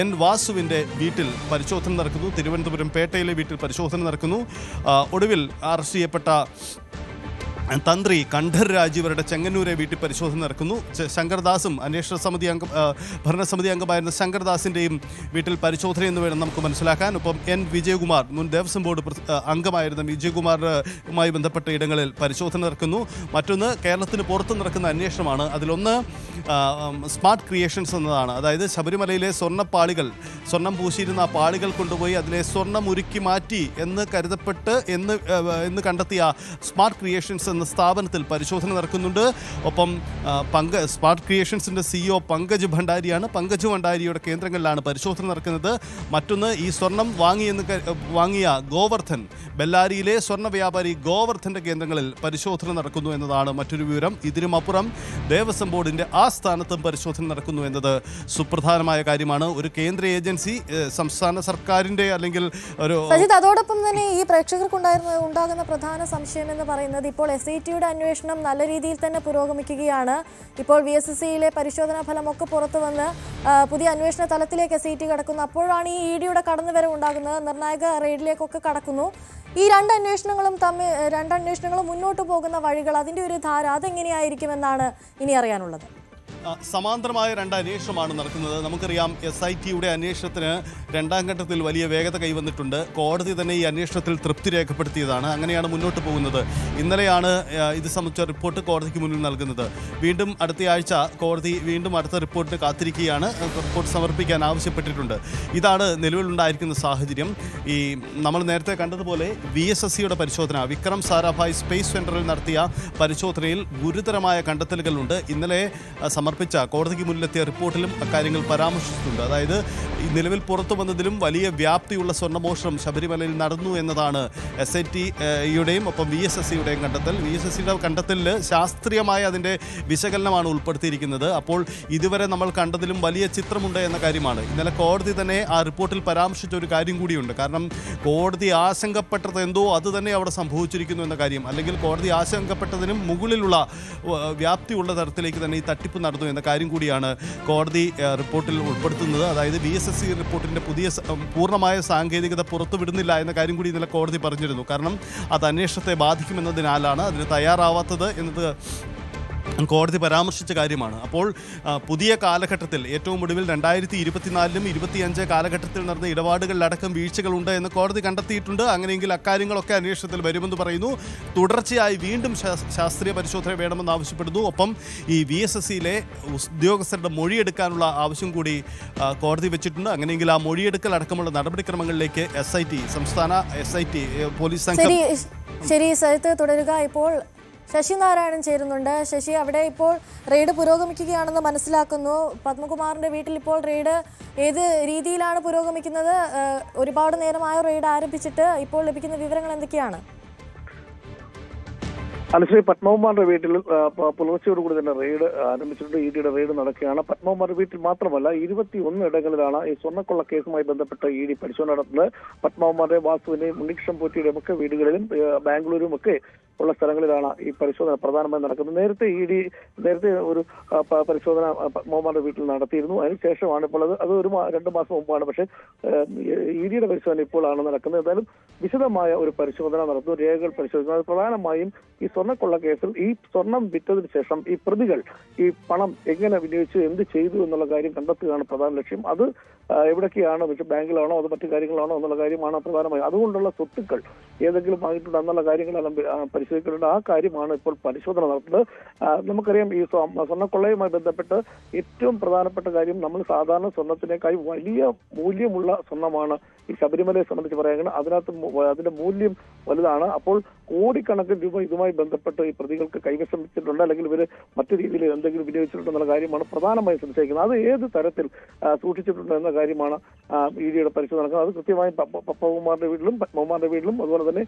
N വാസുവിൻ്റെ വീട്ടിൽ പരിശോധന നടക്കുന്നു. തിരുവനന്തപുരം പേട്ടയിലെ വീട്ടിൽ പരിശോധന നടക്കുന്നു. ഒടുവിൽ അറസ്റ്റ് ചെയ്യപ്പെട്ട തന്ത്രി കണ്ഠർ രാജീവരുടെ ചെങ്ങന്നൂരെ വീട്ടിൽ പരിശോധന നടക്കുന്നു. ശങ്കർദാസും അന്വേഷണ സമിതി ഭരണസമിതി അംഗമായിരുന്ന ശങ്കർദാസിൻ്റെയും വീട്ടിൽ പരിശോധന എന്ന് വേണം നമുക്ക് മനസ്സിലാക്കാൻ. ഒപ്പം N വിജയകുമാർ, മുൻ ദേവസ്വം ബോർഡ് അംഗമായിരുന്ന വിജയകുമാറുമായി ബന്ധപ്പെട്ട ഇടങ്ങളിൽ പരിശോധന നടക്കുന്നു. മറ്റൊന്ന് കേരളത്തിന് പുറത്ത് നടക്കുന്ന അന്വേഷണമാണ്. അതിലൊന്ന് സ്മാർട്ട് ക്രിയേഷൻസ് എന്നതാണ്. അതായത് ശബരിമലയിലെ സ്വർണ്ണപ്പാളികൾ, സ്വർണം പൂശിയിരുന്ന പാളികൾ കൊണ്ടുപോയി അതിലെ സ്വർണ്ണം ഉരുക്കി മാറ്റി എന്ന് കരുതപ്പെട്ട് എന്ന് കണ്ടെത്തിയ സ്മാർട്ട് ക്രിയേഷൻസ് എന്ന സ്ഥാപനത്തിൽ പരിശോധന നടക്കുന്നുണ്ട്. ഒപ്പം സ്മാർട്ട് ക്രിയേഷൻസിൻ്റെ CEO പങ്കജ് ഭണ്ഡാരിയാണ്. പങ്കജ് ഭണ്ഡാരിയുടെ കേന്ദ്രങ്ങളിലാണ് പരിശോധന നടക്കുന്നത്. മറ്റൊന്ന് ഈ സ്വർണം വാങ്ങിയ ഗോവർദ്ധൻ, ബെല്ലാരിയിലെ സ്വർണ്ണ വ്യാപാരി ഗോവർദ്ധൻ്റെ കേന്ദ്രങ്ങളിൽ പരിശോധന നടക്കുന്നു എന്നതാണ് മറ്റൊരു വിവരം. ഇതിനുമപ്പുറം ദേവസ്വം ബോർഡിൻ്റെ ആസ്ഥാനത്തും പരിശോധന നടക്കുന്നു എന്നത് സുപ്രധാനമായ കാര്യമാണ്. ഒരു കേന്ദ്ര ഏജൻസി സംസ്ഥാന സർക്കാരിൻ്റെ അല്ലെങ്കിൽ ഒരു അതോടൊപ്പം തന്നെ ഈ പ്രേക്ഷകർക്കുണ്ടാകുന്ന പ്രധാന സംശയം എന്ന് പറയുന്നത്, ഇപ്പോൾ SITയുടെ അന്വേഷണം നല്ല രീതിയിൽ തന്നെ പുരോഗമിക്കുകയാണ്. ഇപ്പോൾ VSSCയിലെ പരിശോധനാ ഫലമൊക്കെ പുറത്തു വന്ന് പുതിയ അന്വേഷണ തലത്തിലേക്ക് SIT കടക്കുന്നു. അപ്പോഴാണ് ഈ EDയുടെ കടന്നുവരവ് ഉണ്ടാകുന്നത്. നിർണായക റെയ്ഡിലേക്കൊക്കെ കടക്കുന്നു. ഈ രണ്ട് അന്വേഷണങ്ങളും മുന്നോട്ട് പോകുന്ന വഴികൾ, അതിൻ്റെ ഒരു ധാര, അതെങ്ങനെയായിരിക്കുമെന്നാണ് ഇനി അറിയാനുള്ളത്. സമാന്തരമായ രണ്ട് അന്വേഷണമാണ് നടക്കുന്നത്. നമുക്കറിയാം SITയുടെ അന്വേഷണത്തിന് രണ്ടാം ഘട്ടത്തിൽ വലിയ വേഗത കൈവന്നിട്ടുണ്ട്. കോടതി തന്നെ ഈ അന്വേഷണത്തിൽ തൃപ്തി രേഖപ്പെടുത്തിയതാണ്. അങ്ങനെയാണ് മുന്നോട്ട് പോകുന്നത്. ഇന്നലെയാണ് ഇത് സംബന്ധിച്ച റിപ്പോർട്ട് കോടതിക്ക് മുന്നിൽ നൽകുന്നത്. വീണ്ടും അടുത്തയാഴ്ച കോടതി വീണ്ടും അടുത്ത റിപ്പോർട്ടിന് കാത്തിരിക്കുകയാണ്. റിപ്പോർട്ട് സമർപ്പിക്കാൻ ആവശ്യപ്പെട്ടിട്ടുണ്ട്. ഇതാണ് നിലവിലുണ്ടായിരിക്കുന്ന സാഹചര്യം. ഈ നമ്മൾ നേരത്തെ കണ്ടതുപോലെ VSSCയുടെ പരിശോധന, വിക്രം സാരാഭായ് സ്പേസ് സെന്ററിൽ നടത്തിയ പരിശോധനയിൽ ഗുരുതരമായ കണ്ടെത്തലുകളുണ്ട്. ഇന്നലെ കോടതിക്ക് മുന്നിലെത്തിയ റിപ്പോർട്ടിലും അക്കാര്യങ്ങൾ പരാമർശിച്ചിട്ടുണ്ട്. അതായത് നിലവിൽ പുറത്തു വന്നതിലും വലിയ വ്യാപ്തിയുള്ള സ്വർണ്ണമോഷണം ശബരിമലയിൽ നടന്നു എന്നതാണ് SITയുടെയും ഒപ്പം VSSCയുടെയും കണ്ടെത്തൽ. VSSCയുടെ കണ്ടെത്തലിൽ ശാസ്ത്രീയമായ അതിൻ്റെ വിശകലനമാണ് ഉൾപ്പെടുത്തിയിരിക്കുന്നത്. അപ്പോൾ ഇതുവരെ നമ്മൾ കണ്ടതിലും വലിയ ചിത്രമുണ്ട് എന്ന കാര്യമാണ്. ഇന്നലെ കോടതി തന്നെ ആ റിപ്പോർട്ടിൽ പരാമർശിച്ച ഒരു കാര്യം കൂടിയുണ്ട്. കാരണം കോടതി ആശങ്കപ്പെട്ടത് എന്തോ അത് തന്നെ അവിടെ സംഭവിച്ചിരിക്കുന്നു എന്ന കാര്യം, അല്ലെങ്കിൽ കോടതി ആശങ്കപ്പെട്ടതിനും മുകളിലുള്ള വ്യാപ്തിയുള്ള തരത്തിലേക്ക് തന്നെ ഈ തട്ടിപ്പ് നടന്നു എന്ന കാര്യം കൂടിയാണ് കോടതി റിപ്പോർട്ടിൽ ഉൾപ്പെടുത്തുന്നത്. അതായത് VSSC റിപ്പോർട്ടിൻ്റെ പൂർണ്ണമായ സാങ്കേതികത പുറത്തുവിടുന്നില്ല എന്ന കാര്യം കൂടി ഇന്നലെ കോടതി പറഞ്ഞിരുന്നു. കാരണം അത് അന്വേഷണത്തെ ബാധിക്കുമെന്നതിനാലാണ് അതിന് തയ്യാറാവാത്തത് എന്നത് കോടതി പരാമർശിച്ച കാര്യമാണ്. അപ്പോൾ പുതിയ കാലഘട്ടത്തിൽ ഏറ്റവും ഒടുവിൽ 2024 25 കാലഘട്ടത്തിൽ നടന്ന ഇടപാടുകളിലടക്കം വീഴ്ചകളുണ്ട് എന്ന് കോടതി കണ്ടെത്തിയിട്ടുണ്ട്. അങ്ങനെയെങ്കിൽ അക്കാര്യങ്ങളൊക്കെ അന്വേഷണത്തിൽ വരുമെന്ന് പറയുന്നു. തുടർച്ചയായി വീണ്ടും ശാസ്ത്രീയ പരിശോധന വേണമെന്ന് ആവശ്യപ്പെടുന്നു. ഒപ്പം ഈ VSSCയിലെ ഉദ്യോഗസ്ഥരുടെ മൊഴിയെടുക്കാനുള്ള ആവശ്യം കൂടി കോടതി വെച്ചിട്ടുണ്ട്. അങ്ങനെയെങ്കിൽ ആ മൊഴിയെടുക്കൽ അടക്കമുള്ള നടപടിക്രമങ്ങളിലേക്ക് സംസ്ഥാന SIT പോലീസ് സംഘം ശരി സരിത്ത് തുടരുക. ഇപ്പോൾ ശശി നാരായണൻ ചേരുന്നുണ്ട്. ശശി, അവിടെ ഇപ്പോൾ റെയ്ഡ് പുരോഗമിക്കുകയാണെന്ന് മനസ്സിലാക്കുന്നു. പത്മകുമാറിന്റെ വീട്ടിൽ ഇപ്പോൾ റെയ്ഡ് ഏത് രീതിയിലാണ് പുരോഗമിക്കുന്നത്? ഒരുപാട് നേരമായ റെയ്ഡ് ആരംഭിച്ചിട്ട് ഇപ്പോൾ ലഭിക്കുന്ന വിവരങ്ങൾ എന്തൊക്കെയാണ്? അനുശ്രീ, പത്മകുമാറിന്റെ വീട്ടിൽ പുലർച്ചയോടുകൂടി തന്നെ റെയ്ഡ് ആരംഭിച്ചിട്ടുണ്ട്. EDയുടെ റെയ്ഡ് നടക്കുകയാണ്. പത്മകുമാറിന്റെ വീട്ടിൽ മാത്രമല്ല 21 ഇടങ്ങളിലാണ് ഈ സ്വർണ്ണക്കൊള്ള കേസുമായി ബന്ധപ്പെട്ട ED പരിശോധന നടത്തുന്നത്. പത്മകുമാറിന്റെ, വാസുവിന്റെയും ഉണ്ണികൃഷ്ണൻ പോറ്റിയുടെയും ഒക്കെ വീടുകളിലും ബാംഗ്ലൂരും ഒക്കെ ഉള്ള സ്ഥലങ്ങളിലാണ് ഈ പരിശോധന പ്രധാനമായും നടക്കുന്നത്. നേരത്തെ ഒരു പരിശോധന മോമാന്റെ വീട്ടിൽ നടത്തിയിരുന്നു. അതിനുശേഷമാണ് ഇപ്പോൾ അത് ഒരു 2 മാസം മുമ്പാണ്. പക്ഷേ ഇഡിയുടെ പരിശോധന ഇപ്പോഴാണ് നടക്കുന്നത്. എന്തായാലും വിശദമായ ഒരു പരിശോധന നടത്തുന്നു, രേഖകൾ പരിശോധിക്കുന്നു. അത് പ്രധാനമായും ഈ സ്വർണ്ണക്കൊള്ള കേസിൽ ഈ സ്വർണം വിറ്റതിന് ശേഷം ഈ പ്രതികൾ ഈ പണം എങ്ങനെ വിനിയോഗിച്ചു, എന്ത് ചെയ്തു എന്നുള്ള കാര്യം കണ്ടെത്തുകയാണ് പ്രധാന ലക്ഷ്യം. അത് എവിടൊക്കെയാണോ, ബാങ്കിലാണോ അത് മറ്റു കാര്യങ്ങളാണോ എന്നുള്ള കാര്യമാണ് പ്രധാനമായും. അതുകൊണ്ടുള്ള സ്വത്തുക്കൾ ഏതെങ്കിലും ആയിട്ടുണ്ടോ എന്നുള്ള കാര്യങ്ങളെല്ലാം പരിശോധിക്കുന്നുണ്ട്. ആ കാര്യമാണ് ഇപ്പോൾ പരിശോധന നടത്തുന്നത്. നമുക്കറിയാം ഈ സ്വർണ്ണക്കൊള്ളയുമായി ബന്ധപ്പെട്ട് ഏറ്റവും പ്രധാനപ്പെട്ട കാര്യം, നമ്മൾ സാധാരണ സ്വർണത്തിനേക്കാൾ വലിയ മൂല്യമുള്ള സ്വർണ്ണമാണ് ഈ ശബരിമലയെ സംബന്ധിച്ച് പറയുന്നത്. അതിന്റെ മൂല്യം വലുതാണ്. അപ്പോൾ കോടിക്കണക്കിന് രൂപ ഇതുമായി ബന്ധപ്പെട്ട് ഈ പ്രതികൾക്ക് കൈവശം വെച്ചിട്ടുണ്ട്, അല്ലെങ്കിൽ ഇവര് മറ്റു രീതിയിൽ എന്തെങ്കിലും വിനിയോഗിച്ചിട്ടുണ്ടെന്നുള്ള കാര്യമാണ് പ്രധാനമായും സംശയിക്കുന്നത്. അത് ഏത് തരത്തിൽ സൂക്ഷിച്ചിട്ടുണ്ട് എന്ന കാര്യമാണ് ഇഡിയുടെ പരിശോധന നടക്കുന്നത്. അത് കൃത്യമായും പപ്പകുമാറിന്റെ വീട്ടിലും പത്മകുമാറിന്റെ വീട്ടിലും അതുപോലെ തന്നെ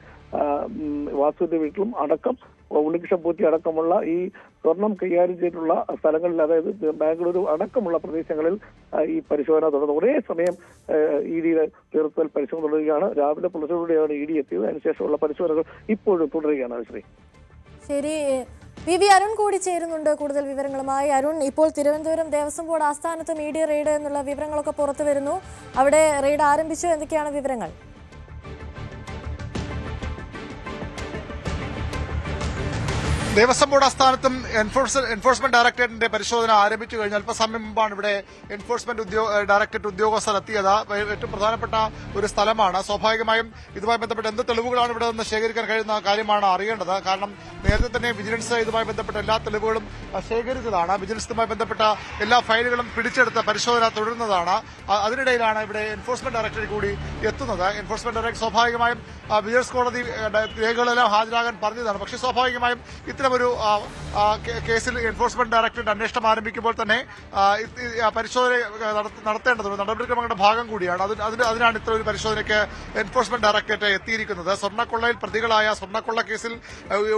വാസുവിന്റെ വീട്ടിലും അടക്കം ഉണ്ണികൃഷ്ണൻ പൂറ്റി അടക്കമുള്ള ഈ സ്വർണം കൈകാര്യം ചെയ്തിട്ടുള്ള സ്ഥലങ്ങളിൽ, അതായത് ബാംഗ്ലൂരു അടക്കമുള്ള പ്രദേശങ്ങളിൽ ഈ പരിശോധന തുടർന്നു. ഒരേ സമയം ഇഡിയുടെ നേതൃത്വത്തിൽ പരിശോധന തുടരുകയാണ്. രാവിലെ പുലർച്ചയോടെയാണ് ഇഡി എത്തിയത്. അതിനുശേഷമുള്ള പരിശോധനകൾ ഇപ്പോഴും തുടരുകയാണ്. ശരി, വി അരുൺ കൂടി ചേരുന്നുണ്ട് കൂടുതൽ വിവരങ്ങളുമായി. അരുൺ, ഇപ്പോൾ തിരുവനന്തപുരം ദേവസ്വം ബോർഡ് ആസ്ഥാനത്ത് മീഡിയ റെയ്ഡ് എന്നുള്ള വിവരങ്ങളൊക്കെ പുറത്തു വരുന്നു. അവിടെ റെയ്ഡ് ആരംഭിച്ചു, എന്തൊക്കെയാണ് വിവരങ്ങൾ? ദേവസ്വം ബോർഡ് ആസ്ഥാനത്തും എൻഫോഴ്സ്മെന്റ് ഡയറക്ടറേറ്റിന്റെ പരിശോധന ആരംഭിച്ചു കഴിഞ്ഞാൽ അല്പസമയം മുമ്പാണ് ഇവിടെ എൻഫോഴ്സ്മെന്റ് ഡയറക്ടറേറ്റ് ഉദ്യോഗസ്ഥർ എത്തിയത്. ഏറ്റവും പ്രധാനപ്പെട്ട ഒരു സ്ഥലമാണ്. സ്വാഭാവികമായും ഇതുമായി ബന്ധപ്പെട്ട് എന്ത് തെളിവുകളാണ് ഇവിടെ നിന്ന് ശേഖരിക്കാൻ കഴിയുന്ന കാര്യമാണ് അറിയേണ്ടത്. കാരണം നേരത്തെ തന്നെ വിജിലൻസ് ഇതുമായി ബന്ധപ്പെട്ട എല്ലാ തെളിവുകളും ശേഖരിച്ചതാണ്. വിജിലൻസുമായി ബന്ധപ്പെട്ട എല്ലാ ഫയലുകളും പിടിച്ചെടുത്ത് പരിശോധന തുടരുന്നതാണ്. അതിനിടയിലാണ് ഇവിടെ എൻഫോഴ്സ്മെന്റ് ഡയറക്ടറേറ്റ് കൂടി എത്തുന്നത്. എൻഫോഴ്സ്മെന്റ് ഡയറക്ടർ സ്വാഭാവികമായും വിജിലൻസ് കോടതി രേഖകളെല്ലാം ഹാജരാകാൻ പറഞ്ഞതാണ്. പക്ഷേ സ്വാഭാവികമായും ഇത്തരമൊരു കേസിൽ എൻഫോഴ്സ്മെന്റ് ഡയറക്ടറേറ്റ് അന്വേഷണം ആരംഭിക്കുമ്പോൾ തന്നെ പരിശോധന നടത്തേണ്ടതുണ്ട്. നടപടിക്രമങ്ങളുടെ ഭാഗം കൂടിയാണ്. അതിനാണ് ഇത്ര ഒരു പരിശോധനയ്ക്ക് എൻഫോഴ്സ്മെന്റ് ഡയറക്ടറേറ്റ് എത്തിയിരിക്കുന്നത്. സ്വർണ്ണക്കൊള്ളയിൽ പ്രതികളായ സ്വർണ്ണക്കൊള്ള കേസിൽ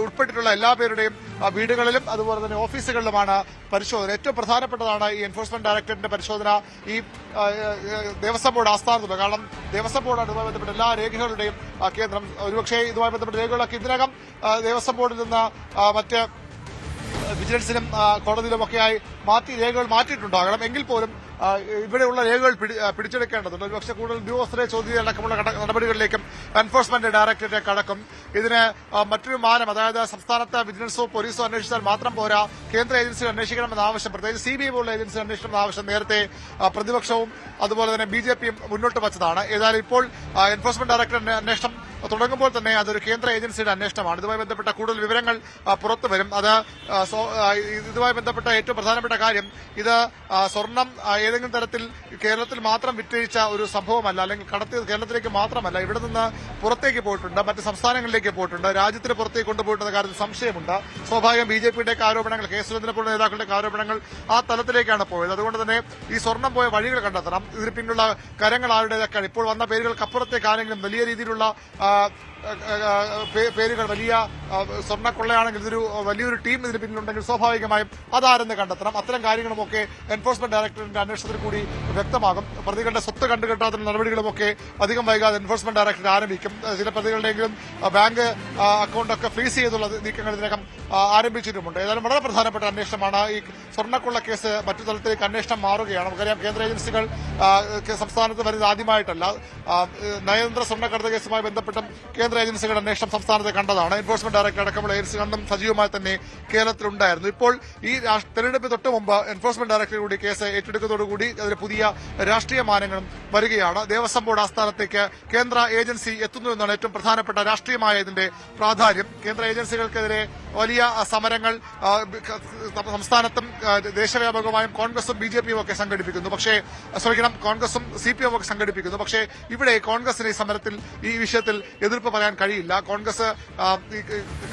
ഉൾപ്പെട്ടിട്ടുള്ള എല്ലാ പേരുടെയും വീടുകളിലും അതുപോലെ തന്നെ ഓഫീസുകളിലുമാണ് പരിശോധന. ഏറ്റവും പ്രധാനപ്പെട്ടതാണ് ഈ എൻഫോഴ്സ്മെന്റ് ഡയറക്ടറേറ്റിന്റെ പരിശോധന ഈ ദേവസ്വം ബോർഡ് ആസ്ഥാനത്തുള്ളത്. കാരണം ദേവസ്വം ബോർഡാണ് ഇതുമായി ബന്ധപ്പെട്ട എല്ലാ രേഖകളുടെയും കേന്ദ്രം. ഒരുപക്ഷെ ഇതുമായി ബന്ധപ്പെട്ട രേഖകളൊക്കെ ഇതിനകം ദേവസ്വം ബോർഡിൽ നിന്ന് മറ്റ് വിജിലൻസിലും കോടതിയിലുമൊക്കെയായി രേഖകൾ മാറ്റിയിട്ടുണ്ടാകണം. എങ്കിൽ പോലും ഇവിടെയുള്ള രേഖകൾ പിടിച്ചെടുക്കേണ്ടതുണ്ട്. ഒരുപക്ഷെ കൂടുതൽ ഉദ്യോഗസ്ഥരെ ചോദ്യം അടക്കമുള്ള നടപടികളിലേക്കും എൻഫോഴ്സ്മെന്റ് ഡയറക്ടറേറ്റ് കടക്കും. ഇതിന് മറ്റൊരു മാനം, അതായത് സംസ്ഥാനത്തെ വിജിലൻസോ പോലീസോ അന്വേഷിച്ചാൽ മാത്രം പോരാ, കേന്ദ്ര ഏജൻസികൾ അന്വേഷിക്കണമെന്ന ആവശ്യം, പ്രത്യേകിച്ച് CBI പോലുള്ള ഏജൻസികൾ അന്വേഷിക്കണമെന്ന ആവശ്യം നേരത്തെ പ്രതിപക്ഷവും അതുപോലെ തന്നെ BJPയും മുന്നോട്ട് വച്ചതാണ്. ഏതായാലും ഇപ്പോൾ എൻഫോഴ്സ്മെന്റ് ഡയറക്ടറേറ്റ് അന്വേഷണം തുടങ്ങുമ്പോൾ തന്നെ അതൊരു കേന്ദ്ര ഏജൻസിയുടെ അന്വേഷണമാണ്. ഇതുമായി ബന്ധപ്പെട്ട കൂടുതൽ വിവരങ്ങൾ പുറത്തു വരും. ഇതുമായി ബന്ധപ്പെട്ട ഏറ്റവും പ്രധാനപ്പെട്ട കാര്യം, ഇത് സ്വർണം ഏതെങ്കിലും തരത്തിൽ കേരളത്തിൽ മാത്രം വിറ്റഴിച്ച ഒരു സംഭവമല്ല, അല്ലെങ്കിൽ കടത്തിയത് കേരളത്തിലേക്ക് മാത്രമല്ല, ഇവിടെ നിന്ന് പുറത്തേക്ക് പോയിട്ടുണ്ട്, മറ്റ് സംസ്ഥാനങ്ങളിലേക്ക് പോയിട്ടുണ്ട്, രാജ്യത്തിന് പുറത്തേക്ക് കൊണ്ടുപോയിട്ടുള്ള കാര്യത്തിൽ സംശയമുണ്ട്. സ്വാഭാവികം BJPയുടെ ആരോപണങ്ങൾ, കെ സുരേന്ദ്രനെ പോലുള്ള നേതാക്കളുടെ ആരോപണങ്ങൾ ആ തലത്തിലേക്കാണ് പോയത്. അതുകൊണ്ട് തന്നെ ഈ സ്വർണം പോയ വഴികൾ കണ്ടെത്തണം. ഇതിന് പിന്നിലുള്ള കരങ്ങൾ ആരുടേതൊക്കെയാണ്. ഇപ്പോൾ വന്ന പേരുകൾക്കപ്പുറത്തേക്ക് ആരെങ്കിലും വലിയ രീതിയിലുള്ള പേരുകൾ, വലിയ സ്വർണ്ണക്കൊള്ളയാണെങ്കിൽ ഇതൊരു വലിയൊരു ടീം ഇതിന് പിന്നിലുണ്ടെങ്കിൽ സ്വാഭാവികമായും അതാരെന്ന് കണ്ടെത്തണം. അത്തരം കാര്യങ്ങളുമൊക്കെ എൻഫോഴ്സ്മെന്റ് ഡയറക്ടറേറ്റിന്റെ അന്വേഷണത്തിൽ കൂടി വ്യക്തമാകും. പ്രതികളുടെ സ്വത്ത് കണ്ടുകെട്ടാത്ത നടപടികളുമൊക്കെ അധികം വൈകാതെ എൻഫോഴ്സ്മെന്റ് ഡയറക്ടറേറ്റ് ആരംഭിക്കും. ചില പ്രതികളുടെയെങ്കിലും ബാങ്ക് അക്കൗണ്ടൊക്കെ ഫ്രീസ് ചെയ്തുള്ള നീക്കങ്ങൾ ഇതിനകം ആരംഭിച്ചിട്ടുമുണ്ട്. ഏതായാലും വളരെ പ്രധാനപ്പെട്ട അന്വേഷണമാണ്. ഈ സ്വർണ്ണക്കൊള്ള കേസ് മറ്റു തലത്തിലേക്ക് അന്വേഷണം മാറുകയാണ്. നമുക്കറിയാം കേന്ദ്ര ഏജൻസികൾ സംസ്ഥാനത്ത് വരുന്നത് ആദ്യമായിട്ടല്ല. നയതന്ത്ര സ്വർണ്ണക്കടത്ത് കേസുമായി ബന്ധപ്പെട്ടും കേന്ദ്ര ഏജൻസികളുടെ അന്വേഷണം സംസ്ഥാനത്ത് കണ്ടതാണ്. എൻഫോഴ്സ്മെന്റ് ഡയറക്ടർ അടക്കമുള്ള ഏജൻസികളും സജീവമായി തന്നെ കേരളത്തിലുണ്ടായിരുന്നു. ഇപ്പോൾ ഈ തെരഞ്ഞെടുപ്പ് തൊട്ട് മുമ്പ് എൻഫോഴ്സ്മെന്റ് ഡയറക്ടർ കൂടി കേസ് ഏറ്റെടുക്കുന്നതോടുകൂടി അതിൽ പുതിയ രാഷ്ട്രീയ മാനങ്ങളും വരികയാണ്. ദേവസ്വം ബോർഡ് ആസ്ഥാനത്തേക്ക് കേന്ദ്ര ഏജൻസി എത്തുന്നു എന്നാണ് ഏറ്റവും പ്രധാനപ്പെട്ട രാഷ്ട്രീയമായ ഇതിന്റെ പ്രാധാന്യം. കേന്ദ്ര ഏജൻസികൾക്കെതിരെ വലിയ സമരങ്ങൾ സംസ്ഥാനത്തും ദേശവ്യാപകമായും കോൺഗ്രസും BJPയും ഒക്കെ സംഘടിപ്പിക്കുന്നു. കോൺഗ്രസും CPM ഒക്കെ സംഘടിപ്പിക്കുന്നു. പക്ഷേ ഇവിടെ കോൺഗ്രസിന് ഈ സമരത്തിൽ, ഈ വിഷയത്തിൽ എതിർപ്പ് പറയാൻ കഴിയില്ല.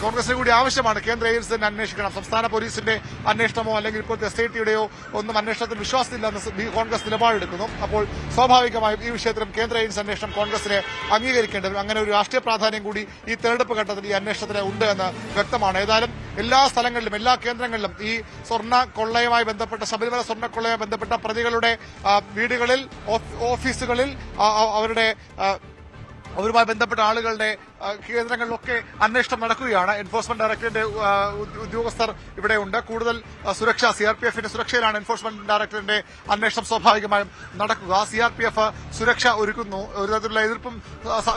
കോൺഗ്രസിന് കൂടി ആവശ്യമാണ് കേന്ദ്ര ഏജൻസി തന്നെ അന്വേഷിക്കണം. സംസ്ഥാന പോലീസിന്റെ അന്വേഷണമോ അല്ലെങ്കിൽ ഇപ്പോഴത്തെ SITയുടെയോ ഒന്നും അന്വേഷണത്തിൽ വിശ്വാസമില്ലെന്ന് കോൺഗ്രസ് നിലപാടെടുക്കുന്നു. അപ്പോൾ സ്വാഭാവികമായും ഈ വിഷയത്തിലും കേന്ദ്ര ഏജൻസി അന്വേഷണം കോൺഗ്രസിനെ അംഗീകരിക്കേണ്ടി വരും. അങ്ങനെ ഒരു രാഷ്ട്രീയ പ്രാധാന്യം കൂടി ഈ തെരഞ്ഞെടുപ്പ് ഘട്ടത്തിൽ ഈ അന്വേഷണത്തിന് ഉണ്ട് എന്ന് വ്യക്തമാണ്. ഏതായാലും എല്ലാ സ്ഥലങ്ങളിലും, എല്ലാ കേന്ദ്രങ്ങളിലും ഈ സ്വർണ്ണക്കൊള്ളയുമായി ബന്ധപ്പെട്ട, ശബരിമല സ്വർണ്ണക്കൊള്ളയുമായി ബന്ധപ്പെട്ട പ്രതികളുടെ വീടുകളിൽ, ഓഫീസുകളിൽ, അവരുമായി ബന്ധപ്പെട്ട ആളുകളുടെ കേന്ദ്രങ്ങളിലൊക്കെ അന്വേഷണം നടക്കുകയാണ്. എൻഫോഴ്സ്മെന്റ് ഡയറക്ടറേറ്റിന്റെ ഉദ്യോഗസ്ഥർ ഇവിടെയുണ്ട്. കൂടുതൽ സുരക്ഷ CRPFന്റെ സുരക്ഷയിലാണ് എൻഫോഴ്സ്മെന്റ് ഡയറക്ടറേറ്റിന്റെ അന്വേഷണം സ്വാഭാവികമായും നടക്കുക. CRPF സുരക്ഷ ഒരുക്കുന്നു. ഒരു തരത്തിലുള്ള എതിർപ്പും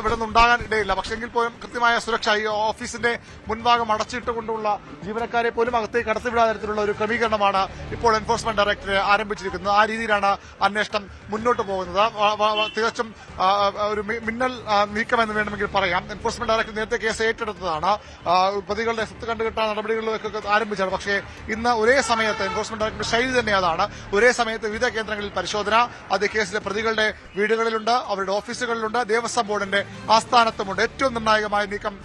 ഇവിടെ നിന്ന് ഉണ്ടാകാൻ ഇടയില്ല. പക്ഷേ എങ്കിൽ പോലും കൃത്യമായ സുരക്ഷ ഈ ഓഫീസിന്റെ മുൻഭാഗം അടച്ചിട്ടുകൊണ്ടുള്ള ജീവനക്കാരെ പോലും അകത്തേക്ക് കടത്തിവിടാൻ തരത്തിലുള്ള ഒരു ക്രമീകരണമാണ് ഇപ്പോൾ എൻഫോഴ്സ്മെന്റ് ഡയറക്ടറേറ്റ് ആരംഭിച്ചിരിക്കുന്നത്. ആ രീതിയിലാണ് അന്വേഷണം മുന്നോട്ട് പോകുന്നത്. തികച്ചും ഒരു മിന്നൽ നീക്കമെന്ന് വേണമെങ്കിൽ പറയാം. എൻഫോഴ്സ്മെന്റ് ഡയറക്ടർ നേരത്തെ കേസ് ഏറ്റെടുത്തതാണ്. പ്രതികളുടെ സ്വത്ത് കണ്ടുകെട്ടാൻ നടപടികളിലൊക്കെ ആരംഭിച്ചത്. പക്ഷേ ഇന്ന് ഒരേ സമയത്ത് എൻഫോഴ്സ്മെന്റ് ഡയറക്ടറുടെ ശൈലി തന്നെ അതാണ്. ഒരേ സമയത്ത് വിവിധ കേന്ദ്രങ്ങളിൽ പരിശോധന. അത് കേസിലെ പ്രതികളുടെ വീടുകളിലുണ്ട്, അവരുടെ ഓഫീസുകളിലുണ്ട്, ദേവസ്വം ബോർഡിന്റെ ആസ്ഥാനത്തുമുണ്ട്. ഏറ്റവും നിർണായകമായ നീക്കം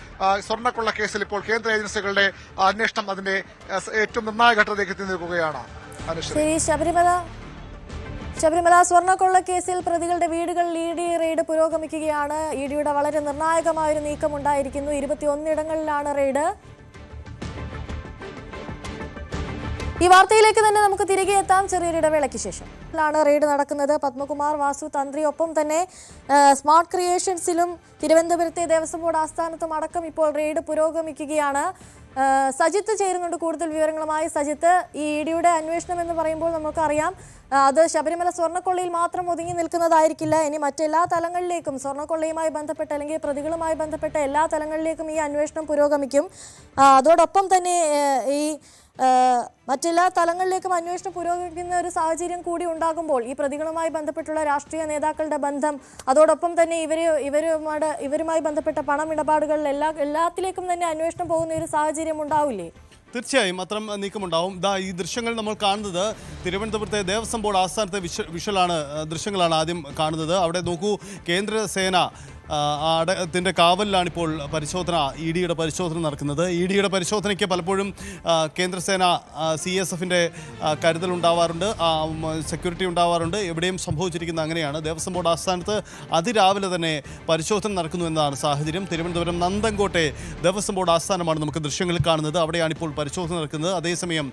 സ്വർണ്ണക്കൊള്ള കേസിൽ ഇപ്പോൾ കേന്ദ്ര ഏജൻസികളുടെ അന്വേഷണം അതിന്റെ ഏറ്റവും നിർണായക ഘട്ടത്തിലേക്ക് എത്തി നിൽക്കുകയാണ്. ശരി, ശബരിമല സ്വർണ്ണക്കൊള്ള കേസിൽ പ്രതികളുടെ വീടുകളിൽ ED റെയ്ഡ് പുരോഗമിക്കുകയാണ്. EDയുടെ വളരെ നിർണായകമായൊരു നീക്കം ഉണ്ടായിരിക്കുന്നു. 21 ഇടങ്ങളിലാണ് റെയ്ഡ്. ഈ വാർത്തയിലേക്ക് തന്നെ നമുക്ക് തിരികെ എത്താം. ചെറിയൊരു ഇടവേളയ്ക്ക് ശേഷം റെയ്ഡ് നടക്കുന്നത്. പത്മകുമാർ, വാസു, തന്ത്രി, ഒപ്പം തന്നെ സ്മാർട്ട് ക്രിയേഷൻസിലും തിരുവനന്തപുരത്തെ ദേവസ്വം ബോർഡ് ആസ്ഥാനത്തും അടക്കം ഇപ്പോൾ റെയ്ഡ് പുരോഗമിക്കുകയാണ്. സജിത്ത് ചേരുന്നുണ്ട് കൂടുതൽ വിവരങ്ങളുമായി. സജിത്ത്, ഈ EDയുടെ അന്വേഷണം എന്ന് പറയുമ്പോൾ നമുക്കറിയാം അത് ശബരിമല സ്വർണ്ണക്കൊള്ളയിൽ മാത്രം ഒതുങ്ങി നിൽക്കുന്നതായിരിക്കില്ല. ഇനി മറ്റെല്ലാ തലങ്ങളിലേക്കും സ്വർണ്ണക്കൊള്ളയുമായി ബന്ധപ്പെട്ട അല്ലെങ്കിൽ പ്രതികളുമായി ബന്ധപ്പെട്ട എല്ലാ തലങ്ങളിലേക്കും ഈ അന്വേഷണം പുരോഗമിക്കും. അതോടൊപ്പം തന്നെ ഈ മറ്റെല്ലാ തലങ്ങളിലേക്കും അന്വേഷണം പുരോഗമിക്കുന്ന ഒരു സാഹചര്യം കൂടി ഉണ്ടാകുമ്പോൾ ഈ പ്രതികളുമായി ബന്ധപ്പെട്ടുള്ള രാഷ്ട്രീയ നേതാക്കളുടെ ബന്ധം, അതോടൊപ്പം തന്നെ ഇവരുമായി ബന്ധപ്പെട്ട പണമിടപാടുകൾ എല്ലാത്തിലേക്കും തന്നെ അന്വേഷണം പോകുന്ന ഒരു സാഹചര്യം ഉണ്ടാവില്ലേ? തീർച്ചയായും അത്തരം നീക്കമുണ്ടാവും. ഈ ദൃശ്യങ്ങൾ നമ്മൾ കാണുന്നത് തിരുവനന്തപുരത്തെ ദേവസ്വം ബോർഡ് ആസ്ഥാനത്തെ ദൃശ്യങ്ങളാണ് ആദ്യം കാണുന്നത്. അവിടെ നോക്കൂ, കേന്ദ്രസേന ത്തിൻ്റെ കാവലിലാണിപ്പോൾ പരിശോധന, EDയുടെ പരിശോധന നടക്കുന്നത്. EDയുടെ പരിശോധനയ്ക്ക് പലപ്പോഴും കേന്ദ്രസേന CSFന്റെ കരുതലുണ്ടാവാറുണ്ട്, സെക്യൂരിറ്റി ഉണ്ടാവാറുണ്ട്. എവിടെയും സംഭവിച്ചിരിക്കുന്നത് അങ്ങനെയാണ്. ദേവസ്വം ബോർഡ് ആസ്ഥാനത്ത് അതിരാവിലെ തന്നെ പരിശോധന നടക്കുന്നു എന്നതാണ് സാഹചര്യം. തിരുവനന്തപുരം നന്തൻകോട്ടെ ദേവസ്വം ബോർഡ് ആസ്ഥാനമാണ് നമുക്ക് ദൃശ്യങ്ങളിൽ കാണുന്നത്. അവിടെയാണ് ഇപ്പോൾ പരിശോധന നടക്കുന്നത്. അതേസമയം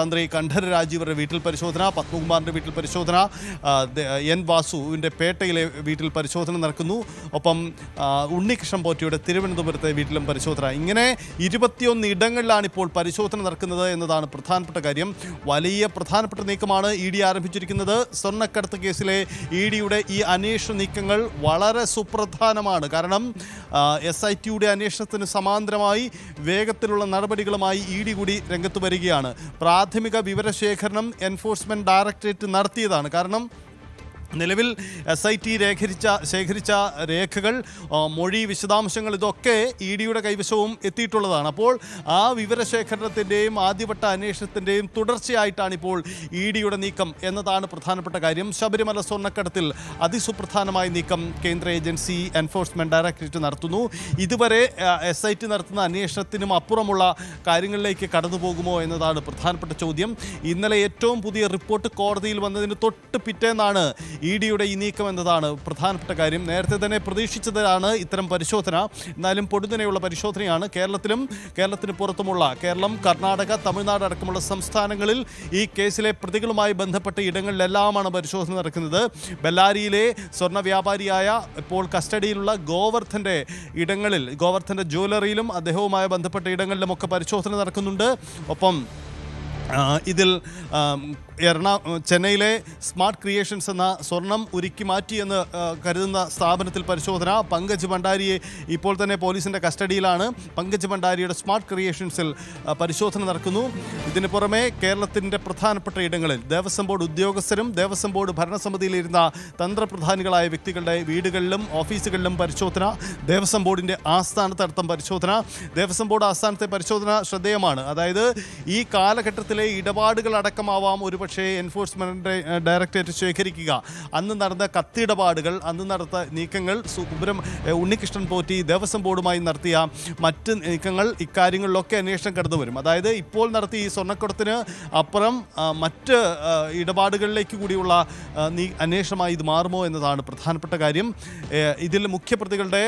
തന്ത്രി കണ്ഠര രാജീവരുടെ വീട്ടിൽ പരിശോധന, പത്മകുമാറിൻ്റെ വീട്ടിൽ പരിശോധന, N വാസുവിൻ്റെ പേട്ടയിലെ വീട്ടിൽ പരിശോധന നടക്കുന്നു. ഒപ്പം ഉണ്ണികൃഷ്ണൻ പോറ്റിയുടെ തിരുവനന്തപുരത്തെ വീട്ടിലും പരിശോധന. ഇങ്ങനെ 21 ഇടങ്ങളിലാണ് ഇപ്പോൾ പരിശോധന നടക്കുന്നത് എന്നതാണ് പ്രധാനപ്പെട്ട കാര്യം. വലിയ പ്രധാനപ്പെട്ട നീക്കമാണ് ED ആരംഭിച്ചിരിക്കുന്നത്. സ്വർണ്ണക്കടത്ത് കേസിലെ EDയുടെ ഈ അന്വേഷണ നീക്കങ്ങൾ വളരെ സുപ്രധാനമാണ്. കാരണം SITയുടെ അന്വേഷണത്തിന് സമാന്തരമായി വേഗത്തിലുള്ള നടപടികളുമായി ED കൂടി രംഗത്ത് വരികയാണ്. പ്രാഥമിക വിവരശേഖരണം എൻഫോഴ്സ്മെന്റ് ഡയറക്ടറേറ്റ് നടത്തിയതാണ്. കാരണം നിലവിൽ SIT ശേഖരിച്ച രേഖകൾ, മൊഴി, വിശദാംശങ്ങൾ ഇതൊക്കെ EDയുടെ കൈവശവും എത്തിയിട്ടുള്ളതാണ്. അപ്പോൾ ആ വിവരശേഖരണത്തിൻ്റെയും ആദ്യവട്ട അന്വേഷണത്തിൻ്റെയും തുടർച്ചയായിട്ടാണ് ഇപ്പോൾ EDയുടെ നീക്കം എന്നതാണ് പ്രധാനപ്പെട്ട കാര്യം. ശബരിമല സ്വർണ്ണക്കടത്തിൽ അതിസുപ്രധാനമായ നീക്കം കേന്ദ്ര ഏജൻസി എൻഫോഴ്സ്മെന്റ് ഡയറക്ടറേറ്റ് നടത്തുന്നു. ഇതുവരെ SIT നടത്തുന്ന അന്വേഷണത്തിനും അപ്പുറമുള്ള കാര്യങ്ങളിലേക്ക് കടന്നു പോകുമോ എന്നതാണ് പ്രധാനപ്പെട്ട ചോദ്യം. ഇന്നലെ ഏറ്റവും പുതിയ റിപ്പോർട്ട് കോടതിയിൽ വന്നതിന് തൊട്ട് പിറ്റേന്നാണ് EDയുടെ ഈ നീക്കം എന്നതാണ് പ്രധാനപ്പെട്ട കാര്യം. നേരത്തെ തന്നെ പ്രതീക്ഷിച്ചതാണ് ഇത്തരം പരിശോധന. എന്നാലും പൊടുന്നനെയുള്ള പരിശോധനയാണ്. കേരളത്തിന് പുറത്തുമുള്ള കേരളം, കർണാടക, തമിഴ്നാട് അടക്കമുള്ള സംസ്ഥാനങ്ങളിൽ ഈ കേസിലെ പ്രതികളുമായി ബന്ധപ്പെട്ട ഇടങ്ങളിലെല്ലാമാണ് പരിശോധന നടക്കുന്നത്. ബെല്ലാരിയിലെ സ്വർണ്ണ വ്യാപാരിയായ ഇപ്പോൾ കസ്റ്റഡിയിലുള്ള ഗോവർദ്ധൻ്റെ ഇടങ്ങളിൽ, ഗോവർദ്ധൻ്റെ ജ്വല്ലറിയിലും അദ്ദേഹവുമായി ബന്ധപ്പെട്ട ഇടങ്ങളിലുമൊക്കെ പരിശോധന നടക്കുന്നുണ്ട്. ഒപ്പം ഇതിൽ ചെന്നൈയിലെ സ്മാർട്ട് ക്രിയേഷൻസ് എന്ന സ്വർണം ഉരുക്കി മാറ്റിയെന്ന് കരുതുന്ന സ്ഥാപനത്തിൽ പരിശോധന. പങ്കജ് ഭണ്ഡാരിയെ ഇപ്പോൾ തന്നെ പോലീസിൻ്റെ കസ്റ്റഡിയിലാണ്. പങ്കജ് ഭണ്ഡാരിയുടെ സ്മാർട്ട് ക്രിയേഷൻസിൽ പരിശോധന നടക്കുന്നു. ഇതിന് പുറമെ കേരളത്തിൻ്റെ പ്രധാനപ്പെട്ട ഇടങ്ങളിൽ ദേവസ്വം ബോർഡ് ഉദ്യോഗസ്ഥരും ദേവസ്വം ബോർഡ് ഭരണസമിതിയിലിരുന്ന തന്ത്രപ്രധാനികളായ വ്യക്തികളുടെ വീടുകളിലും ഓഫീസുകളിലും പരിശോധന. ദേവസ്വം ബോർഡിൻ്റെ ആസ്ഥാനത്തടക്കം പരിശോധന. ദേവസ്വം ബോർഡ് ആസ്ഥാനത്തെ പരിശോധന ശ്രദ്ധേയമാണ്. അതായത് ഈ കാലഘട്ടത്തിലെ ഇടപാടുകളടക്കമാവാം ഒരുപക്ഷെ എൻഫോഴ്സ്മെന്റ് ഡയറക്ടറേറ്റ് ശേഖരിക്കുക. അന്ന് നടന്ന കത്തിടപാടുകൾ, അന്ന് നടന്ന നീക്കങ്ങൾ, ഉണ്ണികൃഷ്ണൻ പോറ്റി ദേവസ്വം ബോർഡുമായി നടത്തിയ മറ്റ് നീക്കങ്ങൾ, ഇക്കാര്യങ്ങളിലൊക്കെ അന്വേഷണം കടന്നു വരും. അതായത് ഇപ്പോൾ നടത്തിയ ഈ സ്വർണ്ണക്കടത്തിന് അപ്പുറം മറ്റ് ഇടപാടുകളിലേക്ക് കൂടിയുള്ള അന്വേഷണമായി ഇത് മാറുമോ എന്നതാണ് പ്രധാനപ്പെട്ട കാര്യം. ഇതിൽ മുഖ്യപ്രതികളുടെ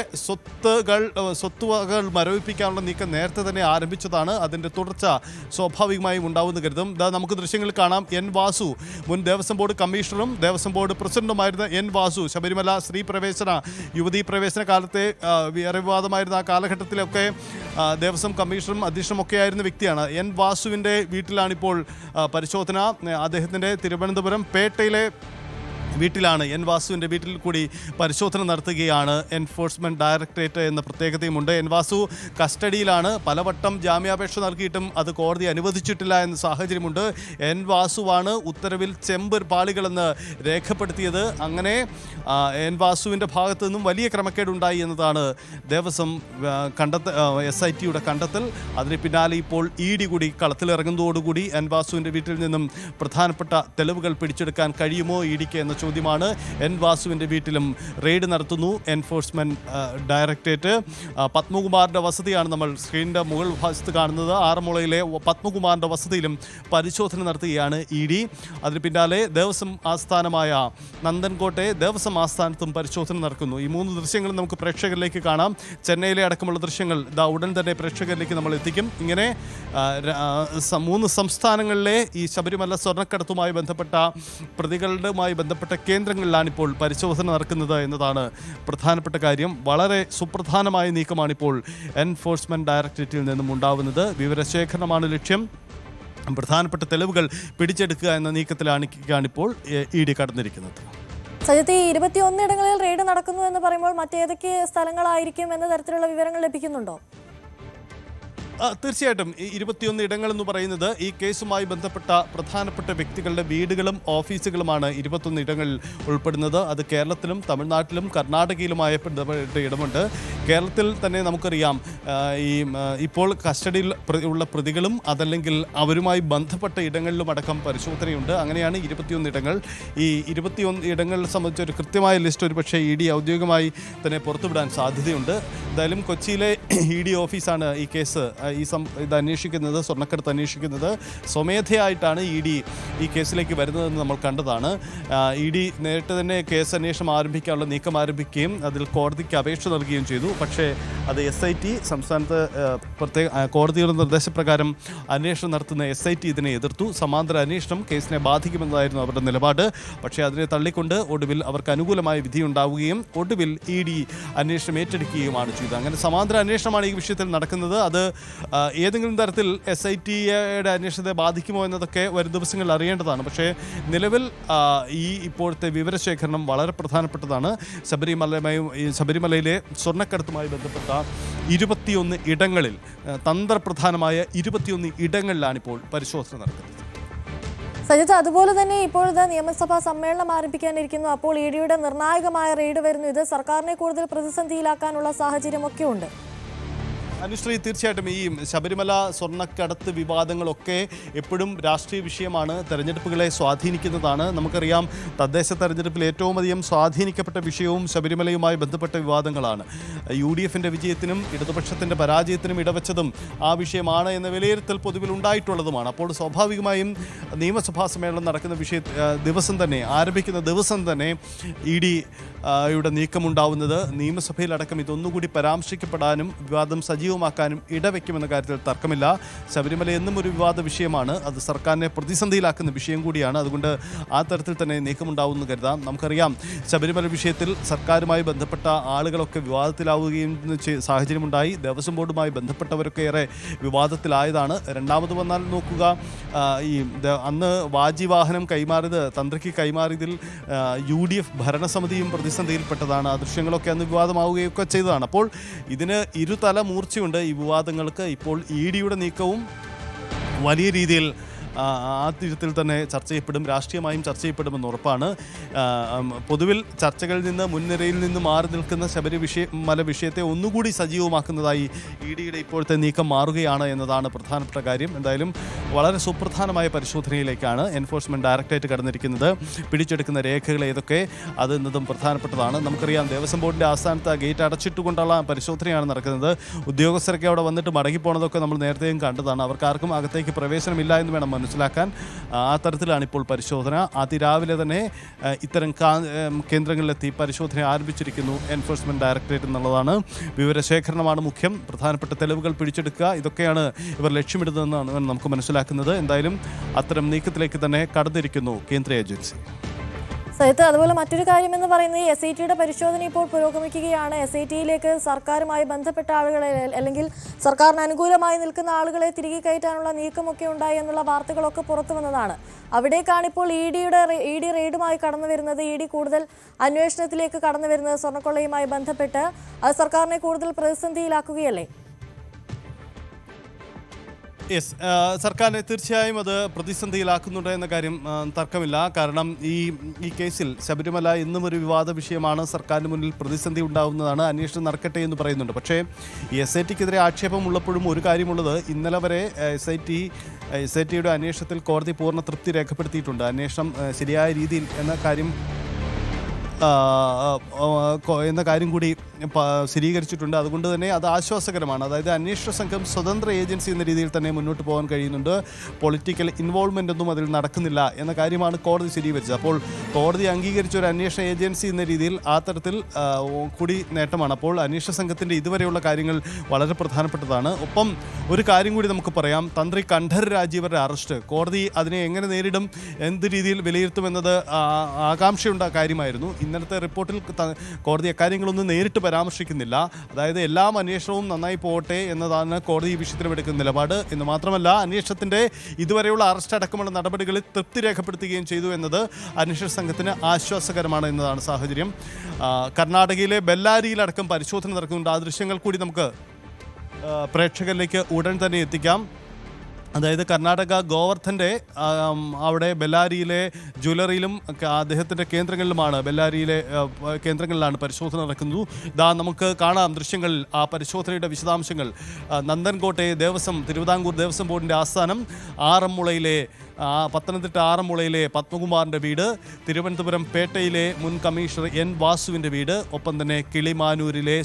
സ്വത്തുവകകൾ മരവിപ്പിക്കാനുള്ള നീക്കം നേരത്തെ തന്നെ ആരംഭിച്ചതാണ്. അതിൻ്റെ തുടർച്ച സ്വാഭാവികമായും ഉണ്ടാവുന്ന മുണ്ടാവുമെന്ന് കരുതും. നമുക്ക് ദൃശ്യങ്ങൾ കാണാം. എൻ വാസു, മുൻ ദേവസ്വം ബോർഡ് കമ്മീഷണറും ദേവസ്വം ബോർഡ് പ്രസിഡന്റുമായിരുന്ന എൻ വാസു, ശബരിമല സ്ത്രീ പ്രവേശന യുവതീ പ്രവേശന കാലത്തെ ഏറെ വിവാദമായിരുന്ന ആ കാലഘട്ടത്തിലൊക്കെ ദേവസ്വം കമ്മീഷണറും അധ്യക്ഷനുമൊക്കെ ആയിരുന്ന വ്യക്തിയാണ്. എൻ വാസുവിൻ്റെ വീട്ടിലാണിപ്പോൾ പരിശോധന. അദ്ദേഹത്തിൻ്റെ തിരുവനന്തപുരം പേട്ടയിലെ വീട്ടിലാണ്, എൻ വാസുവിൻ്റെ വീട്ടിൽ കൂടി പരിശോധന നടത്തുകയാണ് എൻഫോഴ്സ്മെൻറ്റ് ഡയറക്ടറേറ്റ് എന്ന പ്രത്യേകതയുമുണ്ട്. എൻ വാസു കസ്റ്റഡിയിലാണ്. പലവട്ടം ജാമ്യാപേക്ഷ നൽകിയിട്ടും അത് കോടതി അനുവദിച്ചിട്ടില്ല എന്ന സാഹചര്യമുണ്ട്. എൻ വാസുവാണ് ഉത്തരവിൽ ചെമ്പ് പാളികളെന്ന് രേഖപ്പെടുത്തിയത്. അങ്ങനെ എൻ വാസുവിൻ്റെ ഭാഗത്തു നിന്നും വലിയ ക്രമക്കേടുണ്ടായി എന്നതാണ് ദേവസ്വം SITയുടെ കണ്ടെത്തൽ. അതിന് പിന്നാലെ ഇപ്പോൾ ED കൂടി കളത്തിലിറങ്ങുന്നതോടുകൂടി എൻ വാസുവിൻ്റെ വീട്ടിൽ നിന്നും പ്രധാനപ്പെട്ട തെളിവുകൾ പിടിച്ചെടുക്കാൻ കഴിയുമോ EDക്ക് എന്ന ചോദ്യമാണ്. എൻ വാസുവിൻ്റെ വീട്ടിലും റെയ്ഡ് നടത്തുന്നു എൻഫോഴ്സ്മെൻറ്റ് ഡയറക്ടറേറ്റ്. പത്മകുമാറിൻ്റെ വസതിയാണ് നമ്മൾ സ്ക്രീനിൻ്റെ മുകൾ ഭാഗത്ത് കാണുന്നത്. ആറന്മുളയിലെ പത്മകുമാറിൻ്റെ വസതിയിലും പരിശോധന നടത്തുകയാണ് ED. അതിന് പിന്നാലെ ദേവസ്വം ആസ്ഥാനമായ നന്ദൻകോട്ടെ ദേവസ്വം ആസ്ഥാനത്തും പരിശോധന നടക്കുന്നു. ഈ 3 ദൃശ്യങ്ങളും നമുക്ക് പ്രേക്ഷകരിലേക്ക് കാണാം. ചെന്നൈയിലെ അടക്കമുള്ള ദൃശ്യങ്ങൾ ഉടൻ തന്നെ പ്രേക്ഷകരിലേക്ക് നമ്മൾ എത്തിക്കും. ഇങ്ങനെ 3 സംസ്ഥാനങ്ങളിലെ ഈ ശബരിമല സ്വർണ്ണക്കടത്തുമായി ബന്ധപ്പെട്ട പ്രതികളുമായി ബന്ധപ്പെട്ട കേന്ദ്രങ്ങളിലാണിപ്പോൾ പരിശോധന നടക്കുന്നത് എന്നതാണ് പ്രധാനപ്പെട്ട കാര്യം. വളരെ സുപ്രധാനമായ നീക്കമാണിപ്പോൾ എൻഫോഴ്സ്മെൻറ്റ് ഡയറക്ടറേറ്റിൽ നിന്നും ഉണ്ടാവുന്നത്. വിവരശേഖരണമാണ് ലക്ഷ്യം. പ്രധാനപ്പെട്ട തെളിവുകൾ പിടിച്ചെടുക്കുക എന്ന നീക്കത്തിലാണിപ്പോൾ ED കടന്നിരിക്കുന്നത്. സജിത്ത്, 21 ഇടങ്ങളിൽ റെയ്ഡ് നടക്കുന്നു എന്ന് പറയുമ്പോൾ മറ്റേതൊക്കെ സ്ഥലങ്ങളായിരിക്കും എന്ന തരത്തിലുള്ള വിവരങ്ങൾ ലഭിക്കുന്നുണ്ടോ? തീർച്ചയായിട്ടും ഈ 21 ഇടങ്ങളെന്ന് പറയുന്നത് ഈ കേസുമായി ബന്ധപ്പെട്ട പ്രധാനപ്പെട്ട വ്യക്തികളുടെ വീടുകളും ഓഫീസുകളുമാണ് 21 ഇടങ്ങളിൽ ഉൾപ്പെടുന്നത്. അത് കേരളത്തിലും തമിഴ്നാട്ടിലും കർണാടകയിലുമായ ഇടമുണ്ട്. കേരളത്തിൽ തന്നെ നമുക്കറിയാം ഇപ്പോൾ കസ്റ്റഡിയിൽ ഉള്ള പ്രതികളും അതല്ലെങ്കിൽ അവരുമായി ബന്ധപ്പെട്ട ഇടങ്ങളിലും അടക്കം പരിശോധനയുണ്ട്. അങ്ങനെയാണ് 21 ഇടങ്ങൾ. ഈ 21 ഇടങ്ങളെ സംബന്ധിച്ച് ഒരു കൃത്യമായ ലിസ്റ്റ് ഒരുപക്ഷെ ED ഔദ്യോഗികമായി തന്നെ പുറത്തുവിടാൻ സാധ്യതയുണ്ട്. എന്തായാലും കൊച്ചിയിലെ ED ഓഫീസാണ് ഈ കേസ് ഇത് അന്വേഷിക്കുന്നത്, സ്വർണ്ണക്കടത്ത് അന്വേഷിക്കുന്നത്. സ്വമേധയായിട്ടാണ് ED ഈ കേസിലേക്ക് വരുന്നതെന്ന് നമ്മൾ കണ്ടതാണ്. ED നേരിട്ട് തന്നെ കേസ് അന്വേഷണം ആരംഭിക്കാനുള്ള നീക്കം ആരംഭിക്കുകയും അതിൽ കോടതിക്ക് അപേക്ഷ നൽകുകയും ചെയ്തു. പക്ഷേ അത് SIT, സംസ്ഥാനത്ത് പ്രത്യേക കോടതിയുടെ നിർദ്ദേശപ്രകാരം അന്വേഷണം നടത്തുന്ന SIT ഇതിനെ എതിർത്തു. സമാന്തര അന്വേഷണം കേസിനെ ബാധിക്കുമെന്നതായിരുന്നു അവരുടെ നിലപാട്. പക്ഷേ അതിനെ തള്ളിക്കൊണ്ട് ഒടുവിൽ അവർക്ക് അനുകൂലമായ വിധിയുണ്ടാവുകയും ഒടുവിൽ ED അന്വേഷണം ഏറ്റെടുക്കുകയുമാണ് ചെയ്തത്. അങ്ങനെ സമാന്തര അന്വേഷണമാണ് ഈ വിഷയത്തിൽ നടക്കുന്നത്. അത് ഏതെങ്കിലും തരത്തിൽ SITയുടെ അന്വേഷണത്തെ ബാധിക്കുമോ എന്നതൊക്കെ വരും ദിവസങ്ങളിൽ അറിയേണ്ടതാണ്. പക്ഷേ നിലവിൽ ഈ ഇപ്പോഴത്തെ വിവരശേഖരണം വളരെ പ്രധാനപ്പെട്ടതാണ്. ശബരിമലയിലെ സ്വർണ്ണക്കടത്തുമായി ബന്ധപ്പെട്ട 21 ഇടങ്ങളിൽ, തന്ത്രപ്രധാനമായ 21 ഇടങ്ങളിലാണിപ്പോൾ പരിശോധന നടക്കുന്നത്. സജിത്ത്, അതുപോലെ തന്നെ ഇപ്പോഴത്തെ നിയമസഭാ സമ്മേളനം ആരംഭിക്കാനിരിക്കുന്നു. അപ്പോൾ EDയുടെ നിർണായകമായ റെയ്ഡ് വരുന്നു. ഇത് സർക്കാരിനെ കൂടുതൽ പ്രതിസന്ധിയിലാക്കാനുള്ള സാഹചര്യമൊക്കെ ഉണ്ട്. അനുശ്രീ, തീർച്ചയായിട്ടും ഈ ശബരിമല സ്വർണ്ണക്കടത്ത് വിവാദങ്ങളൊക്കെ എപ്പോഴും രാഷ്ട്രീയ വിഷയമാണ്, തെരഞ്ഞെടുപ്പുകളെ സ്വാധീനിക്കുന്നതാണ്. നമുക്കറിയാം തദ്ദേശ തെരഞ്ഞെടുപ്പിൽ ഏറ്റവും അധികം സ്വാധീനിക്കപ്പെട്ട വിഷയവും ശബരിമലയുമായി ബന്ധപ്പെട്ട വിവാദങ്ങളാണ്. UDFൻ്റെ വിജയത്തിനും ഇടതുപക്ഷത്തിൻ്റെ പരാജയത്തിനും ഇടവച്ചതും ആ വിഷയമാണ് എന്ന വിലയിരുത്തൽ പൊതുവിൽ ഉണ്ടായിട്ടുള്ളതുമാണ്. അപ്പോൾ സ്വാഭാവികമായും നിയമസഭാ സമ്മേളനം നടക്കുന്ന ദിവസം തന്നെ, ആരംഭിക്കുന്ന ദിവസം തന്നെ EDയുടെ നീക്കമുണ്ടാവുന്നത് നിയമസഭയിലടക്കം ഇതൊന്നുകൂടി പരാമർശിക്കപ്പെടാനും വിവാദം സജീവമാക്കാനും ഇടവെക്കുമെന്ന കാര്യത്തിൽ തർക്കമില്ല. ശബരിമല എന്നും ഒരു വിവാദ വിഷയമാണ്. അത് സർക്കാരിനെ പ്രതിസന്ധിയിലാക്കുന്ന വിഷയം കൂടിയാണ്. അതുകൊണ്ട് ആ തരത്തിൽ തന്നെ നീക്കമുണ്ടാവുമെന്ന് കരുതാം. നമുക്കറിയാം ശബരിമല വിഷയത്തിൽ സർക്കാരുമായി ബന്ധപ്പെട്ട ആളുകളൊക്കെ വിവാദത്തിലാവുകയും സാഹചര്യമുണ്ടായി. ദേവസ്വം ബോർഡുമായി ബന്ധപ്പെട്ടവരൊക്കെ ഏറെ വിവാദത്തിലായതാണ്. രണ്ടാമത് വന്നാൽ നോക്കുക, അന്ന് വാജിവാഹനം കൈമാറിയത്, തന്ത്രിക്ക് കൈമാറിയതിൽ UDF ഭരണസമിതിയും പ്രതിസന്ധിയിൽപ്പെട്ടതാണ്. ആ ദൃശ്യങ്ങളൊക്കെ അന്ന് വിവാദമാവുകയൊക്കെ ചെയ്തതാണ്. അപ്പോൾ ഇതിന് ഇരുതല മൂർച്ചയുണ്ട് ഈ വിവാദങ്ങൾക്ക്. ഇപ്പോൾ EDയുടെ നീക്കവും വലിയ രീതിയിൽ ആ തരത്തിൽ തന്നെ ചർച്ച ചെയ്യപ്പെടും, രാഷ്ട്രീയമായും ചർച്ച ചെയ്യപ്പെടുമെന്ന് ഉറപ്പാണ്. പൊതുവിൽ ചർച്ചകളിൽ നിന്ന് മുൻനിരയിൽ നിന്ന് മാറി നിൽക്കുന്ന ശബരിമല വിഷയത്തെ ഒന്നുകൂടി സജീവമാക്കുന്നതായി EDയുടെ ഇപ്പോഴത്തെ നീക്കം മാറുകയാണ് എന്നതാണ് പ്രധാനപ്പെട്ട കാര്യം. എന്തായാലും വളരെ സുപ്രധാനമായ പരിശോധനയിലേക്കാണ് എൻഫോഴ്സ്മെൻറ്റ് ഡയറക്ടറേറ്റ് കടന്നിരിക്കുന്നത്. പിടിച്ചെടുക്കുന്ന രേഖകൾ ഏതൊക്കെ അത് എന്നതും പ്രധാനപ്പെട്ടതാണ്. നമുക്കറിയാം ദേവസ്വം ബോർഡിൻ്റെ ആസ്ഥാനത്ത് ഗേറ്റ് അടച്ചിട്ടുകൊണ്ടുള്ള പരിശോധനയാണ് നടക്കുന്നത്. ഉദ്യോഗസ്ഥരൊക്കെ അവിടെ വന്നിട്ട് മടങ്ങിപ്പോണതൊക്കെ നമ്മൾ നേരത്തെയും കണ്ടതാണ്. അവർക്കാർക്കും അകത്തേക്ക് പ്രവേശനമില്ല എന്ന് വേണം മനസ്സിലാക്കാൻ. ആ തരത്തിലാണ് ഇപ്പോൾ പരിശോധന. അതിരാവിലെ തന്നെ ഇത്തരം കേന്ദ്രങ്ങളിലെത്തി പരിശോധന ആരംഭിച്ചിരിക്കുന്നു എൻഫോഴ്സ്മെന്റ് ഡയറക്ടറേറ്റ് എന്നുള്ളതാണ്. വിവരശേഖരണമാണ് മുഖ്യം. പ്രധാനപ്പെട്ട തെളിവുകൾ പിടിച്ചെടുക്കുക, ഇതൊക്കെയാണ് ഇവർ ലക്ഷ്യമിടുന്നതെന്നാണ് നമുക്ക് മനസ്സിലാക്കുന്നത്. എന്തായാലും അത്തരം നീക്കത്തിലേക്ക് തന്നെ കടന്നിരിക്കുന്നു കേന്ദ്ര ഏജൻസി. സഹിത്ത് അതുപോലെ മറ്റൊരു കാര്യമെന്ന് പറയുന്നത് SITയുടെ പരിശോധന ഇപ്പോൾ പുരോഗമിക്കുകയാണ്. SITയിലേക്ക് സർക്കാരുമായി ബന്ധപ്പെട്ട ആളുകളെ അല്ലെങ്കിൽ സർക്കാരിന് അനുകൂലമായി നിൽക്കുന്ന ആളുകളെ തിരികെ കയറ്റാനുള്ള നീക്കമൊക്കെ ഉണ്ടായി എന്നുള്ള വാർത്തകളൊക്കെ പുറത്തു വന്നതാണ്. അവിടേക്കാണ് ഇപ്പോൾ ED റെയ്ഡുമായി കടന്നു വരുന്നത്. ED കൂടുതൽ അന്വേഷണത്തിലേക്ക് കടന്നു വരുന്നത് സ്വർണ്ണക്കൊള്ളയുമായി ബന്ധപ്പെട്ട്. അത് സർക്കാരിനെ കൂടുതൽ പ്രതിസന്ധിയിലാക്കുകയല്ലേ? യെസ്, സർക്കാരിനെ തീർച്ചയായും അത് പ്രതിസന്ധിയിലാക്കുന്നുണ്ട് എന്ന കാര്യം തർക്കമില്ല. കാരണം ഈ കേസിൽ ശബരിമല എന്നും ഒരു വിവാദ വിഷയമാണ്. സർക്കാരിന് മുന്നിൽ പ്രതിസന്ധി ഉണ്ടാകുന്നതാണ്. അന്വേഷണം നടക്കട്ടെ എന്ന് പറയുന്നുണ്ട്. പക്ഷേ ഈ SITക്കെതിരെ ആക്ഷേപമുള്ളപ്പോഴും ഒരു കാര്യമുള്ളത്, ഇന്നലെ വരെ SITയുടെ അന്വേഷണത്തിൽ കോടതി പൂർണ്ണ തൃപ്തി രേഖപ്പെടുത്തിയിട്ടുണ്ട്. അന്വേഷണം ശരിയായ രീതിയിൽ എന്ന കാര്യം കൂടി സ്ഥിരീകരിച്ചിട്ടുണ്ട്. അതുകൊണ്ട് തന്നെ അത് ആശ്വാസകരമാണ്. അതായത് അന്വേഷണ സംഘം സ്വതന്ത്ര ഏജൻസി എന്ന രീതിയിൽ തന്നെ മുന്നോട്ട് പോകാൻ കഴിയുന്നുണ്ട്. പൊളിറ്റിക്കൽ ഇൻവോൾവ്മെൻ്റ് ഒന്നും അതിൽ നടക്കുന്നില്ല എന്ന കാര്യമാണ് കോടതി സ്ഥിരീകരിച്ചത്. അപ്പോൾ കോടതി അംഗീകരിച്ച ഒരു അന്വേഷണ ഏജൻസി എന്ന രീതിയിൽ ആ തരത്തിൽ കൂടി നേട്ടമാണ്. അപ്പോൾ അന്വേഷണ സംഘത്തിൻ്റെ ഇതുവരെയുള്ള കാര്യങ്ങൾ വളരെ പ്രധാനപ്പെട്ടതാണ്. ഒപ്പം ഒരു കാര്യം കൂടി നമുക്ക് പറയാം, തന്ത്രി കണ്ഠർ രാജീവരുടെ അറസ്റ്റ് കോടതി അതിനെ എങ്ങനെ നേരിടും, എന്ത് രീതിയിൽ വിലയിരുത്തുമെന്നത് ആകാംക്ഷയുണ്ട കാര്യമായിരുന്നു. ഇന്നലത്തെ റിപ്പോർട്ടിൽ കോടതി അക്കാര്യങ്ങളൊന്നും നേരിട്ട് പരാമർശിക്കുന്നില്ല. അതായത് എല്ലാം അന്വേഷണവും നന്നായി പോകട്ടെ എന്നതാണ് കോടതി ഈ വിഷയത്തിലും എടുക്കുന്ന നിലപാട്. എന്ന് മാത്രമല്ല, അന്വേഷണത്തിൻ്റെ ഇതുവരെയുള്ള അറസ്റ്റ് അടക്കമുള്ള നടപടികളിൽ തൃപ്തി രേഖപ്പെടുത്തുകയും ചെയ്തു എന്നത് അന്വേഷണ സംഘത്തിന് ആശ്വാസകരമാണ് എന്നതാണ് സാഹചര്യം. കർണാടകയിലെ ബെല്ലാരിയിലടക്കം പരിശോധന നടക്കുന്നുണ്ട്. ആ ദൃശ്യങ്ങൾ കൂടി നമുക്ക് പ്രേക്ഷകരിലേക്ക് ഉടൻ തന്നെ എത്തിക്കാം. അതായത് കർണാടക ഗോവർദ്ധൻ്റെ അവിടെ ബെല്ലാരിയിലെ ജ്വല്ലറിയിലും അദ്ദേഹത്തിൻ്റെ കേന്ദ്രങ്ങളിലുമാണ്, ബെല്ലാരിയിലെ കേന്ദ്രങ്ങളിലാണ് പരിശോധന നടക്കുന്നത്. ഇതാ നമുക്ക് കാണാം ദൃശ്യങ്ങളിൽ ആ പരിശോധനയുടെ വിശദാംശങ്ങൾ. നന്ദൻകോട്ടെ തിരുവിതാംകൂർ ദേവസ്വം ബോർഡിൻ്റെ ആസ്ഥാനം, ആറന്മുളയിലെ പത്തനംതിട്ട ആറന്മുളയിലെ പത്മകുമാറിൻ്റെ വീട്, തിരുവനന്തപുരം പേട്ടയിലെ മുൻ കമ്മീഷണർ N വാസുവിൻ്റെ വീട്, ഒപ്പം തന്നെ കിളിമാനൂരിലെ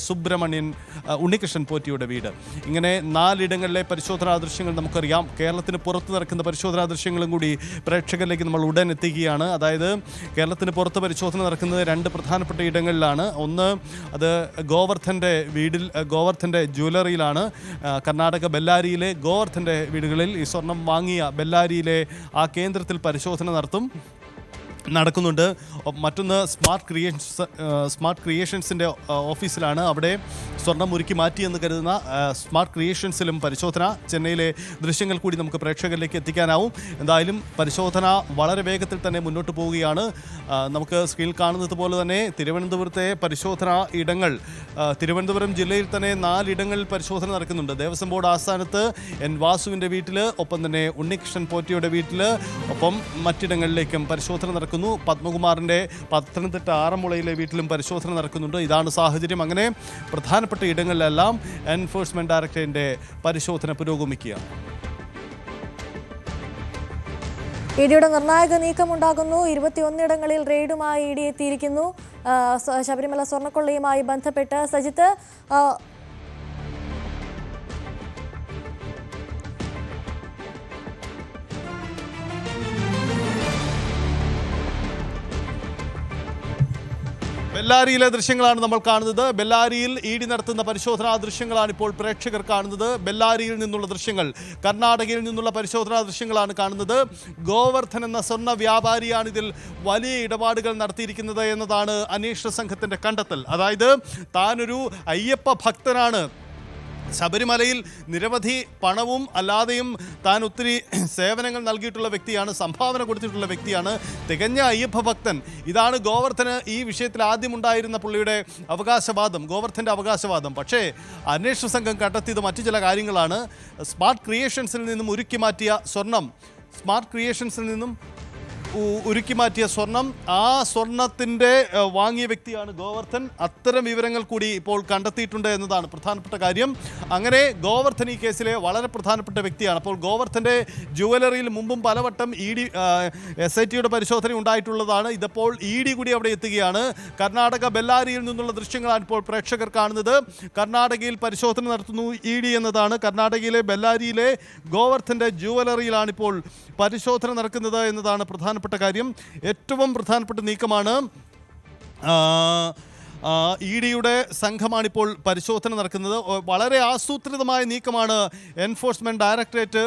ഉണ്ണികൃഷ്ണൻ പോറ്റിയുടെ വീട്. ഇങ്ങനെ 4 ഇടങ്ങളിലെ പരിശോധനാ ദൃശ്യങ്ങൾ നമുക്കറിയാം. കേരളത്തിന് പുറത്ത് നടക്കുന്ന പരിശോധനാ ദൃശ്യങ്ങളും കൂടി പ്രേക്ഷകരിലേക്ക് നമ്മൾ ഉടൻ എത്തിക്കുകയാണ്. അതായത് കേരളത്തിന് പുറത്ത് പരിശോധന നടക്കുന്നത് 2 പ്രധാനപ്പെട്ട ഇടങ്ങളിലാണ്. ഒന്ന് അത് ഗോവർദ്ധൻ്റെ ജ്വല്ലറിയിലാണ്. കർണാടക ബെല്ലാരിയിലെ ഗോവർദ്ധൻ്റെ വീടുകളിൽ ഈ സ്വർണം വാങ്ങിയ ബെല്ലാരിയിലെ ആ കേന്ദ്രത്തിൽ പരിശോധന നടക്കുന്നുണ്ട്. മറ്റൊന്ന് സ്മാർട്ട് ക്രിയേഷൻസിൻ്റെ ഓഫീസിലാണ്. അവിടെ സ്വർണം ഉരുക്കി മാറ്റിയെന്ന് കരുതുന്ന സ്മാർട്ട് ക്രിയേഷൻസിലും പരിശോധന. ചെന്നൈയിലെ ദൃശ്യങ്ങൾ കൂടി നമുക്ക് പ്രേക്ഷകരിലേക്ക് എത്തിക്കാനാവും. എന്തായാലും പരിശോധന വളരെ വേഗത്തിൽ തന്നെ മുന്നോട്ട് പോവുകയാണ്. നമുക്ക് സ്ക്രീനിൽ കാണുന്നത് പോലെ തന്നെ തിരുവനന്തപുരത്തെ പരിശോധനാ ഇടങ്ങൾ, തിരുവനന്തപുരം ജില്ലയിൽ തന്നെ 4 ഇടങ്ങളിൽ പരിശോധന നടക്കുന്നുണ്ട്. ദേവസ്വം ബോർഡ് ആസ്ഥാനത്ത് N വാസുവിൻ്റെ വീട്ടിൽ, ഒപ്പം തന്നെ ഉണ്ണികൃഷ്ണൻ പോറ്റിയുടെ വീട്ടിൽ, ഒപ്പം മറ്റിടങ്ങളിലേക്കും പരിശോധന നടക്കുന്നു. പത്മകുമാറിൻ്റെ പത്തനംതിട്ട ആറന്മുളയിലെ വീട്ടിലും പരിശോധന നടക്കുന്നുണ്ട്. ഇതാണ് സാഹചര്യം. അങ്ങനെ പ്രധാനപ്പെട്ട ഇടങ്ങളിലെല്ലാം എൻഫോഴ്സ്മെന്റ് ഡയറക്ടറേറ്റിന്റെ പരിശോധന പുരോഗമിക്കുകയാണ്. EDയുടെ നിർണായക നീക്കമുണ്ടാകുന്നു. 21 ഇടങ്ങളിൽ റെയ്ഡുമായി ED എത്തിയിരിക്കുന്നു ശബരിമല സ്വർണ്ണക്കൊള്ളയുമായി ബന്ധപ്പെട്ട്. സജിത്ത്, ബെല്ലാരിയിലെ ദൃശ്യങ്ങളാണ് നമ്മൾ കാണുന്നത്. ബെല്ലാരിയിൽ ED നടത്തുന്ന പരിശോധനാ ദൃശ്യങ്ങളാണ് ഇപ്പോൾ പ്രേക്ഷകർ കാണുന്നത്. ബെല്ലാരിയിൽ നിന്നുള്ള ദൃശ്യങ്ങൾ, കർണാടകയിൽ നിന്നുള്ള പരിശോധനാ ദൃശ്യങ്ങളാണ് കാണുന്നത്. ഗോവർദ്ധൻ എന്ന സ്വർണ്ണ വ്യാപാരിയാണ് ഇതിൽ വലിയ ഇടപാടുകൾ നടത്തിയിരിക്കുന്നത് എന്നതാണ് അന്വേഷണ സംഘത്തിൻ്റെ കണ്ടെത്തൽ. അതായത് താനൊരു അയ്യപ്പ ഭക്തനാണ്, ശബരിമലയിൽ നിരവധി പണവും അല്ലാതെയും താൻ ഒത്തിരി സേവനങ്ങൾ നൽകിയിട്ടുള്ള വ്യക്തിയാണ്, സംഭാവന കൊടുത്തിട്ടുള്ള വ്യക്തിയാണ്, തികഞ്ഞ അയ്യപ്പ ഭക്തൻ. ഇതാണ് ഗോവർദ്ധന് ഈ വിഷയത്തിൽ ആദ്യമുണ്ടായിരുന്ന പുള്ളിയുടെ അവകാശവാദം, ഗോവർദ്ധൻ്റെ അവകാശവാദം. പക്ഷേ അന്വേഷണ സംഘം കണ്ടെത്തിയത് മറ്റു ചില കാര്യങ്ങളാണ്. സ്മാർട്ട് ക്രിയേഷൻസിൽ നിന്നും ഉരുക്കി മാറ്റിയ സ്വർണം, സ്മാർട്ട് ക്രിയേഷൻസിൽ നിന്നും ഉരുക്കി മാറ്റിയ സ്വർണം, ആ സ്വർണത്തിൻ്റെ വാങ്ങിയ വ്യക്തിയാണ് ഗോവർദ്ധൻ. അത്തരം വിവരങ്ങൾ കൂടി ഇപ്പോൾ കണ്ടെത്തിയിട്ടുണ്ട് എന്നതാണ് പ്രധാനപ്പെട്ട കാര്യം. അങ്ങനെ ഗോവർദ്ധൻ ഈ കേസിലെ വളരെ പ്രധാനപ്പെട്ട വ്യക്തിയാണ്. അപ്പോൾ ഗോവർദ്ധൻ്റെ ജുവലറിയിൽ മുമ്പും പലവട്ടം SIT പരിശോധന ഉണ്ടായിട്ടുള്ളതാണ്. ഇതിപ്പോൾ ED കൂടി അവിടെ എത്തുകയാണ്. കർണാടക ബെല്ലാരിയിൽ നിന്നുള്ള ദൃശ്യങ്ങളാണ് ഇപ്പോൾ പ്രേക്ഷകർ കാണുന്നത്. കർണാടകയിൽ പരിശോധന നടത്തുന്നു ED എന്നതാണ്. കർണാടകയിലെ ബെല്ലാരിയിലെ ഗോവർദ്ധൻ്റെ ജുവലറിയിലാണ് ഇപ്പോൾ പരിശോധന നടക്കുന്നത് എന്നതാണ് പ്രധാനപ്പെട്ട കാര്യം. ഏറ്റവും പ്രധാനപ്പെട്ട നീക്കമാണ്. EDയുടെ സംഘമാണിപ്പോൾ പരിശോധന നടക്കുന്നത്. വളരെ ആസൂത്രിതമായ നീക്കമാണ് എൻഫോഴ്സ്മെൻറ്റ് ഡയറക്ടറേറ്റ്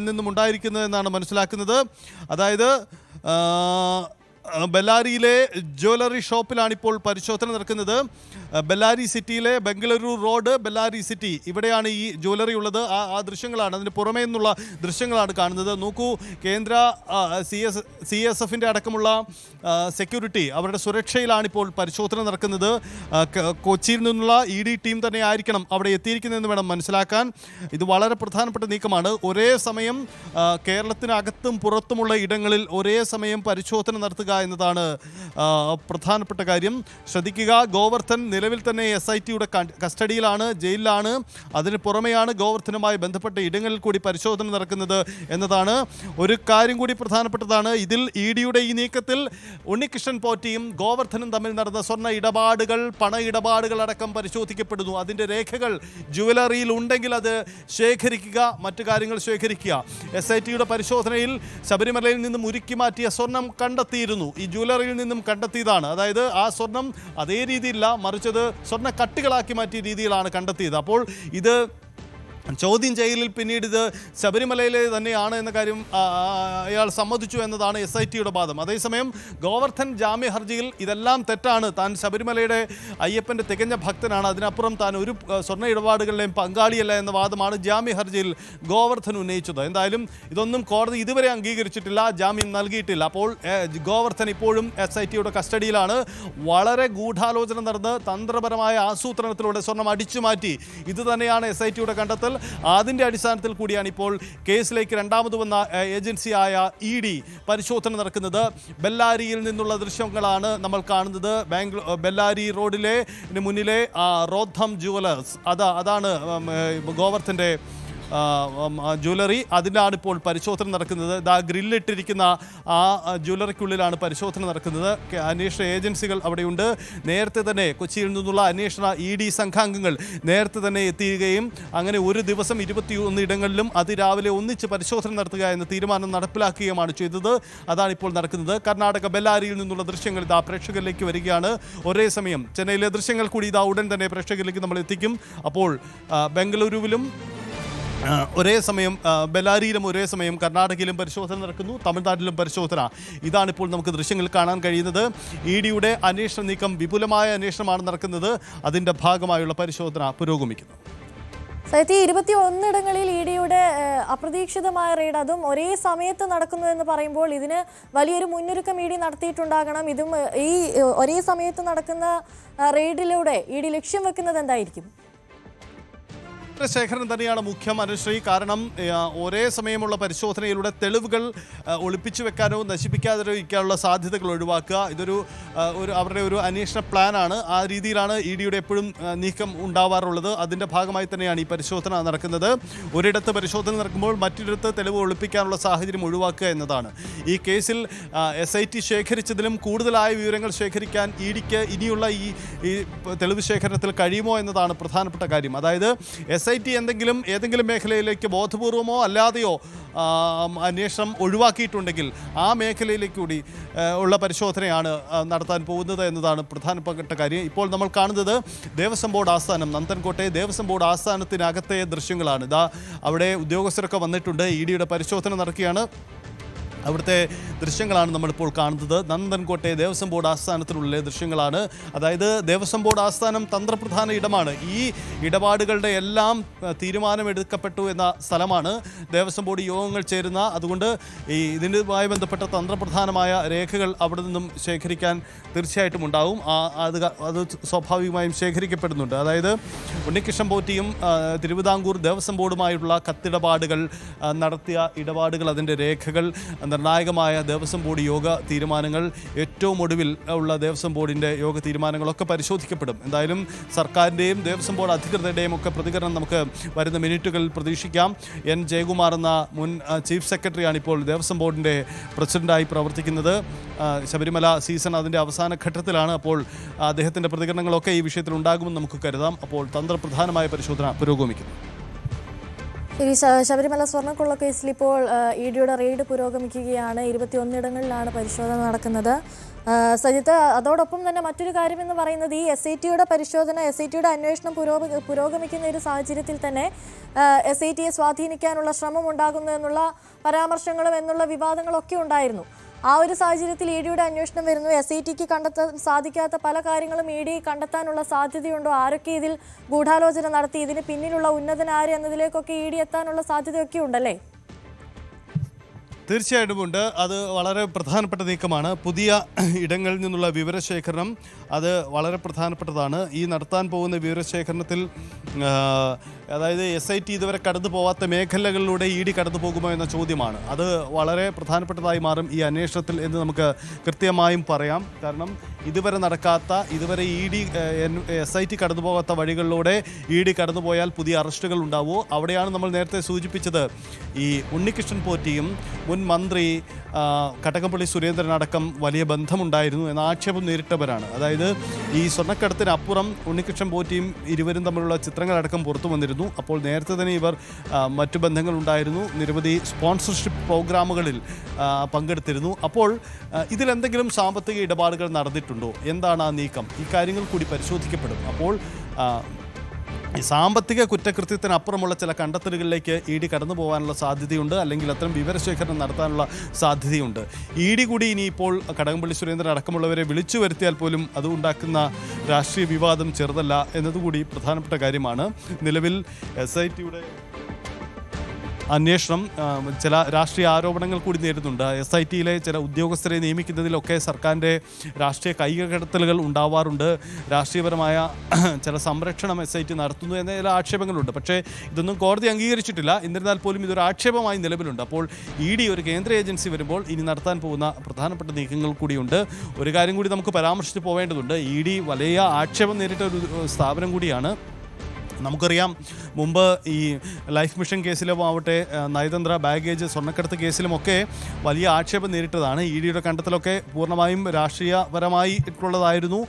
നിന്നും ഉണ്ടായിരിക്കുന്നത് എന്നാണ് മനസ്സിലാക്കുന്നത്. അതായത് ബെല്ലാരിയിലെ ജ്വല്ലറി ഷോപ്പിലാണിപ്പോൾ പരിശോധന നടക്കുന്നത്. ബെല്ലാരി സിറ്റിയിലെ ബംഗളൂരു റോഡ് ബെല്ലാരി സിറ്റി, ഇവിടെയാണ് ഈ ജ്വല്ലറി ഉള്ളത്. ആ ദൃശ്യങ്ങളാണ്, അതിന് പുറമേ നിന്നുള്ള ദൃശ്യങ്ങളാണ് കാണുന്നത്. നോക്കൂ, കേന്ദ്ര CSFൻ്റെ അടക്കമുള്ള സെക്യൂരിറ്റി, അവരുടെ സുരക്ഷയിലാണിപ്പോൾ പരിശോധന നടക്കുന്നത്. കൊച്ചിയിൽ നിന്നുള്ള ED ടീം തന്നെ ആയിരിക്കണം അവിടെ എത്തിയിരിക്കുന്നതെന്ന് വേണം മനസ്സിലാക്കാൻ. ഇത് വളരെ പ്രധാനപ്പെട്ട നീക്കമാണ്. ഒരേ സമയം കേരളത്തിനകത്തും പുറത്തുമുള്ള ഇടങ്ങളിൽ ഒരേ സമയം പരിശോധന നടത്തുക എന്നതാണ് പ്രധാനപ്പെട്ട കാര്യം. ശ്രദ്ധിക്കുക, ഗോവർദ്ധൻ നിലവിൽ തന്നെ SITയുടെ കസ്റ്റഡിയിലാണ്, ജയിലിലാണ്. അതിന് പുറമെയാണ് ഗോവർദ്ധനുമായി ബന്ധപ്പെട്ട ഇടങ്ങളിൽ കൂടി പരിശോധന നടക്കുന്നത് എന്നതാണ്. ഒരു കാര്യം കൂടി പ്രധാനപ്പെട്ടതാണ്. ഇതിൽ EDയുടെ ഈ നീക്കത്തിൽ ഉണ്ണികൃഷ്ണൻ പോറ്റിയും ഗോവർദ്ധനും തമ്മിൽ നടന്ന സ്വർണ്ണ ഇടപാടുകൾ, പണ ഇടപാടുകൾ അടക്കം പരിശോധിക്കപ്പെടുന്നു. അതിൻ്റെ രേഖകൾ ജുവലറിയിൽ ഉണ്ടെങ്കിൽ അത് ശേഖരിക്കുക, മറ്റു കാര്യങ്ങൾ ശേഖരിക്കുക. SITയുടെ പരിശോധനയിൽ ശബരിമലയിൽ നിന്നും ഉരുക്കി മാറ്റിയ സ്വർണം കണ്ടെത്തിയിരുന്നു. ഈ ജ്വല്ലറിയിൽ നിന്നും കണ്ടെത്തിയതാണ്. അതായത് ആ സ്വർണം അതേ രീതിയില്ല, മറിച്ചത് സ്വർണ്ണ കട്ടികളാക്കി മാറ്റിയ രീതിയിലാണ് കണ്ടെത്തിയത്. അപ്പോൾ ഇത് ചോദ്യം ചെയ്യലിൽ പിന്നീട് ഇത് ശബരിമലയിലെ തന്നെയാണ് എന്ന കാര്യം അയാൾ സമ്മതിച്ചു എന്നതാണ് SITയുടെ വാദം. അതേസമയം ഗോവർദ്ധൻ ജാമ്യ ഹർജിയിൽ ഇതെല്ലാം തെറ്റാണ്, താൻ ശബരിമലയുടെ അയ്യപ്പൻ്റെ തികഞ്ഞ ഭക്തനാണ്, അതിനപ്പുറം താൻ ഒരു സ്വർണ്ണ ഇടപാടുകളിലെയും പങ്കാളിയല്ല എന്ന വാദമാണ് ജാമ്യ ഹർജിയിൽ ഗോവർദ്ധൻ ഉന്നയിച്ചത്. എന്തായാലും ഇതൊന്നും കോടതി ഇതുവരെ അംഗീകരിച്ചിട്ടില്ല, ജാമ്യം നൽകിയിട്ടില്ല. അപ്പോൾ ഗോവർദ്ധൻ ഇപ്പോഴും SITയുടെ കസ്റ്റഡിയിലാണ്. വളരെ ഗൂഢാലോചന നടന്ന് തന്ത്രപരമായ ആസൂത്രണത്തിലൂടെ സ്വർണം അടിച്ചു മാറ്റി, ഇത് തന്നെയാണ് SITയുടെ കണ്ടെത്തൽ. അതിൻ്റെ അടിസ്ഥാനത്തിൽ കൂടിയാണ് ഇപ്പോൾ കേസിലേക്ക് രണ്ടാമത് വന്ന ഏജൻസിയായ ED പരിശോധന നടക്കുന്നത്. ബെല്ലാരിയിൽ നിന്നുള്ള ദൃശ്യങ്ങളാണ് നമ്മൾ കാണുന്നത്. ബെല്ലാരി റോഡിലെ മുന്നിലെ റോദ്ധം ജുവലേഴ്സ്, അതാണ് ഗോവർദ്ധൻ്റെ ജ്വല്ലറി. അതിലാണ് ഇപ്പോൾ പരിശോധന നടക്കുന്നത്. ഗ്രില്ലിട്ടിരിക്കുന്ന ആ ജ്വല്ലറിക്കുള്ളിലാണ് പരിശോധന നടക്കുന്നത്. അന്വേഷണ ഏജൻസികൾ അവിടെയുണ്ട്. നേരത്തെ തന്നെ കൊച്ചിയിൽ നിന്നുള്ള അന്വേഷണ ED സംഘാംഗങ്ങൾ നേരത്തെ തന്നെ എത്തുകയും അങ്ങനെ ഒരു ദിവസം 21 ഇടങ്ങളിലും അതിരാവിലെ ഒന്നിച്ച് പരിശോധന നടത്തുക എന്ന തീരുമാനം നടപ്പിലാക്കുകയുമാണ് ചെയ്തത്. അതാണ് ഇപ്പോൾ നടക്കുന്നത്. കർണാടക ബെല്ലാരിയിൽ നിന്നുള്ള ദൃശ്യങ്ങൾ ഇതാ പ്രേക്ഷകരിലേക്ക് വരികയാണ്. ഒരേ സമയം ചെന്നൈയിലെ ദൃശ്യങ്ങൾ കൂടി ഇതാ ഉടൻ തന്നെ പ്രേക്ഷകരിലേക്ക് നമ്മൾ എത്തിക്കും. അപ്പോൾ ബംഗളൂരുവിലും ഒരേ സമയം, ബെല്ലാരിയിലും ഒരേ സമയം, കർണാടകയിലും പരിശോധന നടക്കുന്നു, തമിഴ്നാട്ടിലും പരിശോധന. ഇതാണിപ്പോൾ നമുക്ക് ദൃശ്യങ്ങളിൽ കാണാൻ കഴിയുന്നത്. EDയുടെ അന്വേഷണ നീക്കം, വിപുലമായ അന്വേഷണമാണ് നടക്കുന്നത്. അതിൻ്റെ ഭാഗമായുള്ള പരിശോധന പുരോഗമിക്കുന്നു. 21 ഇടങ്ങളിൽ EDയുടെ അപ്രതീക്ഷിതമായ റെയ്ഡ്, അതും ഒരേ സമയത്ത് നടക്കുന്നു എന്ന് പറയുമ്പോൾ ഇതിന് വലിയൊരു മുന്നൊരുക്കം ED നടത്തിയിട്ടുണ്ടാകണം. ഇതും ഈ ഒരേ സമയത്ത് നടക്കുന്ന റെയ്ഡിലൂടെ ED ലക്ഷ്യം വെക്കുന്നത് എന്തായിരിക്കും? ശേഖരൻ തന്നെയാണ് മുഖ്യം, അനുശ്രീ. കാരണം ഒരേ സമയമുള്ള പരിശോധനയിലൂടെ തെളിവുകൾ ഒളിപ്പിച്ചു വെക്കാനോ നശിപ്പിക്കാതെ ഇരിക്കാനുള്ള സാധ്യതകൾ ഒഴിവാക്കുക, ഇതൊരു അവരുടെ ഒരു അന്വേഷണ പ്ലാനാണ്. ആ രീതിയിലാണ് EDയുടെ എപ്പോഴും നീക്കം ഉണ്ടാവാറുള്ളത്. അതിൻ്റെ ഭാഗമായി തന്നെയാണ് ഈ പരിശോധന നടക്കുന്നത്. ഒരിടത്ത് പരിശോധന നടക്കുമ്പോൾ മറ്റൊരിടത്ത് തെളിവ് ഒളിപ്പിക്കാനുള്ള സാഹചര്യം ഒഴിവാക്കുക എന്നതാണ്. ഈ കേസിൽ SIT ശേഖരിച്ചതിലും കൂടുതലായ വിവരങ്ങൾ ശേഖരിക്കാൻ EDക്ക് ഇനിയുള്ള ഈ തെളിവ് ശേഖരണത്തിൽ കഴിയുമോ എന്നതാണ് പ്രധാനപ്പെട്ട കാര്യം. അതായത് SIT ഏതെങ്കിലും മേഖലയിലേക്ക് ബോധപൂർവമോ അല്ലാതെയോ അന്വേഷണം ഒഴിവാക്കിയിട്ടുണ്ടെങ്കിൽ ആ മേഖലയിലേക്ക് കൂടി ഉള്ള പരിശോധനയാണ് നടത്താൻ പോകുന്നത് എന്നതാണ് പ്രധാനപ്പെട്ട കാര്യം. ഇപ്പോൾ നമ്മൾ കാണുന്നത് ദേവസ്വം ബോർഡ് ആസ്ഥാനം, നന്ദൻകോട്ടെ ദേവസ്വം ബോർഡ് ആസ്ഥാനത്തിനകത്തെ ദൃശ്യങ്ങളാണ്. ഇതാ അവിടെ ഉദ്യോഗസ്ഥരൊക്കെ വന്നിട്ടുണ്ട്, EDയുടെ പരിശോധന നടക്കുകയാണ്. അവിടുത്തെ ദൃശ്യങ്ങളാണ് നമ്മളിപ്പോൾ കാണുന്നത്. നന്ദൻകോട്ടെ ദേവസ്വം ബോർഡ് ആസ്ഥാനത്തിലുള്ള ദൃശ്യങ്ങളാണ്. അതായത് ദേവസ്വം ബോർഡ് ആസ്ഥാനം തന്ത്രപ്രധാന ഇടമാണ്. ഈ ഇടപാടുകളുടെ എല്ലാം തീരുമാനമെടുക്കപ്പെട്ടു എന്ന സ്ഥലമാണ് ദേവസ്വം ബോർഡ് യോഗങ്ങൾ ചേരുന്ന. അതുകൊണ്ട് ഇതിനുമായി ബന്ധപ്പെട്ട തന്ത്രപ്രധാനമായ രേഖകൾ അവിടെ നിന്നും ശേഖരിക്കാൻ തീർച്ചയായിട്ടും ഉണ്ടാവും. അത് സ്വാഭാവികമായും ശേഖരിക്കപ്പെടുന്നുണ്ട്. അതായത് ഉണ്ണികൃഷ്ണൻ പോറ്റിയും തിരുവിതാംകൂർ ദേവസ്വം ബോർഡുമായുള്ള കത്തിടപാടുകൾ, നടത്തിയ ഇടപാടുകൾ, അതിൻ്റെ രേഖകൾ, നിർണായകമായ ദേവസ്വം ബോർഡ് യോഗ തീരുമാനങ്ങൾ, ഏറ്റവും ഒടുവിൽ ഉള്ള ദേവസ്വം ബോർഡിൻ്റെ യോഗ തീരുമാനങ്ങളൊക്കെ പരിശോധിക്കപ്പെടും. എന്തായാലും സർക്കാരിൻ്റെയും ദേവസ്വം ബോർഡ് അധികൃതരുടെയും ഒക്കെ പ്രതികരണം നമുക്ക് വരുന്ന മിനിറ്റുകളിൽ പ്രതീക്ഷിക്കാം. എൻ ജയകുമാർ എന്ന മുൻ ചീഫ് സെക്രട്ടറിയാണ് ഇപ്പോൾ ദേവസ്വം ബോർഡിൻ്റെ പ്രസിഡന്റായി പ്രവർത്തിക്കുന്നത്. ശബരിമല സീസൺ അതിൻ്റെ അവസാന ഘട്ടത്തിലാണ്. അപ്പോൾ അദ്ദേഹത്തിൻ്റെ പ്രതികരണങ്ങളൊക്കെ ഈ വിഷയത്തിൽ ഉണ്ടാകുമെന്ന് നമുക്ക് കരുതാം. അപ്പോൾ തന്ത്രപ്രധാനമായ പരിശോധന പുരോഗമിക്കുന്നു. ശബരിമല സ്വർണ്ണക്കൊള്ള കേസിൽ ഇപ്പോൾ ഇഡിയുടെ റെയ്ഡ് പുരോഗമിക്കുകയാണ്. 21 പരിശോധന നടക്കുന്നത്. സജിത്ത്, അതോടൊപ്പം തന്നെ മറ്റൊരു കാര്യമെന്ന് പറയുന്നത് ഈ SITയുടെ പരിശോധന, SITയുടെ അന്വേഷണം പുരോഗമിക്കുന്ന ഒരു സാഹചര്യത്തിൽ തന്നെ SITയെ സ്വാധീനിക്കാനുള്ള ശ്രമം ഉണ്ടാകുന്നു എന്നുള്ള പരാമർശങ്ങളും എന്നുള്ള വിവാദങ്ങളൊക്കെ ഉണ്ടായിരുന്നു. ആ ഒരു സാഹചര്യത്തിൽ ഇഡിയുടെ അന്വേഷണം വരുന്നു. SITക്ക് കണ്ടെത്താൻ സാധിക്കാത്ത പല കാര്യങ്ങളും ഇഡി കണ്ടെത്താനുള്ള സാധ്യതയുണ്ടോ? ആരൊക്കെ ഇതിൽ ഗൂഢാലോചന നടത്തി, ഇതിന് പിന്നിലുള്ള ഉന്നതനാര് എന്നതിലേക്കൊക്കെ ഇഡി എത്താനുള്ള സാധ്യതയൊക്കെ ഉണ്ടല്ലേ? തീർച്ചയായിട്ടും ഉണ്ട്. അത് വളരെ പ്രധാനപ്പെട്ട നീക്കമാണ്. പുതിയ ഇടങ്ങളിൽ നിന്നുള്ള വിവരശേഖരണം അത് വളരെ പ്രധാനപ്പെട്ടതാണ്. ഈ നടത്താൻ പോകുന്ന വിവരശേഖരണത്തിൽ അതായത് SIT ഇതുവരെ കടന്നു പോകാത്ത മേഖലകളിലൂടെ ഇഡി കടന്നു പോകുമോ എന്ന ചോദ്യമാണ്. അത് വളരെ പ്രധാനപ്പെട്ടതായി മാറും ഈ അന്വേഷണത്തിൽ എന്ന് നമുക്ക് കൃത്യമായും പറയാം. കാരണം ഇതുവരെ നടക്കാത്ത, ഇതുവരെ SIT കടന്നു പോകാത്ത വഴികളിലൂടെ ഇഡി കടന്നുപോയാൽ പുതിയ അറസ്റ്റുകൾ ഉണ്ടാവുമോ? അവിടെയാണ് നമ്മൾ നേരത്തെ സൂചിപ്പിച്ചത് ഈ ഉണ്ണികൃഷ്ണൻ പോറ്റിയും മുൻ മന്ത്രി കടകംപള്ളി സുരേന്ദ്രനടക്കം വലിയ ബന്ധമുണ്ടായിരുന്നു എന്ന ആക്ഷേപം നേരിട്ടവരാണ്. അതായത് ഈ സ്വർണ്ണക്കടത്തിനപ്പുറം ഉണ്ണികൃഷ്ണൻ പോറ്റിയും ഇരുവരും തമ്മിലുള്ള ചിത്രങ്ങളടക്കം പുറത്തു വന്നിരുന്നു. അപ്പോൾ നേരത്തെ തന്നെ ഇവർ മറ്റു ബന്ധങ്ങളുണ്ടായിരുന്നു, നിരവധി സ്പോൺസർഷിപ്പ് പ്രോഗ്രാമുകളിൽ പങ്കെടുത്തിരുന്നു. അപ്പോൾ ഇതിലെന്തെങ്കിലും സാമ്പത്തിക ഇടപാടുകൾ നടന്നിട്ടുണ്ടോ? എന്താണ് ആ നീക്കം? ഈ കാര്യങ്ങൾ കൂടി പരിശോധിക്കപ്പെടും. അപ്പോൾ സാമ്പത്തിക കുറ്റകൃത്യത്തിനപ്പുറമുള്ള ചില കണ്ടെത്തലുകളിലേക്ക് ഇഡി കടന്നു പോകാനുള്ള സാധ്യതയുണ്ട്, അല്ലെങ്കിൽ അത്തരം വിവരശേഖരണം നടത്താനുള്ള സാധ്യതയുണ്ട്. ഇഡി കൂടി ഇനിയിപ്പോൾ കടകംപള്ളി സുരേന്ദ്രൻ അടക്കമുള്ളവരെ വിളിച്ചു വരുത്തിയാൽ പോലും അത് ഉണ്ടാക്കുന്ന രാഷ്ട്രീയ വിവാദം ചെറുതല്ല എന്നതുകൂടി പ്രധാനപ്പെട്ട കാര്യമാണ്. നിലവിൽ SITയുടെ അന്വേഷണം ചില രാഷ്ട്രീയ ആരോപണങ്ങൾ കൂടി നേരിടുന്നുണ്ട്. SITയിലെ ചില ഉദ്യോഗസ്ഥരെ നിയമിക്കുന്നതിലൊക്കെ സർക്കാരിൻ്റെ രാഷ്ട്രീയ കൈകടത്തലുകൾ ഉണ്ടാവാറുണ്ട്. രാഷ്ട്രീയപരമായ ചില സംരക്ഷണം SIT നടത്തുന്നു എന്ന ചില ആക്ഷേപങ്ങളുണ്ട്. പക്ഷേ ഇതൊന്നും കോടതി അംഗീകരിച്ചിട്ടില്ല. എന്നിരുന്നാൽ പോലും ഇതൊരു ആക്ഷേപമായി നിലവിലുണ്ട്. അപ്പോൾ ഇഡി ഒരു കേന്ദ്ര ഏജൻസി വരുമ്പോൾ ഇനി നടത്താൻ പോകുന്ന പ്രധാനപ്പെട്ട നീക്കങ്ങൾ കൂടിയുണ്ട്. ഒരു കാര്യം കൂടി നമുക്ക് പരാമർശിച്ച് പോവേണ്ടതുണ്ട്. ഇഡി വലിയ ആക്ഷേപം നേരിട്ട ഒരു സ്ഥാപനം കൂടിയാണ്. നമുക്കറിയാം, മുമ്പ് ഈ ലൈഫ് മിഷൻ കേസിലും ആവട്ടെ, നയതന്ത്ര ബാഗേജ് സ്വർണ്ണക്കടത്ത് കേസിലുമൊക്കെ വലിയ ആക്ഷേപം നേരിട്ടതാണ്. ഇഡിയുടെ കണ്ടെത്തലൊക്കെ പൂർണ്ണമായും രാഷ്ട്രീയപരമായിട്ടുള്ളതായിരുന്നു,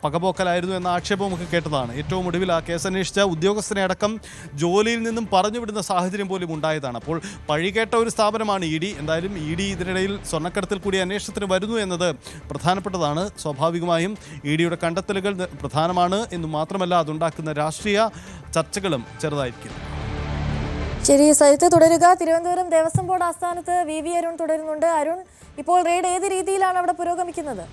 പകപോക്കലായിരുന്നു എന്ന ആക്ഷേപമൊക്കെ കേട്ടതാണ്. ഏറ്റവും ഒടുവിൽ ആ കേസ് അന്വേഷിച്ച ഉദ്യോഗസ്ഥനെ അടക്കം ജോലിയിൽ നിന്നും പറഞ്ഞുവിടുന്ന സാഹചര്യം പോലും ഉണ്ടായതാണ്. അപ്പോൾ പഴികേട്ട ഒരു സ്ഥാപനമാണ് ഇഡി. എന്തായാലും ഇഡി ഇതിനിടയിൽ സ്വർണ്ണക്കടത്തിൽ കൂടി അന്വേഷണത്തിന് വരുന്നു എന്നത് പ്രധാനപ്പെട്ടതാണ്. സ്വാഭാവികമായും ഇഡിയുടെ കണ്ടെത്തലുകൾ പ്രധാനമാണ് എന്ന് മാത്രമല്ല, അതുണ്ടാക്കുന്ന രാഷ്ട്രീയ ചർച്ചകളും ചെറുതായിരിക്കും. ശരി, സജിത്ത് തുടരുക. തിരുവനന്തപുരം ദേവസ്വം ബോർഡ് ആസ്ഥാനത്ത് VV അരുൺ തുടരുന്നുണ്ട്. അരുൺ, ഇപ്പോൾ റെയ്ഡ് ഏത് രീതിയിലാണ് അവിടെ പുരോഗമിക്കുന്നത്?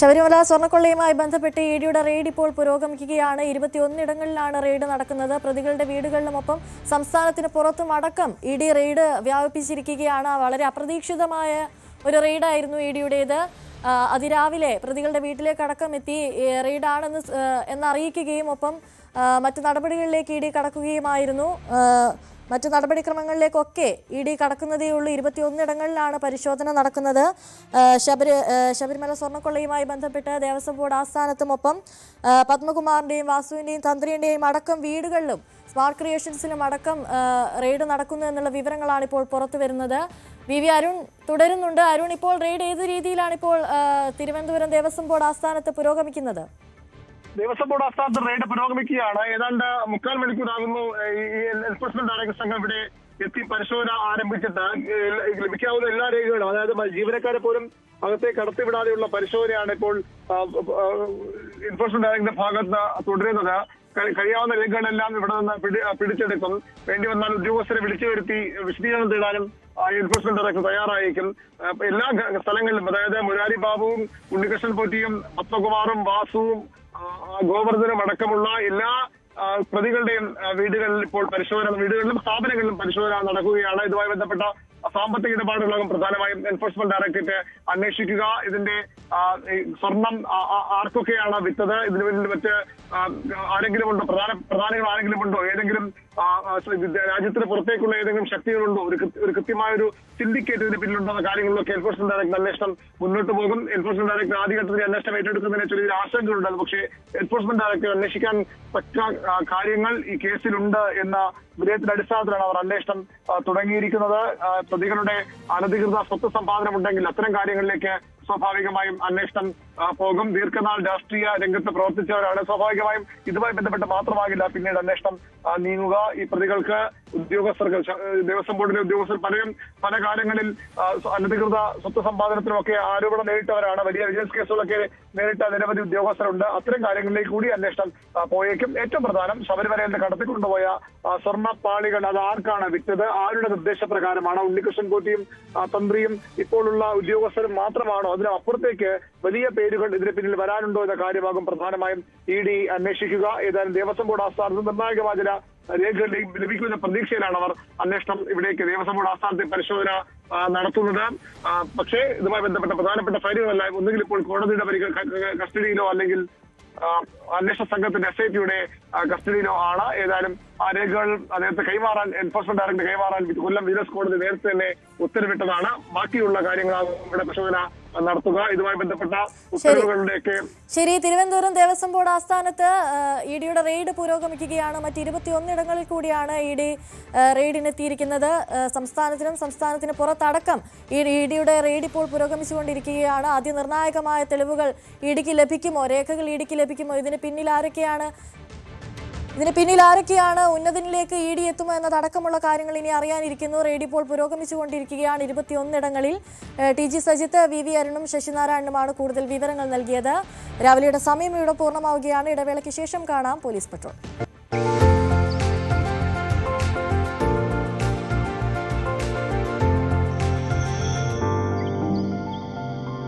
ശബരിമല സ്വർണ്ണക്കൊള്ളയുമായി ബന്ധപ്പെട്ട് ഇഡിയുടെ റെയ്ഡ് ഇപ്പോൾ പുരോഗമിക്കുകയാണ്. 21 റെയ്ഡ് നടക്കുന്നത്. പ്രതികളുടെ വീടുകളിലുമൊപ്പം സംസ്ഥാനത്തിന് പുറത്തും അടക്കം ഇഡി റെയ്ഡ് വ്യാപിപ്പിച്ചിരിക്കുകയാണ്. വളരെ അപ്രതീക്ഷിതമായ ഒരു റെയ്ഡായിരുന്നു ഇഡിയുടേത്. അതിരാവിലെ പ്രതികളുടെ വീട്ടിലേക്കടക്കം എത്തി റെയ്ഡാണെന്ന് എന്നറിയിക്കുകയും ഒപ്പം മറ്റു നടപടികളിലേക്ക് ഇഡി കടക്കുകയുമായിരുന്നു. മറ്റു നടപടിക്രമങ്ങളിലേക്കൊക്കെ ഇഡി കടക്കുന്നതേയുള്ളൂ. 21 പരിശോധന നടക്കുന്നത്. ശബരിമല സ്വർണ്ണക്കൊള്ളയുമായി ബന്ധപ്പെട്ട് ദേവസ്വം ബോർഡ് ആസ്ഥാനത്തുമൊപ്പം പത്മകുമാറിന്റെയും വാസുവിന്റെയും തന്ത്രിയുടെയും അടക്കം വീടുകളിലും സ്മാർട്ട് ക്രിയേഷൻസിലും അടക്കം റെയ്ഡ് നടക്കുന്നു എന്നുള്ള വിവരങ്ങളാണ് ഇപ്പോൾ പുറത്തു വരുന്നത്. VV അരുൺ തുടരുന്നുണ്ട്. അരുൺ, ഇപ്പോൾ റെയ്ഡ് ഏത് രീതിയിലാണ് ഇപ്പോൾ തിരുവനന്തപുരം ദേവസ്വം ബോർഡ് ആസ്ഥാനത്ത് പുരോഗമിക്കുന്നത്? ദേവസ്വം ബോർഡ് ആസ്ഥാനത്ത് റെയ്ഡ് പുരോഗമിക്കുകയാണ്. ഏതാണ്ട് 3/4 മണിക്കൂറാകുന്നു ഈ എൻഫോഴ്സ്മെന്റ് ഡയറക്ടർ സംഘം ഇവിടെ എത്തി പരിശോധന ആരംഭിച്ചിട്ട്. ലഭിക്കാവുന്ന എല്ലാ രേഖകളും, അതായത് ജീവനക്കാരെ പോലും അകത്തേക്ക് കടത്തിവിടാതെയുള്ള പരിശോധനയാണ് ഇപ്പോൾ എൻഫോഴ്സ്മെന്റ് ഡയറക്ടറുടെ ഭാഗത്ത് തുടരുന്നത്. കഴിയാവുന്ന രേഖകളെല്ലാം ഇവിടെ നിന്ന് പിടിച്ചെടുക്കും. വേണ്ടി വന്നാൽ ഉദ്യോഗസ്ഥരെ വിളിച്ചു വരുത്തി വിശദീകരണം തേടാനും എൻഫോഴ്സ്മെന്റ് ഡയറക്ടർ തയ്യാറായിരിക്കും. എല്ലാ സ്ഥലങ്ങളിലും, അതായത് മുരാരി ബാബുവും ഉണ്ണികൃഷ്ണൻ പോറ്റിയും പത്മകുമാറും വാസുവും ഗോവർദ്ധനും അടക്കമുള്ള എല്ലാ പ്രതികളുടെയും വീടുകളിൽ ഇപ്പോൾ പരിശോധന, വീടുകളിലും സ്ഥാപനങ്ങളിലും പരിശോധന നടക്കുകയാണ്. ഇതുമായി ബന്ധപ്പെട്ട സാമ്പത്തിക ഇടപാടുകളാകും പ്രധാനമായും എൻഫോഴ്സ്മെന്റ് ഡയറക്ടറേറ്റ് അന്വേഷിക്കുക. ഇതിന്റെ സ്വർണം ആർക്കൊക്കെയാണ് വിറ്റത്, ഇതിന് പിന്നിൽ മറ്റ് ആരെങ്കിലും ഉണ്ടോ, പ്രധാനികൾ ആരെങ്കിലും ഉണ്ടോ, ഏതെങ്കിലും രാജ്യത്തിന് പുറത്തേക്കുള്ള ഏതെങ്കിലും ശക്തികളുണ്ടോ, ഒരു കൃത്യമായ ഒരു സിൻഡിക്കേറ്റ് ഇതിന് പിന്നിലുണ്ടെന്ന കാര്യങ്ങളിലൊക്കെ എൻഫോഴ്സ്മെന്റ് ഡയറക്ടർ അന്വേഷണം മുന്നോട്ട് പോകും. എൻഫോഴ്സ്മെന്റ് ഡയറക്ടർ ആദ്യഘട്ടത്തിൽ അന്വേഷണം ഏറ്റെടുക്കുന്നതിനെ ചൊല്ലി ആശങ്കകളുണ്ട്. പക്ഷേ എൻഫോഴ്സ്മെന്റ് ഡയറക്ടർ അന്വേഷിക്കാൻ പറ്റുന്ന കാര്യങ്ങൾ ഈ കേസിലുണ്ട് എന്ന വിധേയത്തിന്റെ അടിസ്ഥാനത്തിലാണ് അവർ അന്വേഷണം തുടങ്ങിയിരിക്കുന്നത്. പ്രതികളുടെ അനധികൃത സ്വത്ത് സമ്പാദനമുണ്ടെങ്കിൽ അത്തരം കാര്യങ്ങളിലേക്ക് സ്വാഭാവികമായും അന്വേഷണം പോകും. ദീർഘനാൾ രാഷ്ട്രീയ രംഗത്ത് പ്രവർത്തിച്ചവരാണ്. സ്വാഭാവികമായും ഇതുമായി ബന്ധപ്പെട്ട് മാത്രമാകില്ല പിന്നീട് അന്വേഷണം നീങ്ങുക. ഈ പ്രതികൾക്ക് ഉദ്യോഗസ്ഥർക്ക്, ദേവസ്വം ബോർഡിലെ ഉദ്യോഗസ്ഥർ പല കാലങ്ങളിൽ അനധികൃത സ്വത്ത് സമ്പാദനത്തിനുമൊക്കെ ആരോപണം നേരിട്ടവരാണ്. വലിയ വിജിലൻസ് കേസുകളൊക്കെ നേരിട്ട നിരവധി ഉദ്യോഗസ്ഥരുണ്ട്. അത്തരം കാര്യങ്ങളിലേക്ക് കൂടി അന്വേഷണം പോയേക്കും. ഏറ്റവും പ്രധാനം ശബരിമലയിൽ നിന്ന് കടത്തിക്കൊണ്ടുപോയ സ്വർണ്ണപ്പാളികൾ അത് ആർക്കാണ് വിറ്റത്, ആരുടെ നിർദ്ദേശപ്രകാരമാണ്, ഉണ്ണികൃഷ്ണൻ പോറ്റിയും തന്ത്രിയും ഇപ്പോഴുള്ള ഉദ്യോഗസ്ഥരും മാത്രമാണോ, അതിനപ്പുറത്തേക്ക് വലിയ പേരുകൾ ഇതിന് പിന്നിൽ വരാനുണ്ടോ എന്ന കാര്യമാകും പ്രധാനമായും ED അന്വേഷിക്കുക. ഏതായാലും ദേവസ്വം ബോർഡ് ആസ്ഥാനത്ത് നിർണായകമായ ചില രേഖകൾ ലഭിക്കുന്ന പ്രതീക്ഷയിലാണ് അവർ അന്വേഷണം ഇവിടേക്ക് ദേവസ്വം ബോർഡ് ആസ്ഥാനത്തെ പരിശോധന നടത്തുന്നത്. പക്ഷേ ഇതുമായി ബന്ധപ്പെട്ട പ്രധാനപ്പെട്ട ഫയലുകളല്ല ഒന്നുകിൽ ഇപ്പോൾ കോടതിയുടെ കസ്റ്റഡിയിലോ അല്ലെങ്കിൽ അന്വേഷണ സംഘത്തിന്റെ SITയുടെ കസ്റ്റഡിയിലോ ആണ്. ഏതായാലും ആ രേഖകൾ അദ്ദേഹത്തെ കൈമാറാൻ എൻഫോഴ്സ്മെന്റ് ഡയറക്ടർ കൈമാറാൻ കൊല്ലം വിജിലൻസ് കോടതി നേരത്തെ തന്നെ ഉത്തരവിട്ടതാണ്. ബാക്കിയുള്ള കാര്യങ്ങളാകും ഇവിടെ പരിശോധന നടത്തുക. ഇതുമായി ബന്ധപ്പെട്ട ഉത്തരവുകളുടെയൊക്കെ ശരി. തിരുവനന്തപുരം ദേവസ്വം ബോർഡ് ആസ്ഥാനത്ത് EDയുടെ റെയ്ഡ് പുരോഗമിക്കുകയാണ്. മറ്റ് 21 ഇടങ്ങളിൽ കൂടിയാണ് ED റെയ്ഡിനെത്തിയിരിക്കുന്നത്. സംസ്ഥാനത്തിന് പുറത്തടക്കം EDയുടെ റെയ്ഡ് ഇപ്പോൾ പുരോഗമിച്ചുകൊണ്ടിരിക്കുകയാണ്. അതിനിർണായകമായ തെളിവുകൾ EDക്ക് ലഭിക്കുമോ, രേഖകൾ EDക്ക് ലഭിക്കുമോ, ഇതിന് പിന്നിൽ ആരൊക്കെയാണ്, ഉന്നതനിലേക്ക് ED എത്തുമോ എന്നതടക്കമുള്ള കാര്യങ്ങൾ ഇനി അറിയാനിരിക്കുന്നു. റെയ്ഡ് ഇപ്പോൾ പുരോഗമിച്ചുകൊണ്ടിരിക്കുകയാണ് 21 ഇടങ്ങളിൽ. TG സജിത്ത്, VV അരുണും ശശിനാരായണനുമാണ് കൂടുതൽ വിവരങ്ങൾ നൽകിയത്. രാവിലെയുടെ സമയം ഇവിടെ പൂർണ്ണമാവുകയാണ്. ഇടവേളയ്ക്ക് ശേഷം കാണാം പോലീസ് പട്രോൾ.